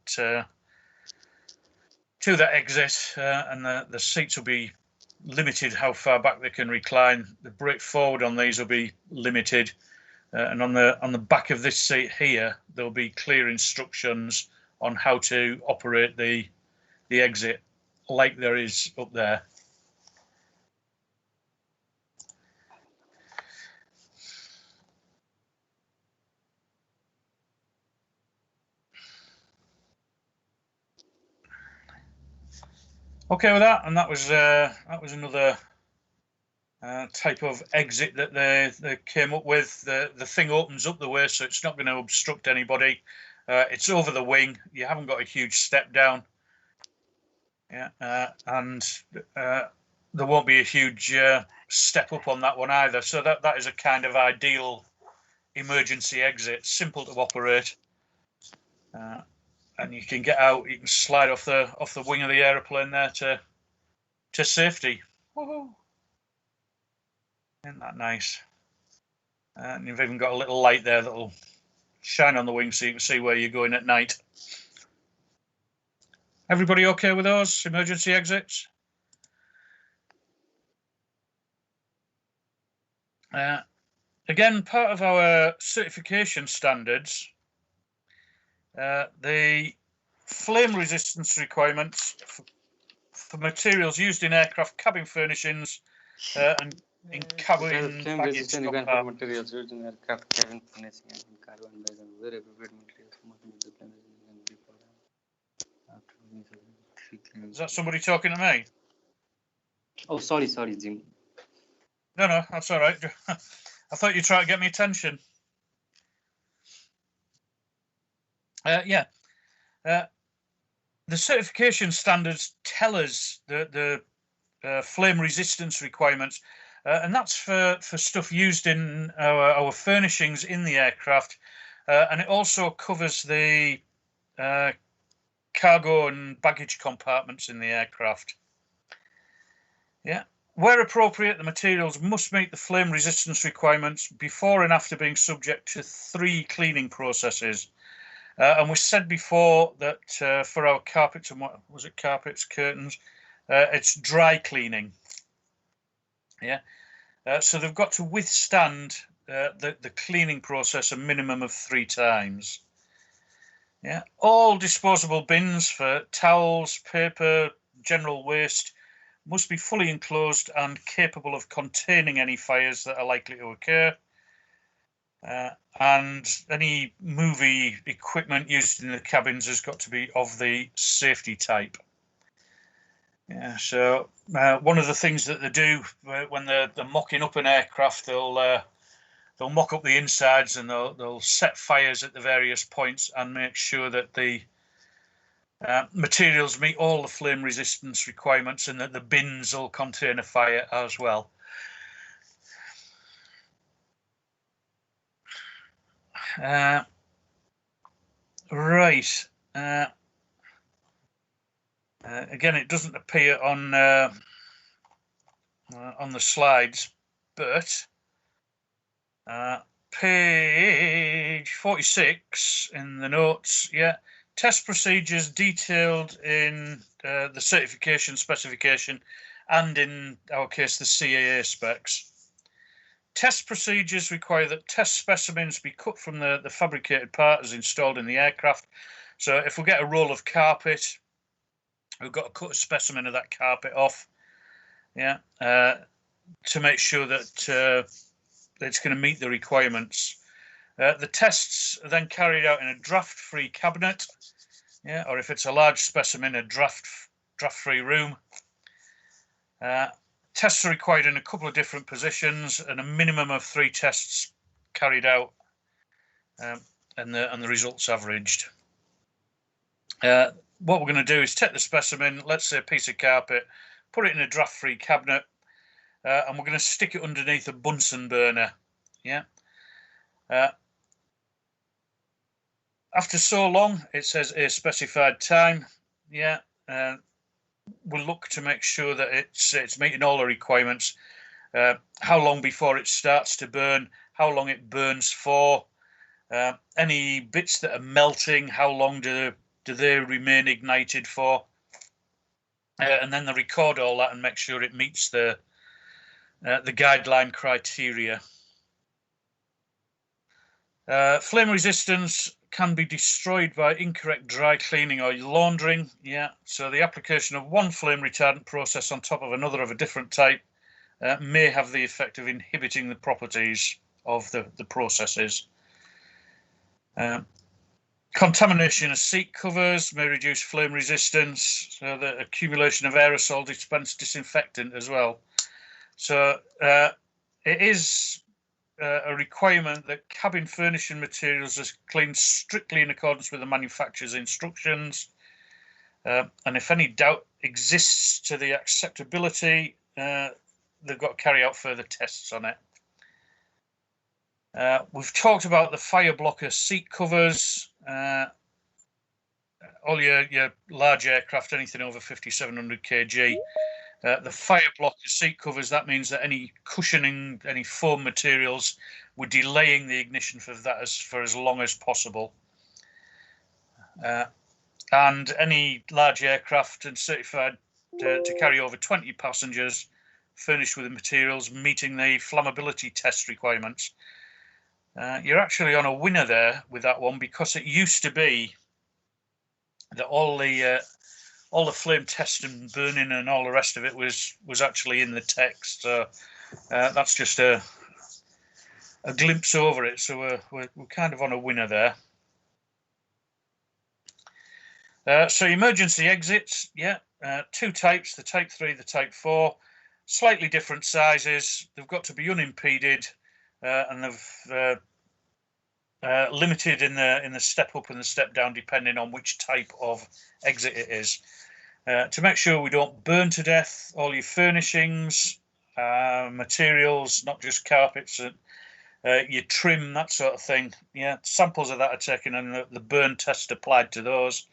exit, and the seats will be limited how far back they can recline. The brake forward on these will be limited, and on the back of this seat here there'll be clear instructions on how to operate the exit, like there is up there. Okay with that, and that was another type of exit that they came up with. The thing opens up the way, so it's not going to obstruct anybody. It's over the wing. You haven't got a huge step down. Yeah, and there won't be a huge step up on that one either. So that is a kind of ideal emergency exit, simple to operate. And you can get out. You can slide off the wing of the aeroplane there to safety. Woohoo! Isn't that nice? And you've even got a little light there that'll shine on the wing so you can see where you're going at night. Everybody okay with those emergency exits? Again, part of our certification standards, the flame resistance requirements for materials used in aircraft cabin furnishings and in cabin baggage compartments. Materials used in aircraft cabin furnishing and in carbon bags and where appropriate materials must meet the plane and before Is that somebody talking to me? Oh, sorry, Jim. No, that's all right. I thought you tried to get me attention. Yeah. The certification standards tell us the flame resistance requirements, and that's for stuff used in our furnishings in the aircraft, and it also covers the cargo and baggage compartments in the aircraft. Yeah. Where appropriate, the materials must meet the flame resistance requirements before and after being subject to 3 cleaning processes. And we said before that for our carpets and what was it, carpets, curtains, it's dry cleaning. Yeah. So they've got to withstand the cleaning process a minimum of 3 times. Yeah. All disposable bins for towels, paper, general waste must be fully enclosed and capable of containing any fires that are likely to occur. And any movie equipment used in the cabins has got to be of the safety type. Yeah, so one of the things that they do when they're mocking up an aircraft, they'll mock up the insides and they'll set fires at the various points and make sure that the materials meet all the flame resistance requirements and that the bins will contain a fire as well. Right. Again, it doesn't appear on the slides, but page 46 in the notes, yeah, test procedures detailed in the certification specification and in our case the CAA specs. Test procedures require that test specimens be cut from the fabricated part as installed in the aircraft. So if we get a roll of carpet, we've got to cut a specimen of that carpet off, yeah, to make sure that it's going to meet the requirements. The tests are then carried out in a draft-free cabinet, yeah, or if it's a large specimen, a draft-free room. Tests are required in a couple of different positions, and a minimum of 3 tests carried out, and the results averaged. What we're going to do is take the specimen, let's say a piece of carpet, put it in a draft-free cabinet, and we're going to stick it underneath a Bunsen burner. Yeah. After so long, it says a specified time. Yeah. We'll look to make sure that it's meeting all the requirements. How long before it starts to burn, how long it burns for, any bits that are melting, how long do they remain ignited for, and then they record all that and make sure it meets the guideline criteria. Flame resistance can be destroyed by incorrect dry cleaning or laundering. Yeah, so the application of one flame retardant process on top of another of a different type may have the effect of inhibiting the properties of the processes. Contamination of seat covers may reduce flame resistance, so the accumulation of aerosol dispense disinfectant as well. So it is a requirement that cabin furnishing materials are cleaned strictly in accordance with the manufacturer's instructions. And if any doubt exists to the acceptability, they've got to carry out further tests on it. We've talked about the fire blocker seat covers. All your large aircraft, anything over 5,700 kg, the fire blocker seat covers, that means that any cushioning, any foam materials, we're delaying the ignition for that for as long as possible. And any large aircraft and certified to carry over 20 passengers, furnished with the materials meeting the flammability test requirements. You're actually on a winner there with that one, because it used to be that all the flame test and burning and all the rest of it was actually in the text. So that's just a glimpse over it. So we're kind of on a winner there. So emergency exits, yeah, 2 types, the type 3, the type 4, slightly different sizes. They've got to be unimpeded, and they've limited in the step up and the step down, depending on which type of exit it is. To make sure we don't burn to death all your furnishings, materials, not just carpets, your trim, that sort of thing. Yeah, samples of that are taken and the burn test applied to those.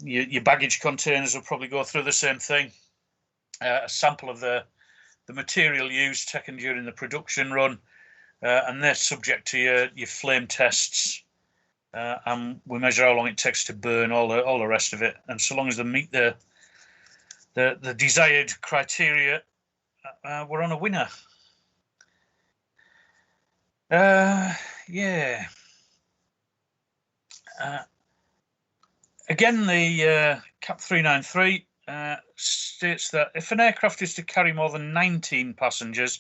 Your baggage containers will probably go through the same thing. A sample of the material used taken during the production run, and they're subject to your flame tests. And we measure how long it takes to burn, all the rest of it. And so long as they meet the desired criteria, we're on a winner. Yeah. Again, the CAP 393 states that if an aircraft is to carry more than 19 passengers,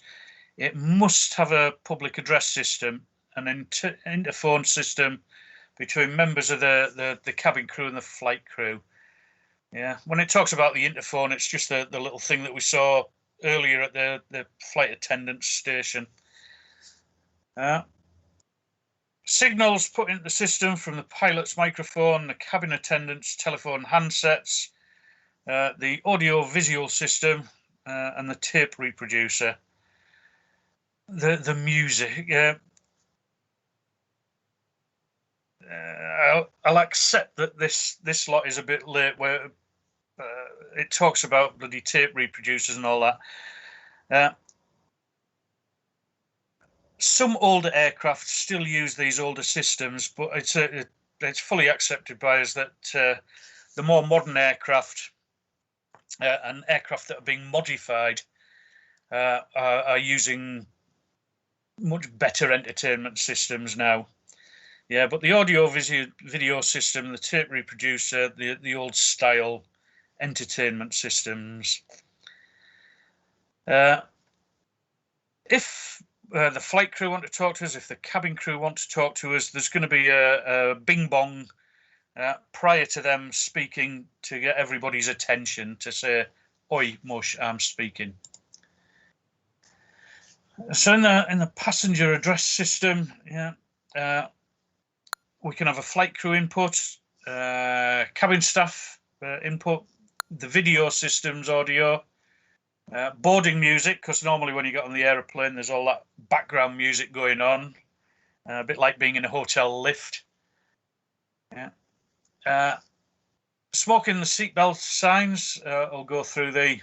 it must have a public address system, an interphone system between members of the cabin crew and the flight crew. Yeah, when it talks about the interphone, it's just the little thing that we saw earlier at the flight attendant's station. Signals put into the system from the pilot's microphone, the cabin attendant's telephone handsets, the audio-visual system, and the tape reproducer. The music. I'll accept that this lot is a bit late, where it talks about bloody tape reproducers and all that. Some older aircraft still use these older systems, but it's fully accepted by us that the more modern aircraft and aircraft that are being modified are using much better entertainment systems now. Yeah, but the audio video system, the tape reproducer, the old style entertainment systems. If the flight crew want to talk to us, if the cabin crew want to talk to us, there's going to be a bing bong prior to them speaking to get everybody's attention to say, "Oi, mush, I'm speaking." So in the passenger address system, we can have a flight crew input, cabin staff input, the video systems audio, boarding music, because normally when you get on the aeroplane, there's all that background music going on, a bit like being in a hotel lift. Smoking the seatbelt signs. I'll go through the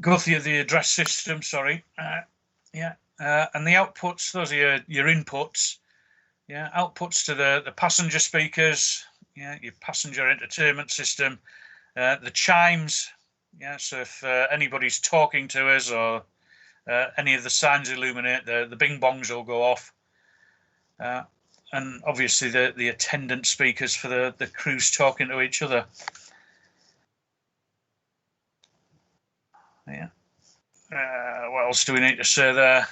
address system. Sorry, and the outputs. Those are your inputs. Outputs to the passenger speakers. Your passenger entertainment system. The chimes. So if anybody's talking to us or any of the signs illuminate, the bing bongs will go off. And obviously the attendant speakers for the crews talking to each other. What else do we need to say there?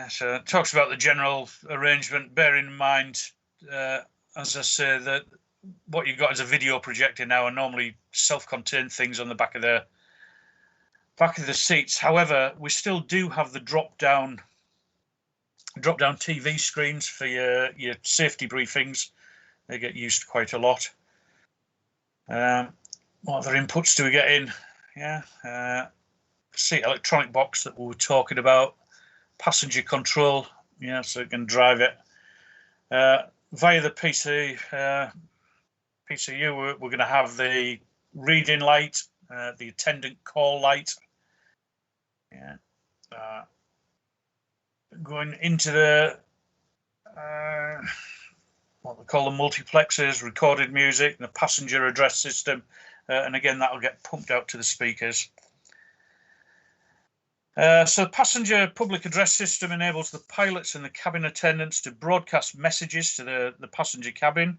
So it talks about the general arrangement. Bearing in mind, as I say, that what you've got is a video projector now, and normally self-contained things on the back of the seats. However, we still do have the drop-down TV screens for your safety briefings. They get used quite a lot. What other inputs do we get in? Seat electronic box that we were talking about. Passenger control, so you can drive it. Via the PCU, we're going to have the reading light, the attendant call light. Going into the what we call the multiplexers, recorded music, and the passenger address system, and again that will get pumped out to the speakers. So passenger public address system enables the pilots and the cabin attendants to broadcast messages to the passenger cabin.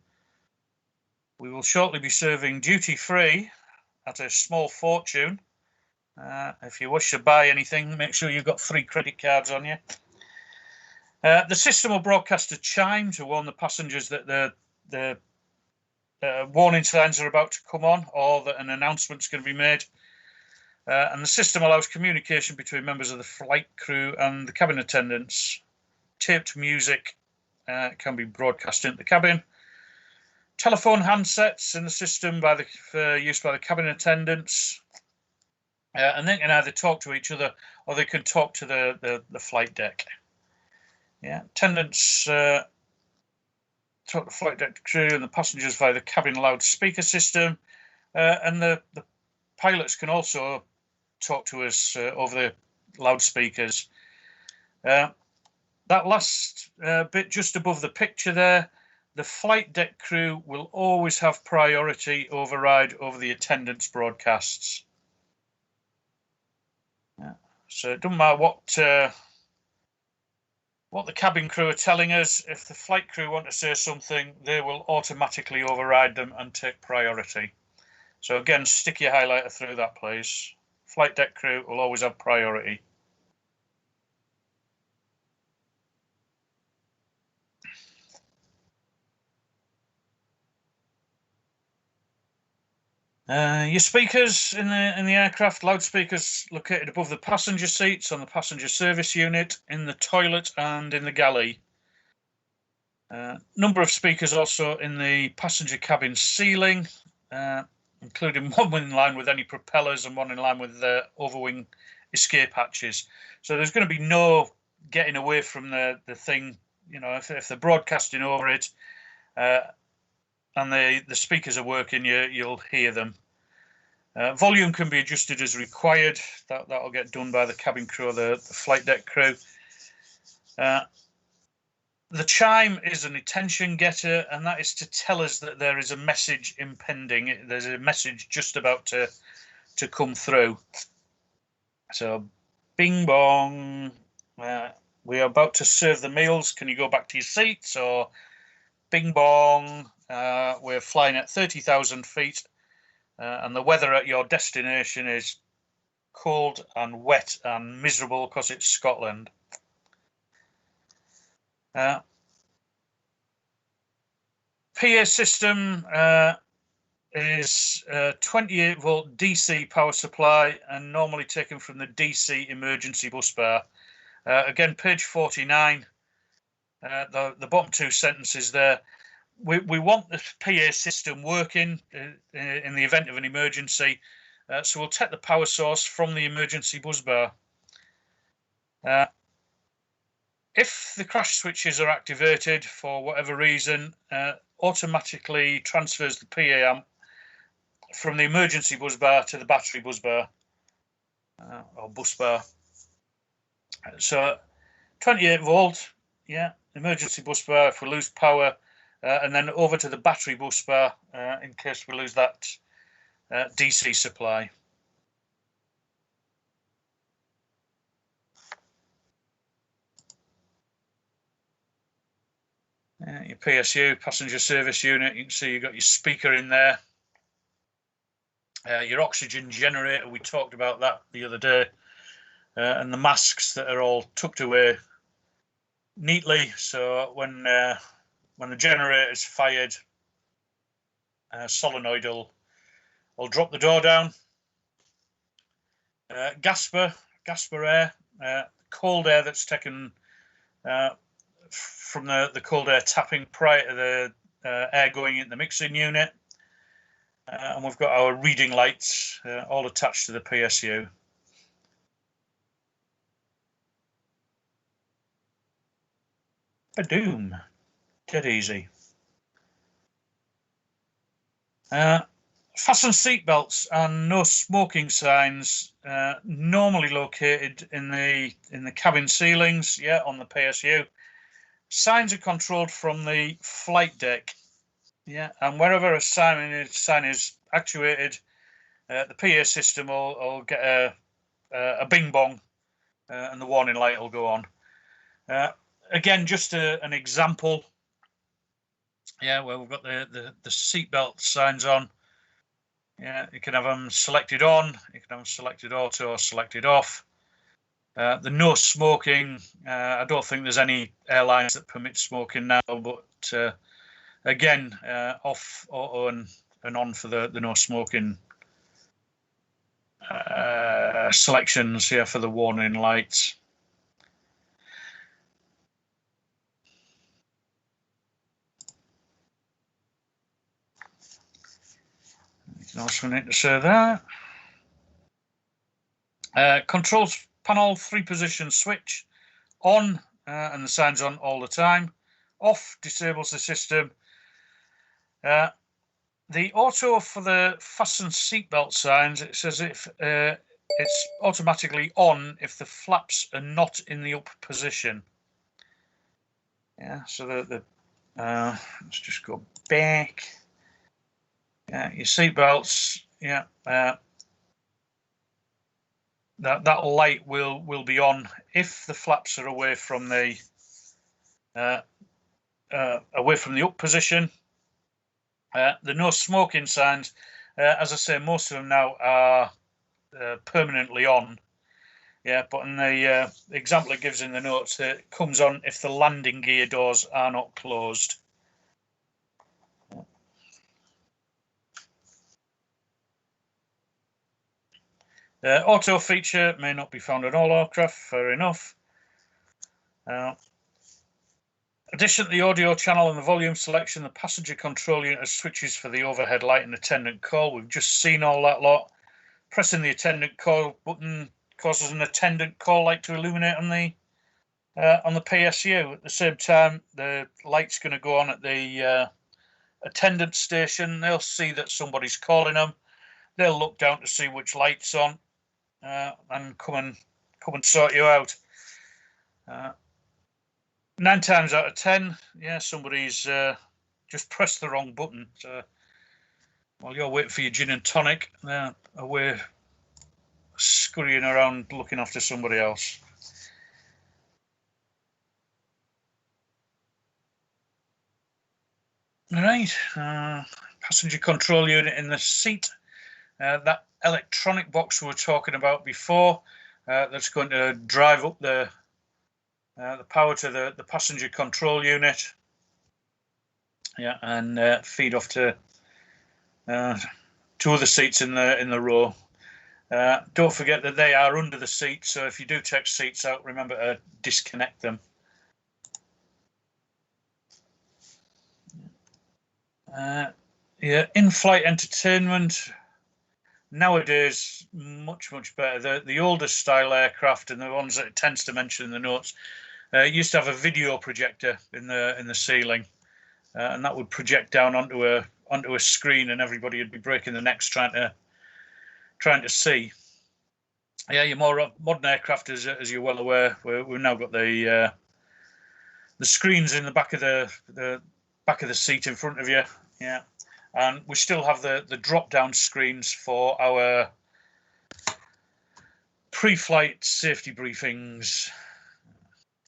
We will shortly be serving duty free at a small fortune. If you wish to buy anything, make sure you've got 3 credit cards on you. The system will broadcast a chime to warn the passengers that the warning signs are about to come on, or that an announcement is going to be made. And the system allows communication between members of the flight crew and the cabin attendants. Taped music can be broadcast into the cabin. Telephone handsets in the system for use by the cabin attendants. And they can either talk to each other or they can talk to the flight deck. Attendants talk to the flight deck crew and the passengers via the cabin loudspeaker system. And the pilots can also talk to us over the loudspeakers. That last bit just above the picture there, the flight deck crew will always have priority override over the attendants' broadcasts. So it doesn't matter what the cabin crew are telling us. If the flight crew want to say something, they will automatically override them and take priority. So again, stick your highlighter through that, please. Flight deck crew will always have priority. Your speakers in the aircraft, loudspeakers located above the passenger seats, on the passenger service unit, in the toilet and in the galley. Number of speakers also in the passenger cabin ceiling, including one in line with any propellers and one in line with the overwing escape hatches. So there's going to be no getting away from the thing. If they're broadcasting over it and the speakers are working, you'll hear them. Volume can be adjusted as required. That'll get done by the cabin crew or the flight deck crew. The chime is an attention getter, and that is to tell us that there is a message impending. There's a message just about to come through. So, bing bong, we are about to serve the meals. Can you go back to your seats? Or bing bong, we're flying at 30,000 feet, and the weather at your destination is cold and wet and miserable because it's Scotland. PA system is 28 volt DC power supply and normally taken from the DC emergency bus bar. Again, page 49, the bottom two sentences there. We want the PA system working in the event of an emergency, so we'll take the power source from the emergency bus bar. If the crash switches are activated for whatever reason, automatically transfers the PA amp from the emergency bus bar to the battery bus bar or bus bar. So 28 volt, yeah, emergency bus bar if we lose power, and then over to the battery bus bar in case we lose that DC supply. Your PSU, passenger service unit, you can see you've got your speaker in there. Your oxygen generator, we talked about that the other day, and the masks that are all tucked away neatly, so when the generator is fired, solenoid will drop the door down. Gasper air, cold air that's taken from the cold air tapping prior to the air going in the mixing unit. And we've got our reading lights all attached to the PSU. Ba-doom. Dead easy. Fasten seatbelts and no smoking signs normally located in the cabin ceilings, yeah, on the PSU. Signs are controlled from the flight deck, yeah, and wherever a sign is actuated, the PA system will get a bing bong, and the warning light will go on. Again, just an example, yeah, where we've got the seatbelt signs on. Yeah, you can have them selected on, you can have them selected auto or selected off. The no smoking, I don't think there's any airlines that permit smoking now, but again, off, auto and on for the no smoking selections here for the warning lights. Also need to say that. Controls panel 3-position switch on, and the sign's on all the time. Off disables the system. The auto for the fasten seatbelt signs, it says if it's automatically on if the flaps are not in the up position. Yeah, so let's just go back. Your seatbelts, yeah, that light will be on if the flaps are away from the up position. The no smoking signs, as I say, most of them now are permanently on. Yeah, but in the example it gives in the notes, it comes on if the landing gear doors are not closed. Auto feature may not be found on all aircraft, fair enough. Addition to the audio channel and the volume selection, the passenger control unit has switches for the overhead light and attendant call. We've just seen all that lot. Pressing the attendant call button causes an attendant call light to illuminate on the PSU. At the same time, the light's going to go on at the attendant station. They'll see that somebody's calling them. They'll look down to see which light's on and come and sort you out. 9 times out of 10, yeah, somebody's just pressed the wrong button. So while you're waiting for your gin and tonic, they're away scurrying around looking after somebody else. All right, passenger control unit in the seat. That electronic box we were talking about before. That's going to drive up the power to the passenger control unit. Yeah, and feed off to two other seats in the row. Don't forget that they are under the seat, so if you do take seats out, remember to disconnect them. Yeah, in-flight entertainment nowadays much better. The older style aircraft and the ones that it tends to mention in the notes used to have a video projector in the ceiling, and that would project down onto a screen, and everybody would be breaking their necks trying to see. Yeah, your more modern aircraft, as you're well aware, we've now got the screens in the back of the back of the seat in front of you. Yeah, and we still have the drop-down screens for our pre-flight safety briefings,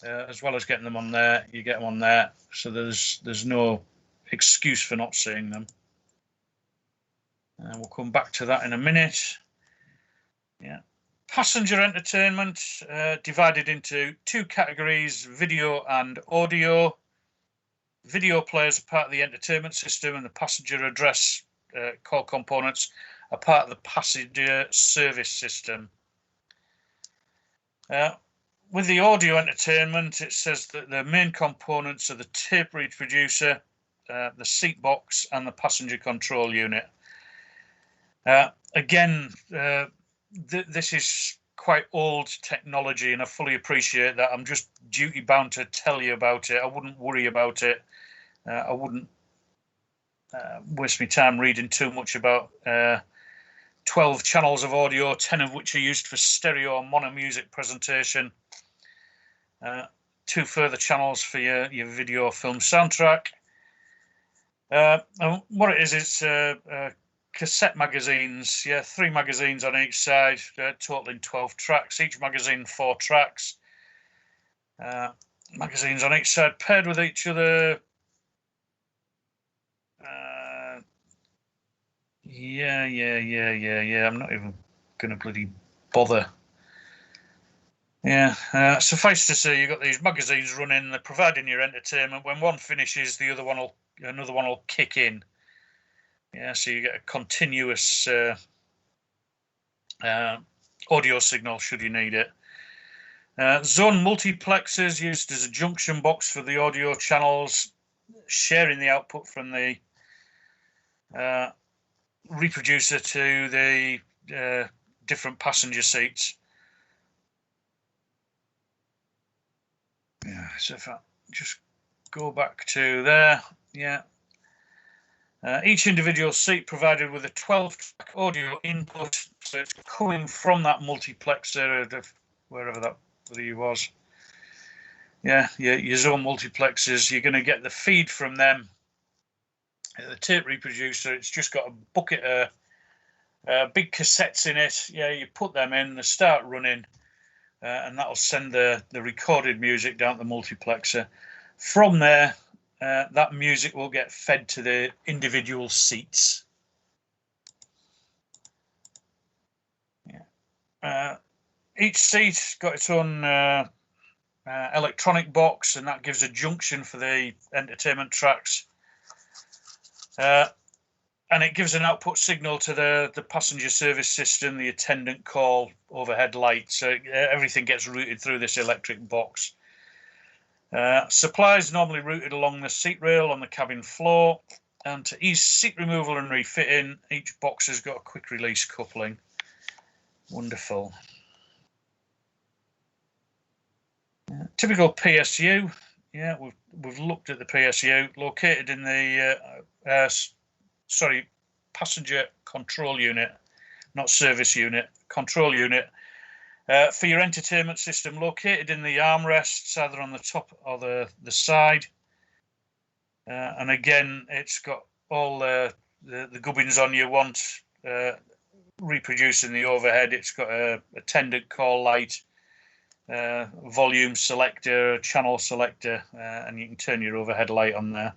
as well as getting them on there. You get them on there, so there's no excuse for not seeing them. We'll come back to that in a minute. Yeah. Passenger entertainment divided into two categories: video and audio. Video players are part of the entertainment system, and the passenger address call components are part of the passenger service system. With the audio entertainment, it says that the main components are the tape reproducer, the seat box, and the passenger control unit. Again, this is quite old technology, and I fully appreciate that. I'm just duty bound to tell you about it. I wouldn't worry about it. I wouldn't waste my time reading too much about 12 channels of audio, 10 of which are used for stereo or mono music presentation. 2 further channels for your video film soundtrack. And what it is, it's cassette magazines. Yeah, 3 magazines on each side, totaling 12 tracks. Each magazine 4 tracks. Magazines on each side paired with each other. Yeah. I'm not even gonna bloody bother. Yeah, suffice to say, you've got these magazines running. They're providing your entertainment. When one finishes, another one will kick in. Yeah, so you get a continuous audio signal should you need it. Zone multiplexers used as a junction box for the audio channels, sharing the output from the reproducer to the different passenger seats. Yeah, so if I just go back to there, yeah. Each individual seat provided with a 12-track audio input, so it's coming from that multiplexer, wherever he was. Yeah, your zone multiplexers, you're going to get the feed from them. The tape reproducer, it's just got a bucket of big cassettes in it. Yeah, you put them in, they start running, and that'll send the recorded music down the multiplexer. From there, that music will get fed to the individual seats. Yeah. Each seat got its own electronic box, and that gives a junction for the entertainment tracks. And it gives an output signal to the passenger service system, the attendant call, overhead light. So everything gets routed through this electric box. Supplies normally routed along the seat rail on the cabin floor. And to ease seat removal and refitting, each box has got a quick release coupling. Wonderful. Typical PSU. Yeah, we've looked at the PSU, located in the passenger control unit, not service unit, control unit. For your entertainment system, located in the armrests, either on the top or the side. And again, it's got all the gubbins on you want, reproducing the overhead. It's got a attendant call light, volume selector, channel selector, and you can turn your overhead light on there.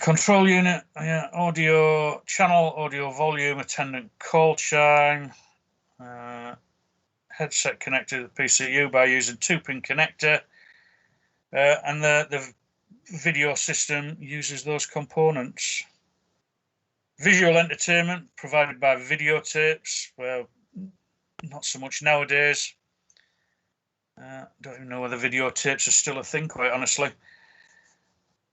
Control unit, yeah, audio channel, audio volume, attendant call chime, headset connected to the PCU by using 2-pin connector, and the video system uses those components. Visual entertainment provided by videotapes. Well, not so much nowadays. Don't even know whether videotapes are still a thing, quite honestly.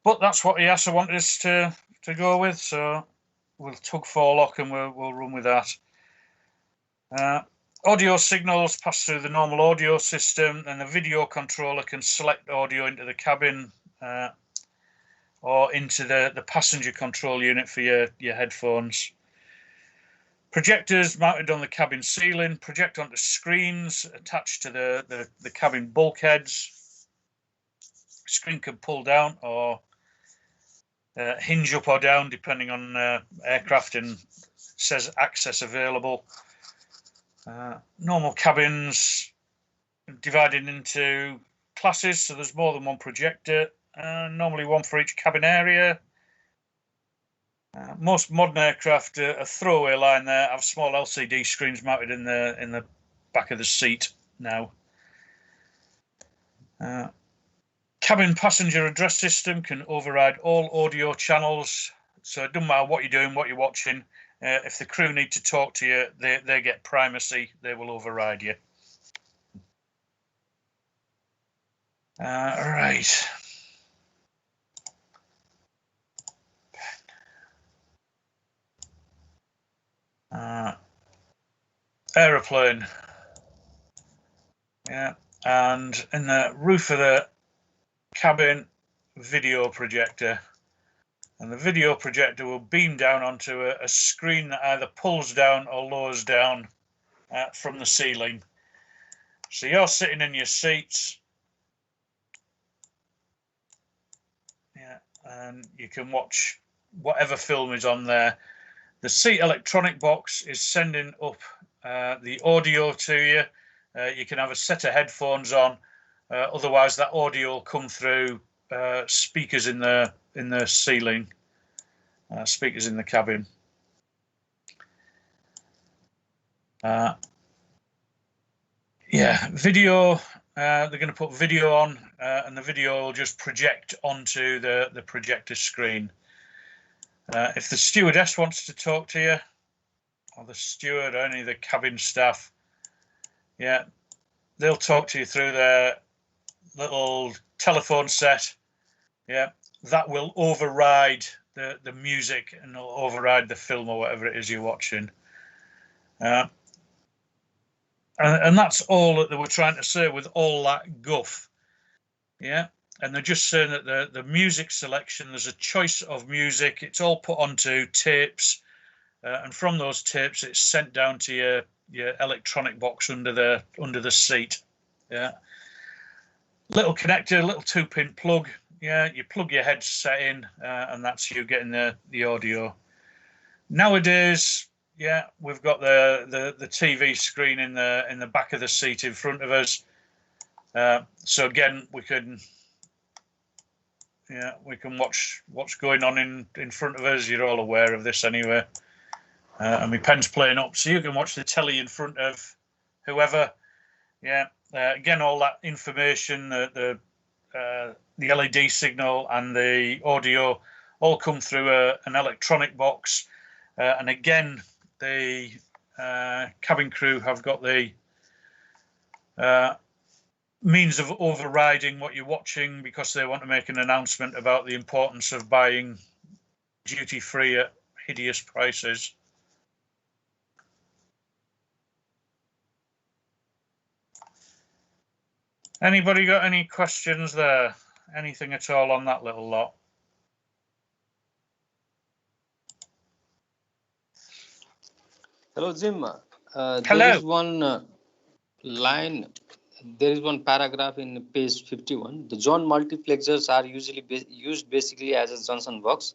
But that's what EASA wanted us to go with, so we'll tug forelock and we'll run with that. Audio signals pass through the normal audio system, and the video controller can select audio into the cabin or into the passenger control unit for your headphones. Projectors mounted on the cabin ceiling project onto screens attached to the cabin bulkheads. Screen can pull down or hinge up or down depending on aircraft, and says access available. Normal cabins divided into classes, so there's more than one projector, normally one for each cabin area. Most modern aircraft, a throwaway line there, have small LCD screens mounted in the back of the seat now. Cabin passenger address system can override all audio channels, so it doesn't matter what you're doing, what you're watching. If the crew need to talk to you, they get primacy, they will override you. Right. Aeroplane. Yeah, and in the roof of the cabin, video projector. And the video projector will beam down onto a screen that either pulls down or lowers down from the ceiling. So you're sitting in your seats, yeah, and you can watch whatever film is on there. The seat electronic box is sending up the audio to you. You can have a set of headphones on, otherwise that audio will come through speakers in the ceiling, speakers in the cabin. Yeah, video, they're going to put video on, and the video will just project onto the projector screen. If the stewardess wants to talk to you, or the steward, or any of the cabin staff, yeah, they'll talk to you through their little telephone set. Yeah, that will override the music and it'll override the film or whatever it is you're watching. And that's all that they were trying to say with all that guff. Yeah, and they're just saying that the music selection, there's a choice of music. It's all put onto tapes, and from those tapes, it's sent down to your electronic box under the seat. Yeah, little connector, little 2-pin plug. Yeah, you plug your headset in, and that's you getting the audio. Nowadays, yeah, we've got the TV screen in the back of the seat in front of us. So again, we can watch what's going on in front of us. You're all aware of this anyway. And my pen's playing up, so you can watch the telly in front of whoever. Yeah, again, all that information, the LED signal and the audio all come through an electronic box. And again, the cabin crew have got the means of overriding what you're watching, because they want to make an announcement about the importance of buying duty-free at hideous prices. Anybody got any questions there? Anything at all on that little lot? Hello, Jim. Hello. There is one line, there is one paragraph in page 51. The John multiplexers are usually used basically as a junction box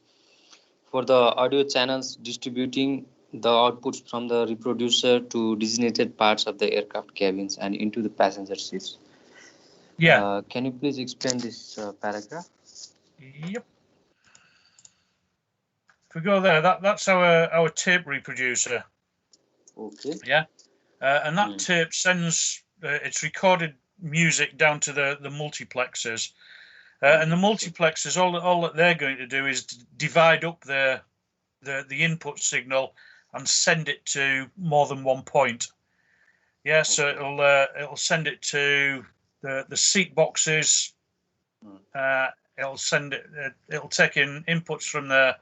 for the audio channels, distributing the outputs from the reproducer to designated parts of the aircraft cabins and into the passenger seats. Yeah. Can you please explain this paragraph? Yep. we go there, that's our tape reproducer. Okay. Yeah, and that tape sends its recorded music down to the multiplexers, and the multiplexers, all that they're going to do is divide up the input signal and send it to more than one point. Yeah, so it'll send it to the seat boxes. It'll send it. It'll take in inputs from the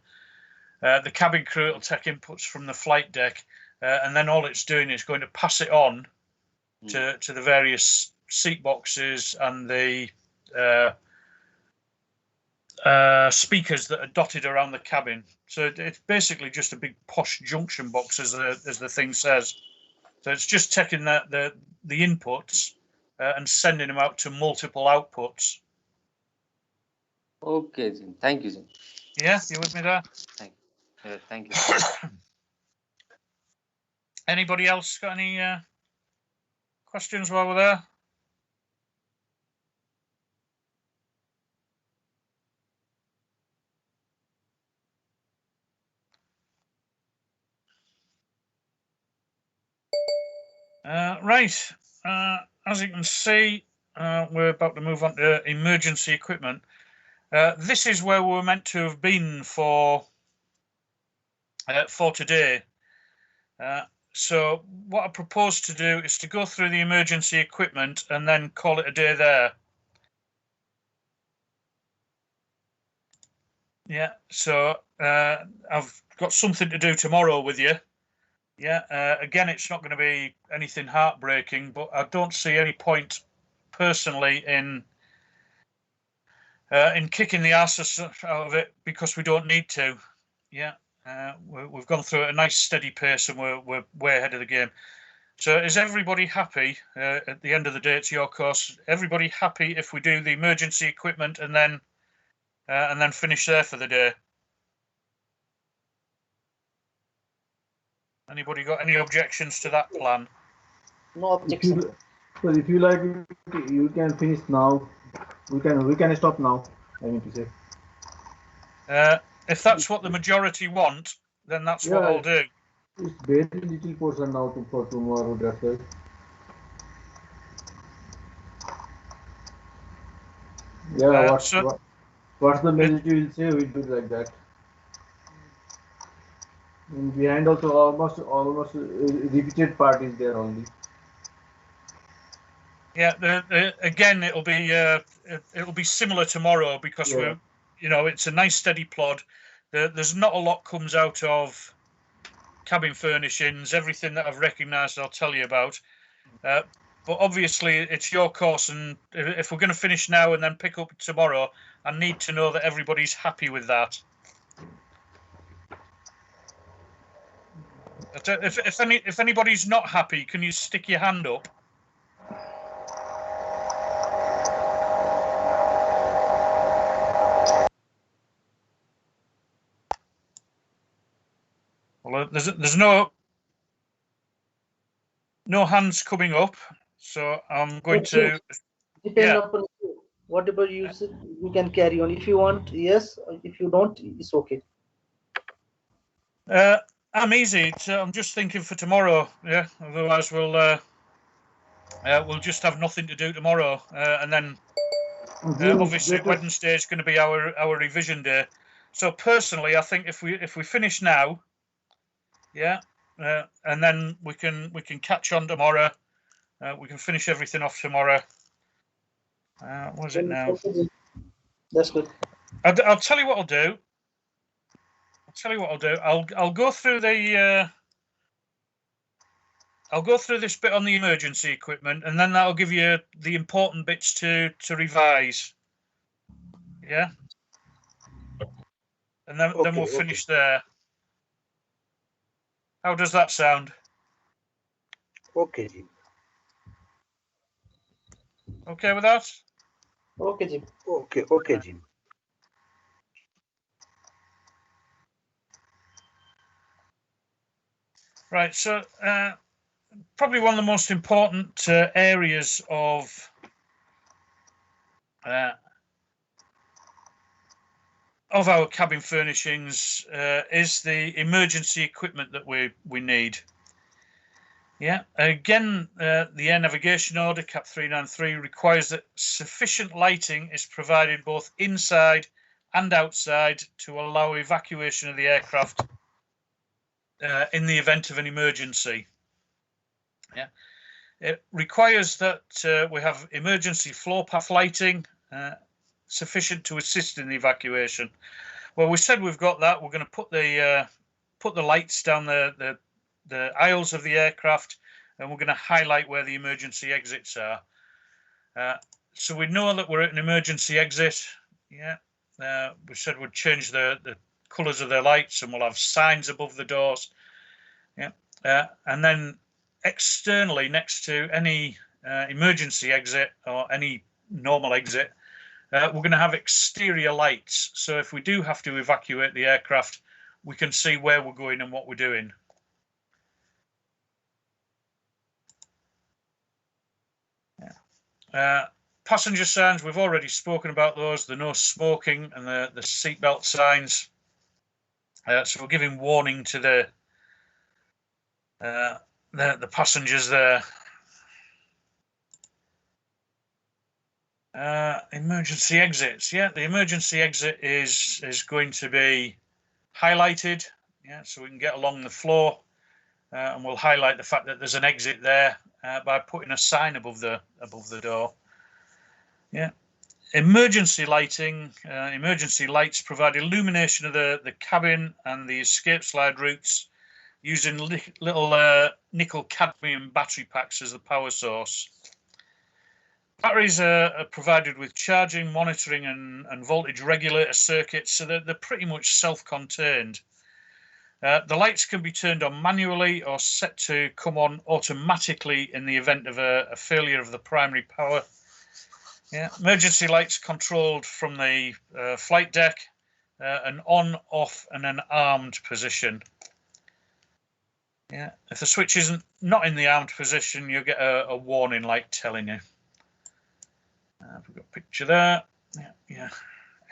cabin crew. It'll take inputs from the flight deck, and then all it's doing is going to pass it on to the various seat boxes and the speakers that are dotted around the cabin. So it's basically just a big posh junction box, as the thing says. So it's just taking the inputs and sending them out to multiple outputs. Okay, Jim. Thank you, Jim. Yeah, you with me there? Thank you. Anybody else got any questions while we're there? Right, as you can see, we're about to move on to emergency equipment. This is where we were meant to have been for today. So what I propose to do is to go through the emergency equipment and then call it a day there. Yeah, so I've got something to do tomorrow with you. Yeah, again, it's not going to be anything heartbreaking, but I don't see any point personally in kicking the arse out of it, because we don't need to. Yeah, we've gone through at a nice steady pace, and we're way ahead of the game. So is everybody happy? At the end of the day, it's your course. Everybody happy if we do the emergency equipment and then finish there for the day? Anybody got any objections to that plan? No objection. Well, if you like, you can finish now. We can stop now, I mean to say. If that's what the majority want, then that's what I'll do. It's very little portion now for tomorrow, that's it. Yeah, what's the majority will say, we'll do like that. And behind also almost repeated part is there only. Yeah, again, it'll be similar tomorrow, because we're, it's a nice steady plod. There's not a lot comes out of cabin furnishings. Everything that I've recognised, I'll tell you about. But obviously, it's your course, and if we're going to finish now and then pick up tomorrow, I need to know that everybody's happy with that. If anybody's not happy, can you stick your hand up? Well, there's no hands coming up, so I'm going to. Depend upon you. Whatever you say, you can carry on. If you want, yes. If you don't, it's okay. I'm easy. I'm just thinking for tomorrow. Yeah. Otherwise, we'll just have nothing to do tomorrow, and then obviously Wednesday is going to be our revision day. So personally, I think if we finish now, yeah, and then we can catch on tomorrow. We can finish everything off tomorrow. What is it now? That's good. I'll tell you what I'll do. I'll go through the. I'll go through this bit on the emergency equipment, and then that'll give you the important bits to revise. Yeah. And then we'll finish there. How does that sound? Okay, Jim. Okay with that? Okay, Jim. Okay, Jim. Right, so probably one of the most important areas of of our cabin furnishings is the emergency equipment that we need. Yeah, again, the air navigation order, CAP 393, requires that sufficient lighting is provided both inside and outside to allow evacuation of the aircraft in the event of an emergency. Yeah, it requires that we have emergency floor path lighting sufficient to assist in the evacuation. Well, we said we've got that. We're going to put the lights down the aisles of the aircraft, and we're going to highlight where the emergency exits are. So we know that we're at an emergency exit. Yeah, we said we'd change the colours of the lights, and we'll have signs above the doors. Yeah, and then externally next to any emergency exit or any normal exit, we're going to have exterior lights. So if we do have to evacuate the aircraft, we can see where we're going and what we're doing. Passenger signs, we've already spoken about those, the no smoking and the seatbelt signs. So we're giving warning to the passengers there. Emergency exits. Yeah, the emergency exit is going to be highlighted. Yeah, so we can get along the floor, and we'll highlight the fact that there's an exit there by putting a sign above the door. Yeah, emergency lighting. Emergency lights provide illumination of the cabin and the escape slide routes using little nickel cadmium battery packs as the power source. Batteries are provided with charging, monitoring and voltage regulator circuits, so they're pretty much self-contained. The lights can be turned on manually or set to come on automatically in the event of a failure of the primary power. Yeah, emergency lights controlled from the flight deck, an on, off and an armed position. Yeah, if the switch isn't not in the armed position, you'll get a warning light telling you. We've got a picture there. Yeah.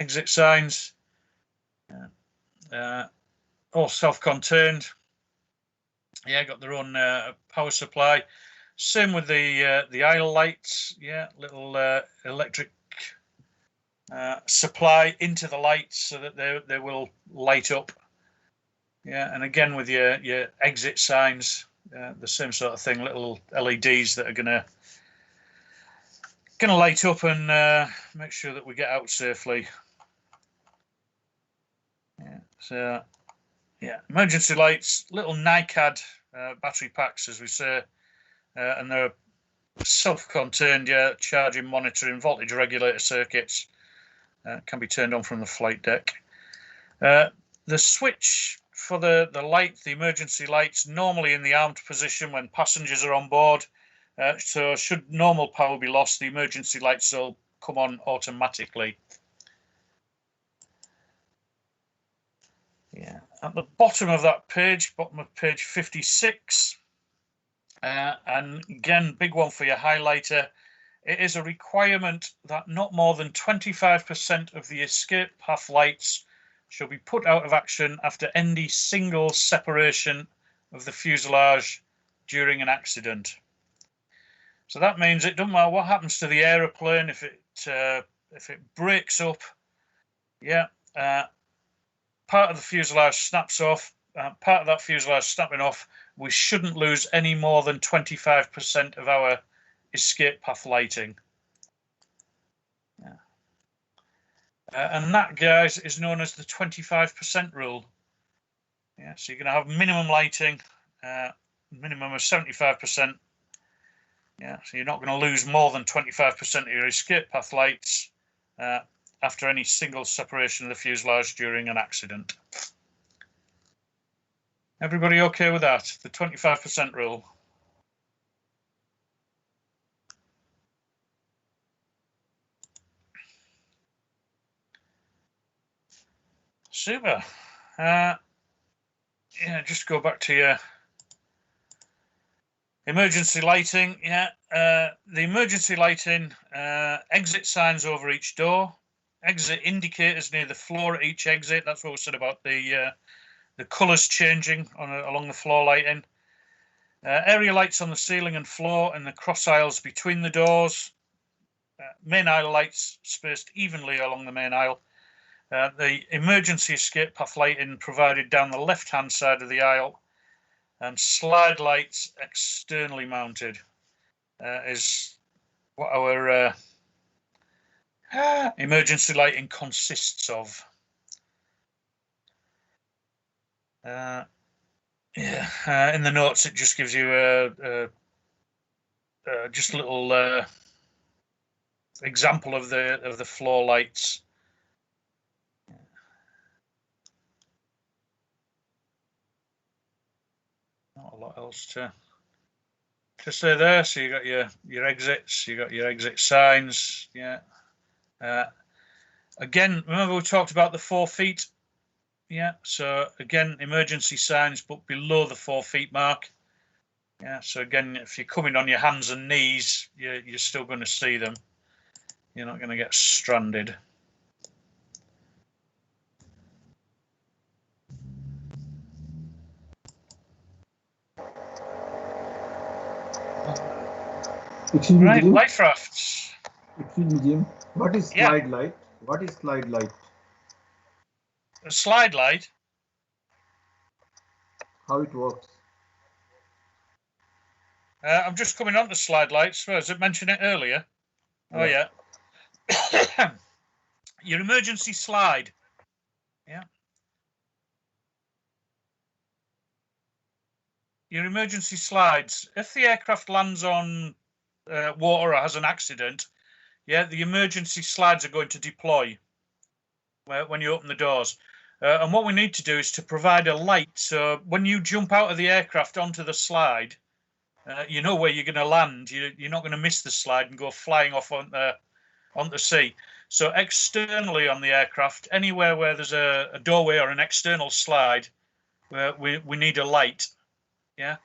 Exit signs. All self-contained. Yeah, got their own power supply. Same with the aisle lights. Yeah, little electric supply into the lights so that they will light up. Yeah, and again with your exit signs, the same sort of thing. Little LEDs that are gonna light up and make sure that we get out safely. Yeah, so yeah, emergency lights, little NiCad battery packs, as we say, and they're self-contained. Yeah, charging, monitoring, voltage regulator circuits can be turned on from the flight deck. The switch for the light, the emergency lights, normally in the armed position when passengers are on board. So should normal power be lost, the emergency lights will come on automatically. Yeah, at the bottom of that page, bottom of page 56, and again, big one for your highlighter, it is a requirement that not more than 25% of the escape path lights shall be put out of action after any single separation of the fuselage during an accident. So that means it doesn't matter what happens to the aeroplane, if it breaks up, yeah, part of the fuselage snaps off, part of that fuselage snapping off, we shouldn't lose any more than 25% of our escape path lighting. Yeah. And that, guys, is known as the 25% rule. Yeah, so you're going to have minimum lighting, minimum of 75%. Yeah, so you're not going to lose more than 25% of your escape path lights after any single separation of the fuselage during an accident. Everybody okay with that? The 25% rule. Super. Yeah, just go back to your emergency lighting. Yeah, the emergency lighting, exit signs over each door. exit indicators near the floor at each exit. That's what we said about the colours changing along the floor lighting. Area lights on the ceiling and floor and the cross aisles between the doors. Main aisle lights spaced evenly along the main aisle. The emergency escape path lighting provided down the left-hand side of the aisle, and slide lights externally mounted is what our emergency lighting consists of. Yeah, in the notes it just gives you just a little example of the floor lights. Not a lot else to say there. So you got your exits, you got your exit signs. Yeah. Again, remember we talked about the 4 feet. Yeah. So again, emergency signs, but below the 4 feet mark. Yeah. So again, if you're coming on your hands and knees, you're still going to see them. You're not going to get stranded. Excuse me, Right, Jim. life rafts. Excuse me, Jim. What is slide light? What is slide light? A slide light. How it works? I'm just coming on to slide lights. Was it mentioned it earlier? Oh yeah. Your emergency slide. Yeah. Your emergency slides. If the aircraft lands on water or has an accident, yeah, the emergency slides are going to deploy when you open the doors. And what we need to do is to provide a light. So when you jump out of the aircraft onto the slide, you know where you're going to land. You're not going to miss the slide and go flying off on the sea. So externally on the aircraft, anywhere where there's a doorway or an external slide, we need a light. Yeah.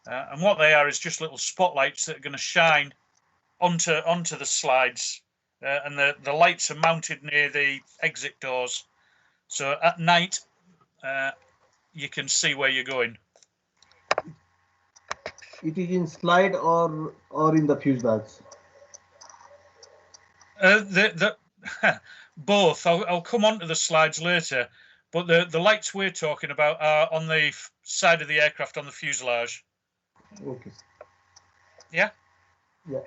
And what they are is just little spotlights that are going to shine onto the slides, and the lights are mounted near the exit doors. So at night, you can see where you're going. It is in slide or in the fuselage? Both. I'll come on to the slides later, but the lights we're talking about are on the side of the aircraft on the fuselage. Okay. Yeah? Yeah.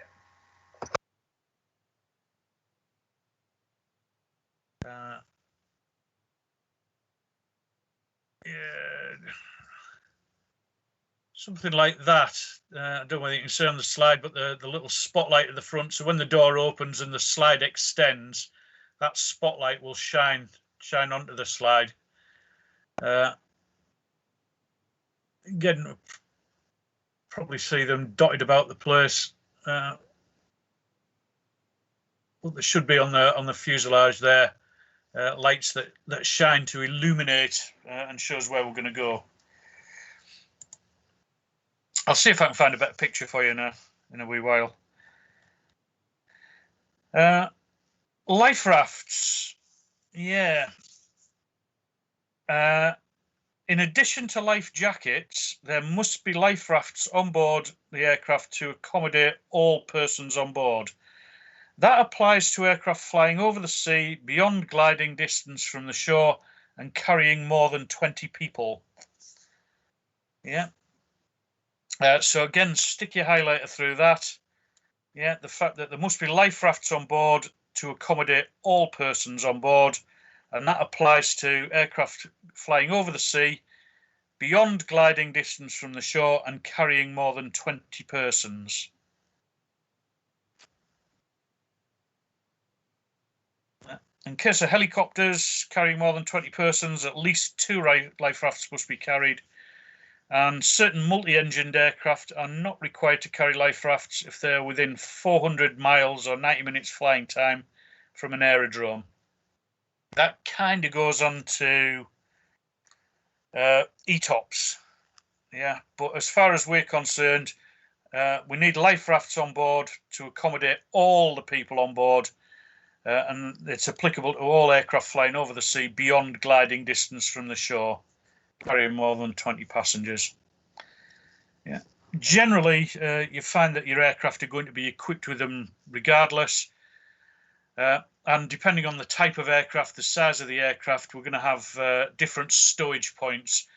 Yeah. Something like that. I don't know whether you can see on the slide, but the little spotlight at the front. So when the door opens and the slide extends, that spotlight will shine onto the slide. Again, probably see them dotted about the place. Well, there should be on the fuselage there, lights that shine to illuminate and shows where we're going to go. I'll see if I can find a better picture for you in a wee while. Life rafts, yeah. In addition to life jackets, there must be life rafts on board the aircraft to accommodate all persons on board. That applies to aircraft flying over the sea beyond gliding distance from the shore and carrying more than 20 people. Yeah. So again, stick your highlighter through that. Yeah, the fact that there must be life rafts on board to accommodate all persons on board, and that applies to aircraft flying over the sea beyond gliding distance from the shore and carrying more than 20 persons. In case of helicopters carrying more than 20 persons, at least 2 life rafts must be carried. And certain multi-engined aircraft are not required to carry life rafts if they're within 400 miles or 90 minutes flying time from an aerodrome. That kind of goes on to ETOPS. Yeah, but as far as we're concerned, we need life rafts on board to accommodate all the people on board. and it's applicable to all aircraft flying over the sea beyond gliding distance from the shore, carrying more than 20 passengers. Yeah. Generally, you find that your aircraft are going to be equipped with them regardless. And depending on the type of aircraft, the size of the aircraft, we're going to have different stowage points.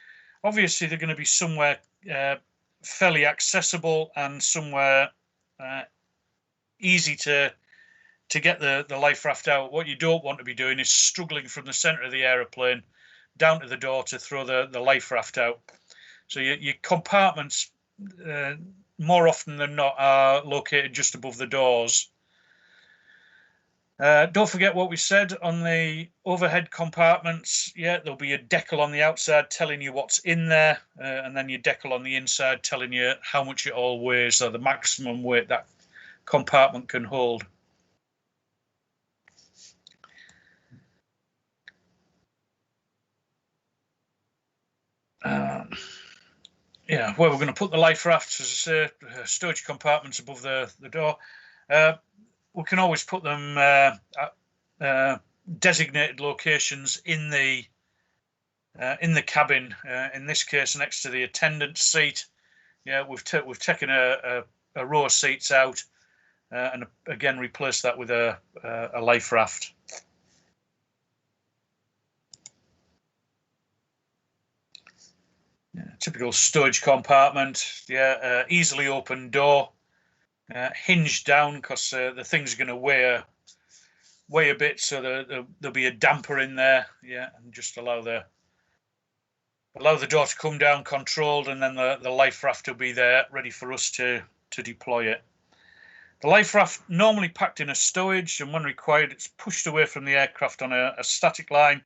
Obviously, they're going to be somewhere fairly accessible and somewhere easy to get the life raft out. What you don't want to be doing is struggling from the center of the aeroplane down to the door to throw the life raft out. So your compartments, more often than not, are located just above the doors. Don't forget what we said on the overhead compartments. Yeah, there'll be a decal on the outside telling you what's in there, and then your decal on the inside telling you how much it all weighs, or the maximum weight that compartment can hold. Yeah, where we're going to put the life rafts, as I say, storage compartments above the door. We can always put them at designated locations in the cabin. In this case, next to the attendant's seat. Yeah, we've taken a row of seats out and again replaced that with a life raft. Yeah, typical storage compartment. Yeah, easily open door, hinged down because the thing's going to weigh a bit, so there'll be a damper in there. Yeah, and just allow the door to come down controlled, and then the life raft will be there ready for us to deploy it. The life raft normally packed in a stowage, and when required, it's pushed away from the aircraft on a static line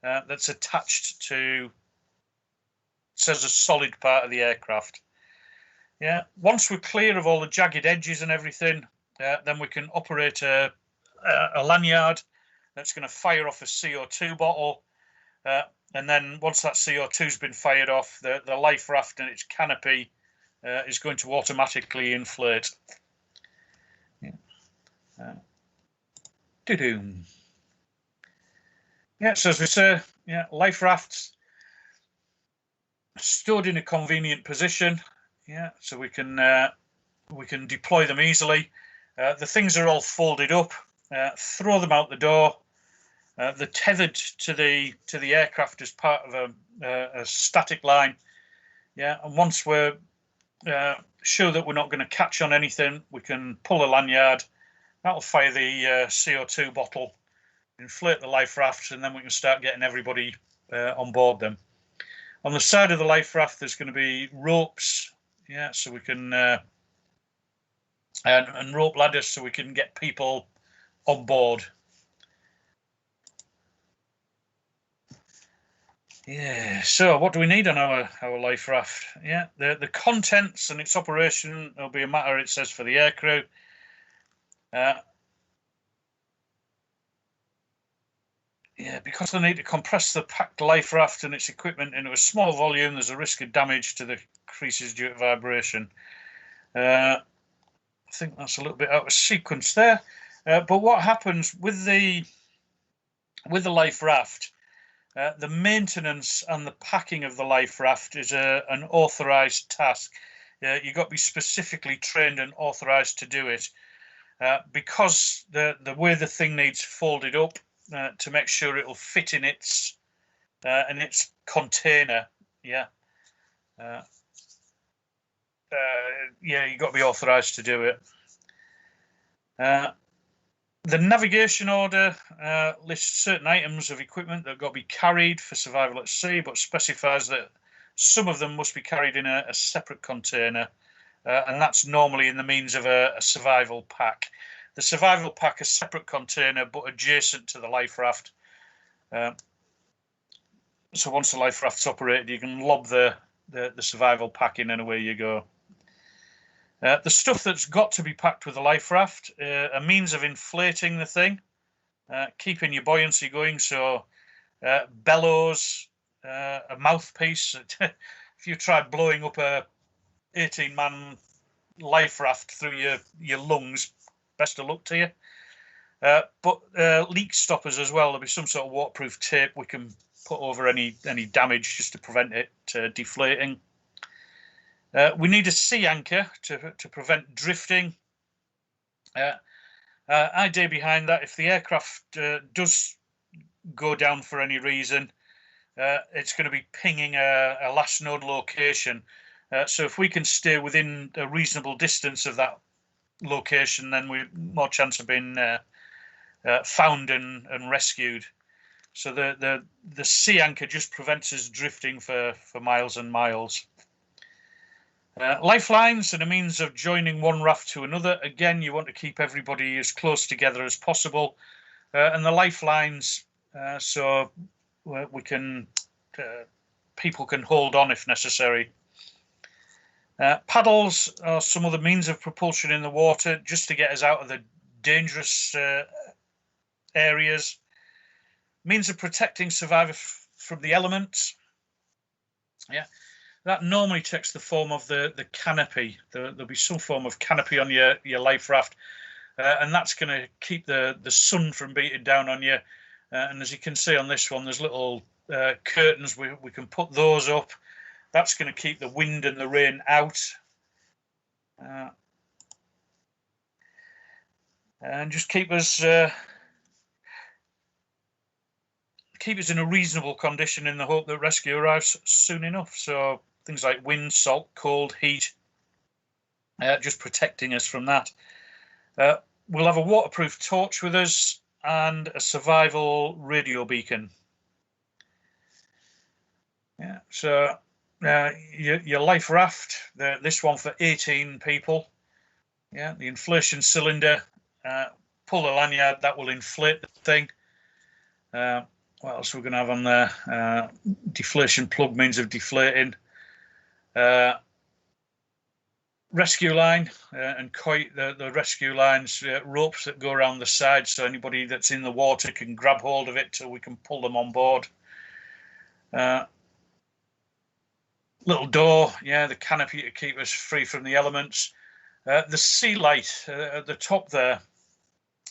that's attached to, says, a solid part of the aircraft. Yeah, once we're clear of all the jagged edges and everything, then we can operate a lanyard that's going to fire off a CO2 bottle. And then once that CO2's been fired off, the life raft and its canopy is going to automatically inflate. Yeah. Yeah, so as we say, yeah, life rafts stored in a convenient position. Yeah, so we can deploy them easily. The things are all folded up. Throw them out the door. They're tethered to the aircraft as part of a static line. Yeah, and once we're sure that we're not going to catch on anything, we can pull a lanyard. That'll fire the CO2 bottle, inflate the life raft, and then we can start getting everybody on board them. On the side of the life raft, there's going to be ropes. Yeah, so we can and rope ladders, so we can get people on board. Yeah, so what do we need on our life raft? Yeah, the contents and its operation will be a matter, it says, for the aircrew. Yeah, because they need to compress the packed life raft and its equipment into a small volume, there's a risk of damage to the creases due to vibration. I think that's a little bit out of sequence there. But what happens with the life raft? The maintenance and the packing of the life raft is an authorised task. You've got to be specifically trained and authorised to do it, because the way the thing needs folded up to make sure it'll fit in its container. Yeah. Yeah, you've got to be authorised to do it. The navigation order lists certain items of equipment that have got to be carried for survival at sea, but specifies that some of them must be carried in a separate container, and that's normally in the means of a survival pack. The survival pack, a separate container, but adjacent to the life raft. So once the life raft's operated, you can lob the survival pack in, and away you go. The stuff that's got to be packed with the life raft, a means of inflating the thing, keeping your buoyancy going. So bellows, a mouthpiece. If you try blowing up a 18-man life raft through your lungs, best of luck to you. But leak stoppers as well. There'll be some sort of waterproof tape we can put over any damage just to prevent it deflating. We need a sea anchor to prevent drifting. Idea behind that, if the aircraft does go down for any reason, it's going to be pinging a last known location. So if we can stay within a reasonable distance of that location, then we're more chance of being found and rescued. So the sea anchor just prevents us drifting for miles and miles. Lifelines are a means of joining one raft to another. Again, you want to keep everybody as close together as possible, and the lifelines so we can people can hold on if necessary. Paddles are some other means of propulsion in the water just to get us out of the dangerous areas. Means of protecting survivors from the elements. Yeah. That normally takes the form of the canopy. There'll be some form of canopy on your life raft, and that's going to keep the sun from beating down on you. And as you can see on this one, there's little curtains. We can put those up. That's going to keep the wind and the rain out. And just keep us in a reasonable condition in the hope that rescue arrives soon enough. So things like wind, salt, cold, heat, just protecting us from that. We'll have a waterproof torch with us and a survival radio beacon. Yeah, so your life raft, this one for 18 people. Yeah, the inflation cylinder, pull the lanyard, that will inflate the thing. What else are we going to have on there? Deflation plug, means of deflating. Rescue line and kite, the rescue lines, ropes that go around the side so anybody that's in the water can grab hold of it till we can pull them on board. Little door, yeah, the canopy to keep us free from the elements. The sea light at the top there,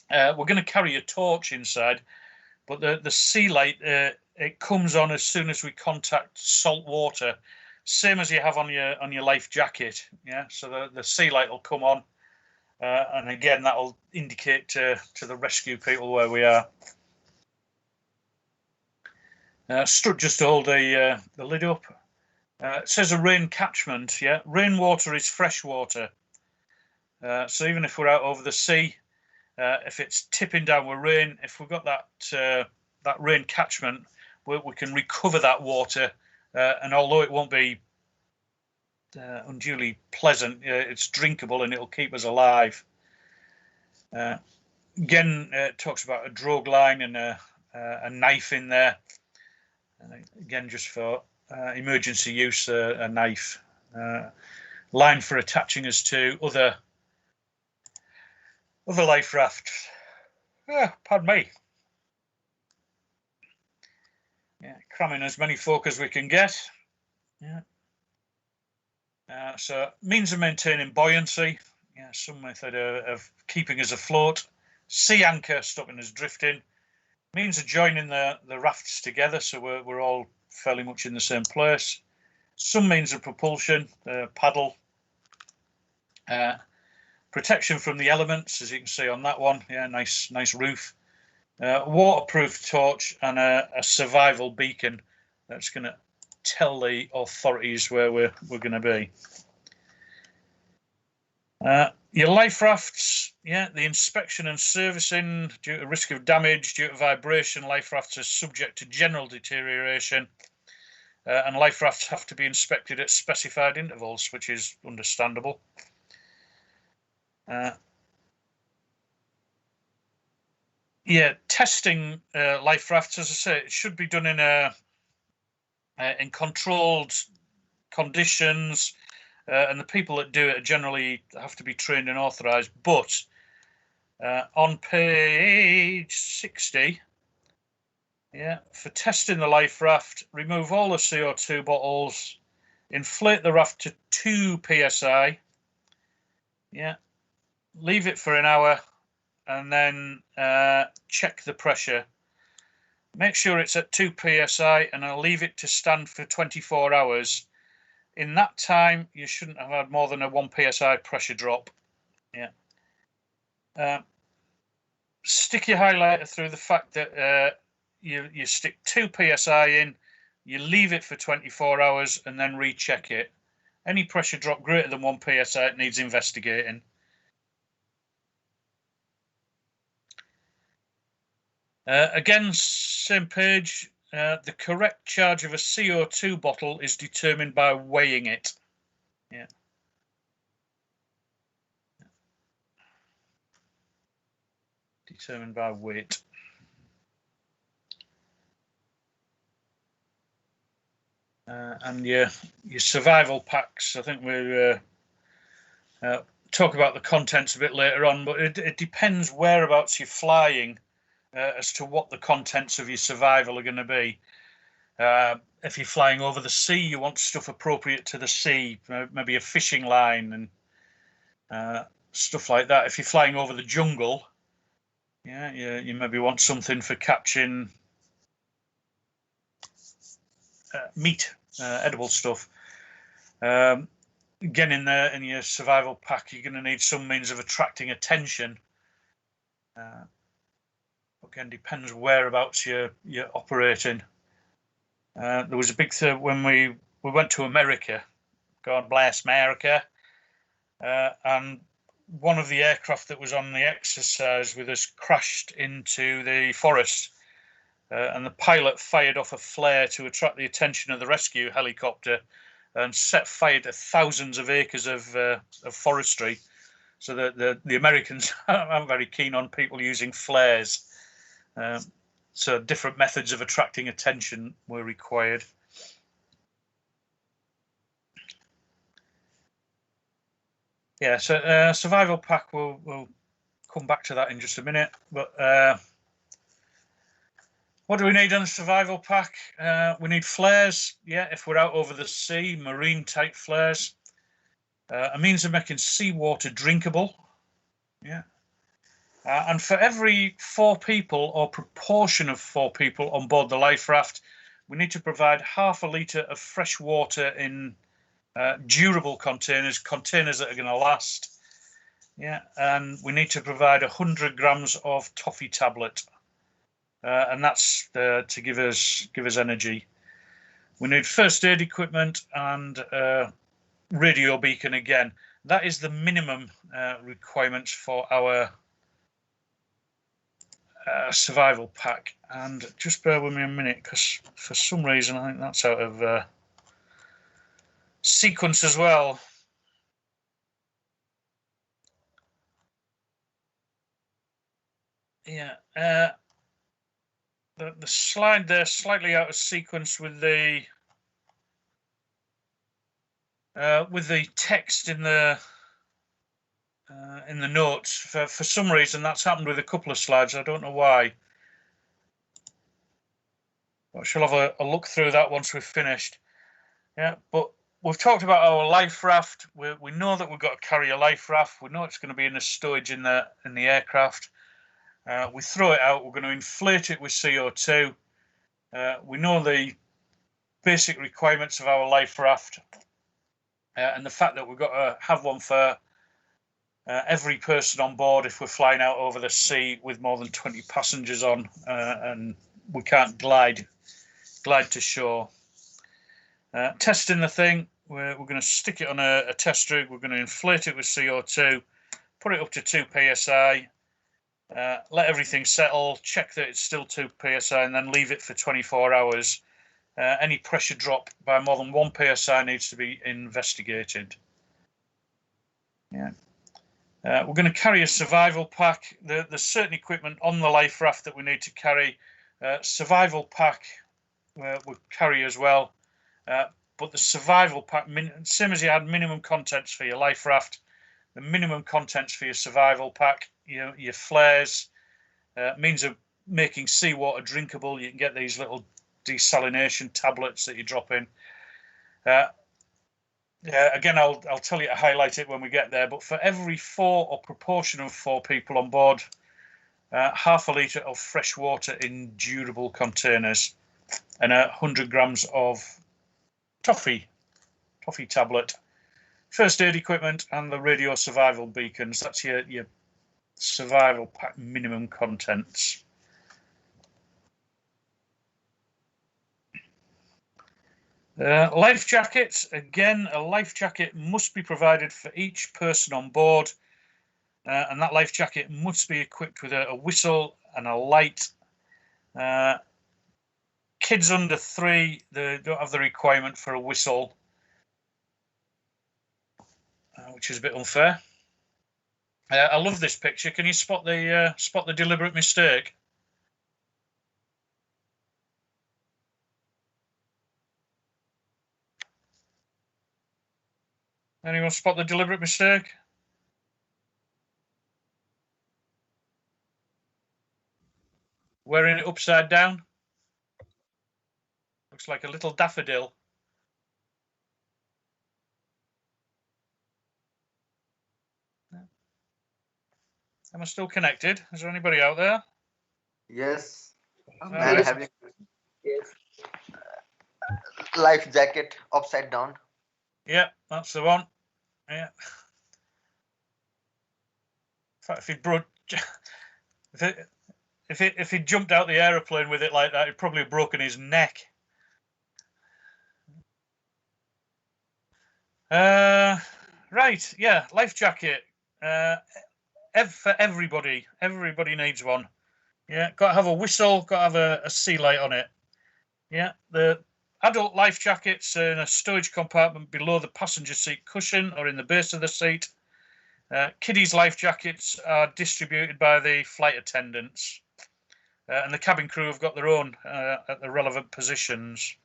we're going to carry a torch inside, but the sea light, it comes on as soon as we contact salt water, same as you have on your life jacket. Yeah, so the sea light will come on, and again that will indicate to the rescue people where we are. Strut just to hold the lid up. It says a rain catchment. Yeah, rainwater is fresh water. So even if we're out over the sea, if it's tipping down with rain, if we've got that rain catchment, we can recover that water, and although it won't be unduly pleasant, it's drinkable and it'll keep us alive. Again, it talks about a drogue line and a knife in there. Again, just for emergency use, a knife. Line for attaching us to other life rafts. Pardon me. Yeah, cramming as many folk as we can get. Yeah. So means of maintaining buoyancy. Yeah, some method of keeping us afloat. Sea anchor, stopping us drifting. Means of joining the rafts together, so we're all fairly much in the same place. Some means of propulsion, paddle. Protection from the elements, as you can see on that one. Yeah, nice roof. Waterproof torch and a survival beacon that's going to tell the authorities where we're going to be. Your life rafts, yeah, the inspection and servicing due to risk of damage due to vibration. Life rafts are subject to general deterioration, and life rafts have to be inspected at specified intervals, which is understandable. Yeah, testing life rafts, as I say, it should be done in controlled conditions, and the people that do it generally have to be trained and authorised. But on page 60, yeah, for testing the life raft, remove all the CO2 bottles, inflate the raft to 2 psi. Yeah, leave it for an hour, and then check the pressure. Make sure it's at 2 psi, and I'll leave it to stand for 24 hours. In that time, you shouldn't have had more than a 1 psi pressure drop. Yeah. Stick your highlighter through the fact that you stick 2 psi in, you leave it for 24 hours, and then recheck it. Any pressure drop greater than 1 psi, it needs investigating. Again, same page. The correct charge of a CO2 bottle is determined by weighing it. Yeah. Determined by weight. And your survival packs, I think we'll talk about the contents a bit later on, but it depends whereabouts you're flying as to what the contents of your survival are going to be. If you're flying over the sea, you want stuff appropriate to the sea, maybe a fishing line and stuff like that. If you're flying over the jungle, you maybe want something for catching meat, edible stuff. Again, in your survival pack, you're going to need some means of attracting attention. Again, depends whereabouts you're operating. There was a big thing when we went to America. God bless America. And one of the aircraft that was on the exercise with us crashed into the forest. And the pilot fired off a flare to attract the attention of the rescue helicopter and set fire to thousands of acres of forestry. So the Americans aren't very keen on people using flares. So different methods of attracting attention were required. Yeah, so survival pack, we'll come back to that in just a minute. But what do we need on the survival pack? We need flares, if we're out over the sea, marine type flares. A means of making seawater drinkable. And for every 4 people or proportion of 4 people on board the life raft, we need to provide half a litre of fresh water in durable containers that are going to last. And we need to provide 100 grams of toffee tablet. And that's to give us energy. We need first aid equipment and radio beacon again. That is the minimum requirements for our survival pack. And just bear with me a minute, because for some reason I think that's out of sequence as well. The slide there slightly out of sequence with the text in the notes. For some reason, that's happened with a couple of slides. I don't know why. I shall have a look through that once we've finished. But we've talked about our life raft. We know that we've got to carry a life raft. We know it's going to be in a stowage in the aircraft. We throw it out. We're going to inflate it with CO2. We know the basic requirements of our life raft, and the fact that we've got to have one for every person on board if we're flying out over the sea with more than 20 passengers on, and we can't glide to shore. Testing the thing, we're going to stick it on a test rig. We're going to inflate it with CO2, put it up to 2 psi, let everything settle, check that it's still 2 psi, and then leave it for 24 hours. Any pressure drop by more than 1 psi needs to be investigated. We're going to carry a survival pack. There's certain equipment on the life raft that we need to carry. Survival pack we'll carry as well. But the survival pack, same as you had minimum contents for your life raft, the minimum contents for your survival pack, your flares, means of making seawater drinkable. You can get these little desalination tablets that you drop in. Again, I'll tell you to highlight it when we get there, but for every 4 or proportion of 4 people on board half a litre of fresh water in durable containers, and 100 grams of toffee tablet, first aid equipment, and the radio survival beacons. That's your survival pack minimum contents. Life jackets. Again, a life jacket must be provided for each person on board, and that life jacket must be equipped with a whistle and a light. Kids under 3, they don't have the requirement for a whistle, which is a bit unfair. I love this picture. Can you spot the deliberate mistake? Anyone spot the deliberate mistake? Wearing it upside down. Looks like a little daffodil. Am I still connected? Is there anybody out there? Yes. Man having life jacket upside down. Yeah, that's the one. Yeah. In fact, if he jumped out the aeroplane with it like that, he'd probably have broken his neck. Right, yeah, life jacket. For everybody. Everybody needs one. Yeah, got to have a whistle, got to have a sea light on it. Yeah, the adult life jackets are in a storage compartment below the passenger seat cushion or in the base of the seat. Kiddies' life jackets are distributed by the flight attendants, and the cabin crew have got their own at the relevant positions.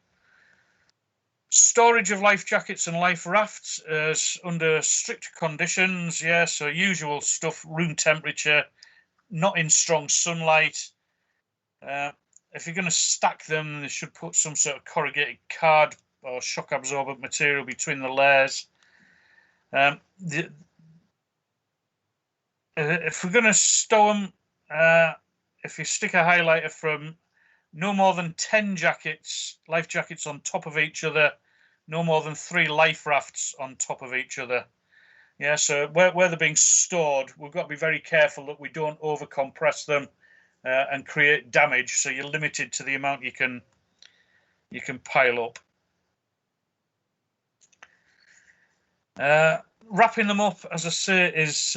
Storage of life jackets and life rafts is under strict conditions. Yeah, so usual stuff, room temperature, not in strong sunlight. If you're going to stack them, they should put some sort of corrugated card or shock absorbent material between the layers. If we're going to stow them, if you stick a highlighter from no more than 10 life jackets on top of each other, no more than 3 life rafts on top of each other. Yeah, so where they're being stored, we've got to be very careful that we don't overcompress them and create damage. So you're limited to the amount you can pile up. Wrapping them up, as I say, is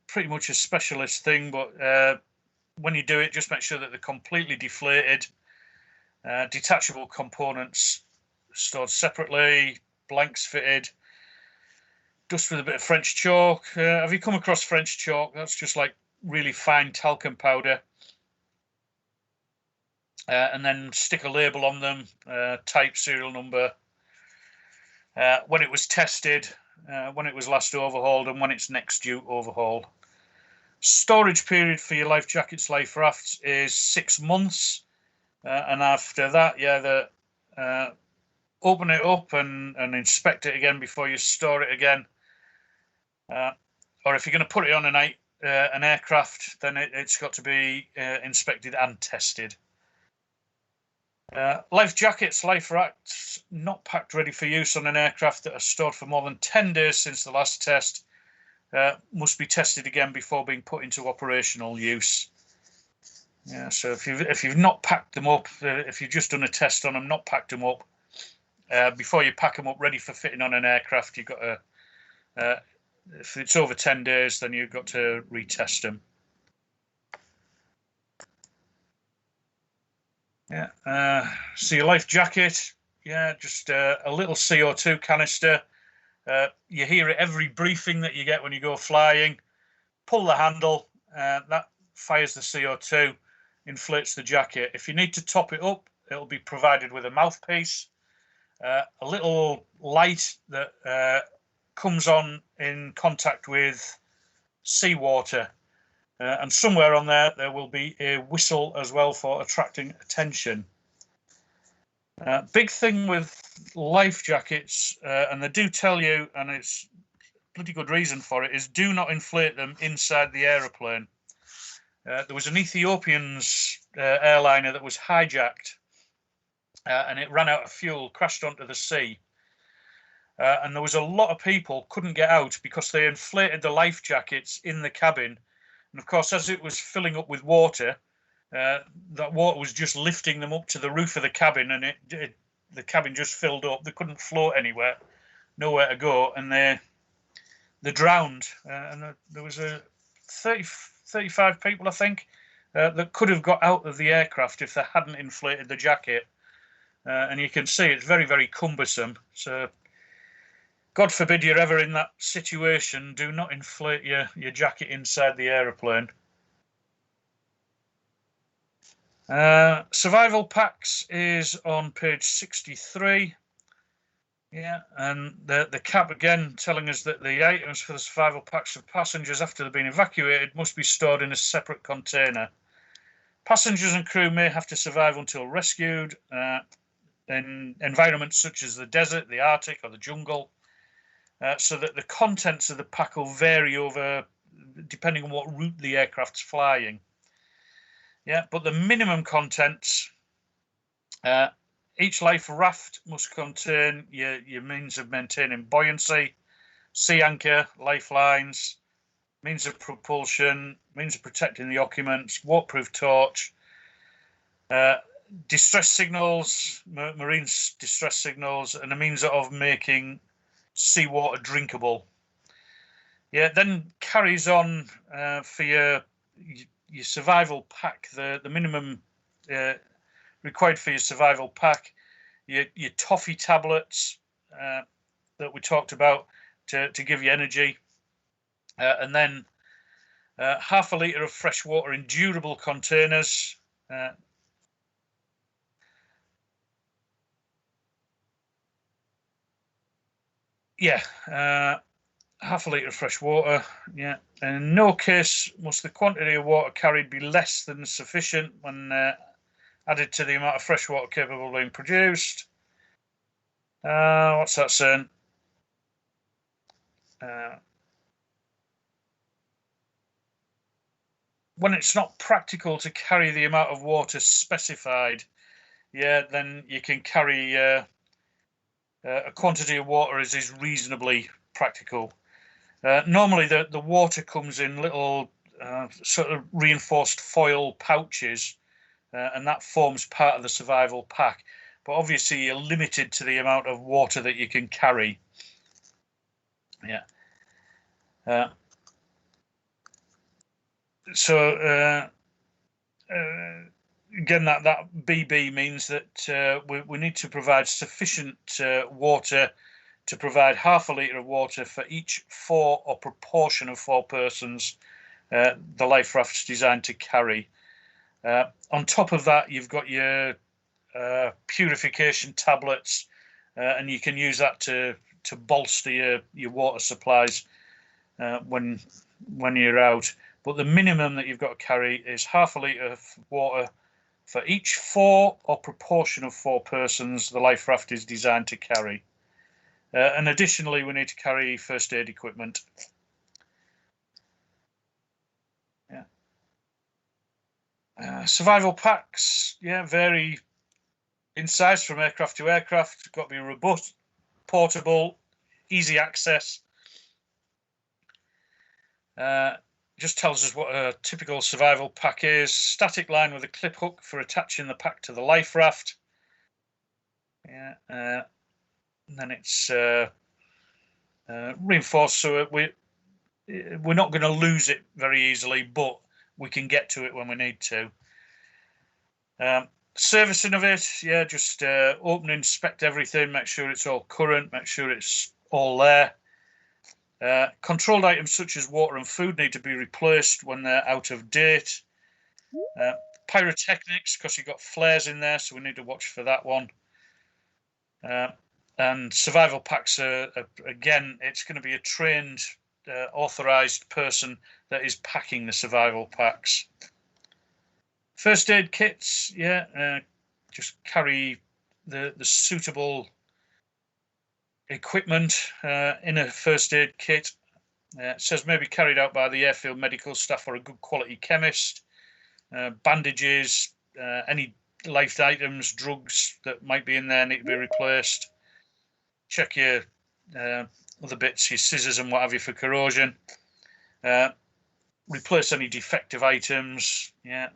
pretty much a specialist thing, but when you do it, just make sure that they're completely deflated. Detachable components stored separately, blanks fitted, dust with a bit of French chalk. Have you come across French chalk? That's just like really fine talcum powder. And then stick a label on them, type, serial number, when it was tested, when it was last overhauled, and when it's next due overhaul. Storage period for your life jackets, life rafts is 6 months. And after that, yeah, open it up and inspect it again before you store it again. Or if you're going to put it on an aircraft, then it's got to be inspected and tested. Life jackets, life rafts not packed ready for use on an aircraft that are stored for more than 10 days since the last test must be tested again before being put into operational use. Yeah, so if you've not packed them up, if you've just done a test on them, not packed them up, before you pack them up ready for fitting on an aircraft, you've got to, if it's over 10 days, then you've got to retest them. Yeah, so your life jacket, yeah, just a little CO2 canister. You hear it every briefing that you get when you go flying. Pull the handle, that fires the CO2, inflates the jacket. If you need to top it up, it'll be provided with a mouthpiece, a little light that comes on in contact with seawater. And somewhere on there will be a whistle as well for attracting attention. Big thing with life jackets, and they do tell you, and it's bloody good reason for it, is do not inflate them inside the aeroplane. There was an Ethiopian's airliner that was hijacked, and it ran out of fuel, crashed onto the sea. And there was a lot of people couldn't get out because they inflated the life jackets in the cabin. And of course, as it was filling up with water, that water was just lifting them up to the roof of the cabin, and the cabin just filled up. They couldn't float anywhere, nowhere to go, and they drowned. And there was 35 people, I think, that could have got out of the aircraft if they hadn't inflated the jacket. And you can see it's very, very cumbersome. So God forbid you're ever in that situation, do not inflate your jacket inside the aeroplane. Survival packs is on page 63. Yeah, and the cap again telling us that the items for the survival packs of passengers after they've been evacuated must be stored in a separate container. Passengers and crew may have to survive until rescued in environments such as the desert, the Arctic, or the jungle, so that the contents of the pack will vary over depending on what route the aircraft's flying. Yeah, but the minimum contents, each life raft must contain your means of maintaining buoyancy, sea anchor, lifelines, means of propulsion, means of protecting the occupants, waterproof torch, distress signals, marine distress signals, and a means of making seawater drinkable. Yeah, then carries on for your survival pack, the minimum required for your survival pack, your toffee tablets that we talked about to give you energy, and then half a litre of fresh water in durable containers. Half a litre of fresh water, yeah. And in no case must the quantity of water carried be less than sufficient when added to the amount of fresh water capable of being produced. What's that saying? When it's not practical to carry the amount of water specified, yeah, then you can carry a quantity of water as is reasonably practical. Normally, the water comes in little sort of reinforced foil pouches, and that forms part of the survival pack. But obviously, you're limited to the amount of water that you can carry. Yeah. Again, that BB means that we need to provide sufficient water to provide half a litre of water for each 4 or proportion of 4 persons the life raft's designed to carry. On top of that, you've got your purification tablets, and you can use that to bolster your water supplies when you're out. But the minimum that you've got to carry is half a litre of water for each 4 or proportion of 4 persons the life raft is designed to carry. And additionally, we need to carry first aid equipment. Yeah. Survival packs, yeah, vary in size from aircraft to aircraft. It's got to be robust, portable, easy access. Just tells us what a typical survival pack is. Static line with a clip hook for attaching the pack to the life raft. Yeah, and then it's reinforced so we're not going to lose it very easily, but we can get to it when we need to. Servicing of it, yeah, just open and inspect everything, make sure it's all current, make sure it's all there. Controlled items such as water and food need to be replaced when they're out of date. Pyrotechnics, because you've got flares in there, so we need to watch for that one. And survival packs are, again, it's going to be a trained, authorised person that is packing the survival packs. First aid kits, yeah, just carry the suitable equipment in a first aid kit. It says may be carried out by the airfield medical staff or a good quality chemist. bandages, any life items, drugs that might be in there need to be replaced. Check your other bits, your scissors and what have you for corrosion. Replace any defective items. Yeah.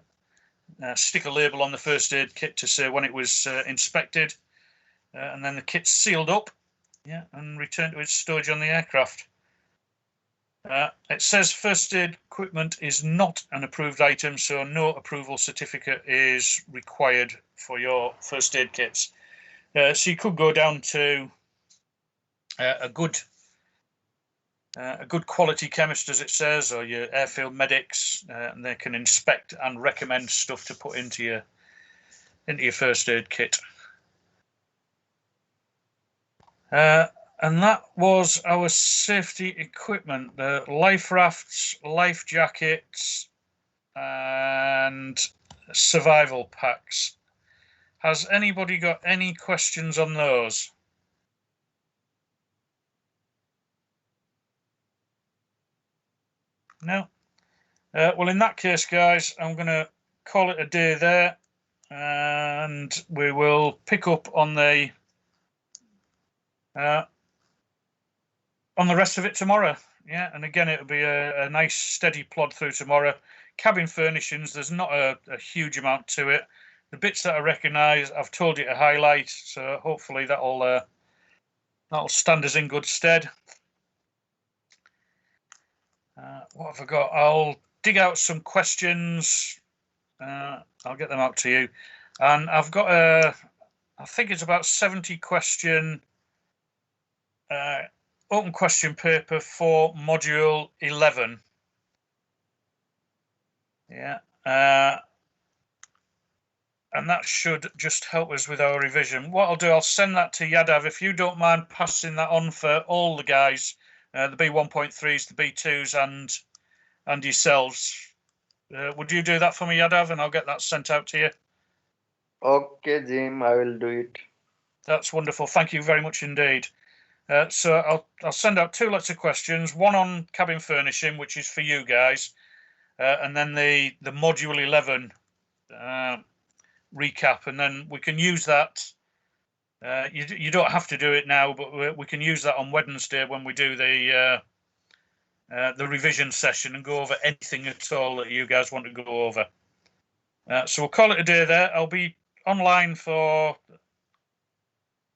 Stick a label on the first aid kit to say when it was inspected, and then the kit's sealed up, yeah, and returned to its storage on the aircraft. It says first aid equipment is not an approved item, so no approval certificate is required for your first aid kits. So you could go down to a good quality chemist, as it says, or your airfield medics, and they can inspect and recommend stuff to put into your first aid kit. And that was our safety equipment: the life rafts, life jackets, and survival packs. Has anybody got any questions on those? No? Well, in that case, guys, I'm going to call it a day there, and we will pick up on the rest of it tomorrow. Yeah, and again, it'll be a nice steady plod through tomorrow. Cabin furnishings, there's not a huge amount to it. The bits that I recognise, I've told you to highlight, so hopefully that'll stand us in good stead. What have I got? I'll dig out some questions. I'll get them out to you. And I've got I think it's about 70 question open question paper for module 11. Yeah. And that should just help us with our revision. What I'll do, I'll send that to Yadav. If you don't mind passing that on for all the guys, the B1.3s, the B2s, and yourselves. Would you do that for me, Yadav, and I'll get that sent out to you? Okay, Jim, I will do it. That's wonderful. Thank you very much indeed. So I'll send out 2 lots of questions, one on cabin furnishing, which is for you guys, and then the module 11 recap, and then we can use that. You don't have to do it now, but we can use that on Wednesday when we do the revision session and go over anything at all that you guys want to go over. So we'll call it a day there. I'll be online for a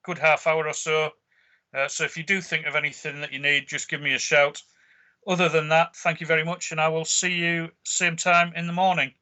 good half hour or so. So if you do think of anything that you need, just give me a shout. Other than that, thank you very much, and I will see you same time in the morning.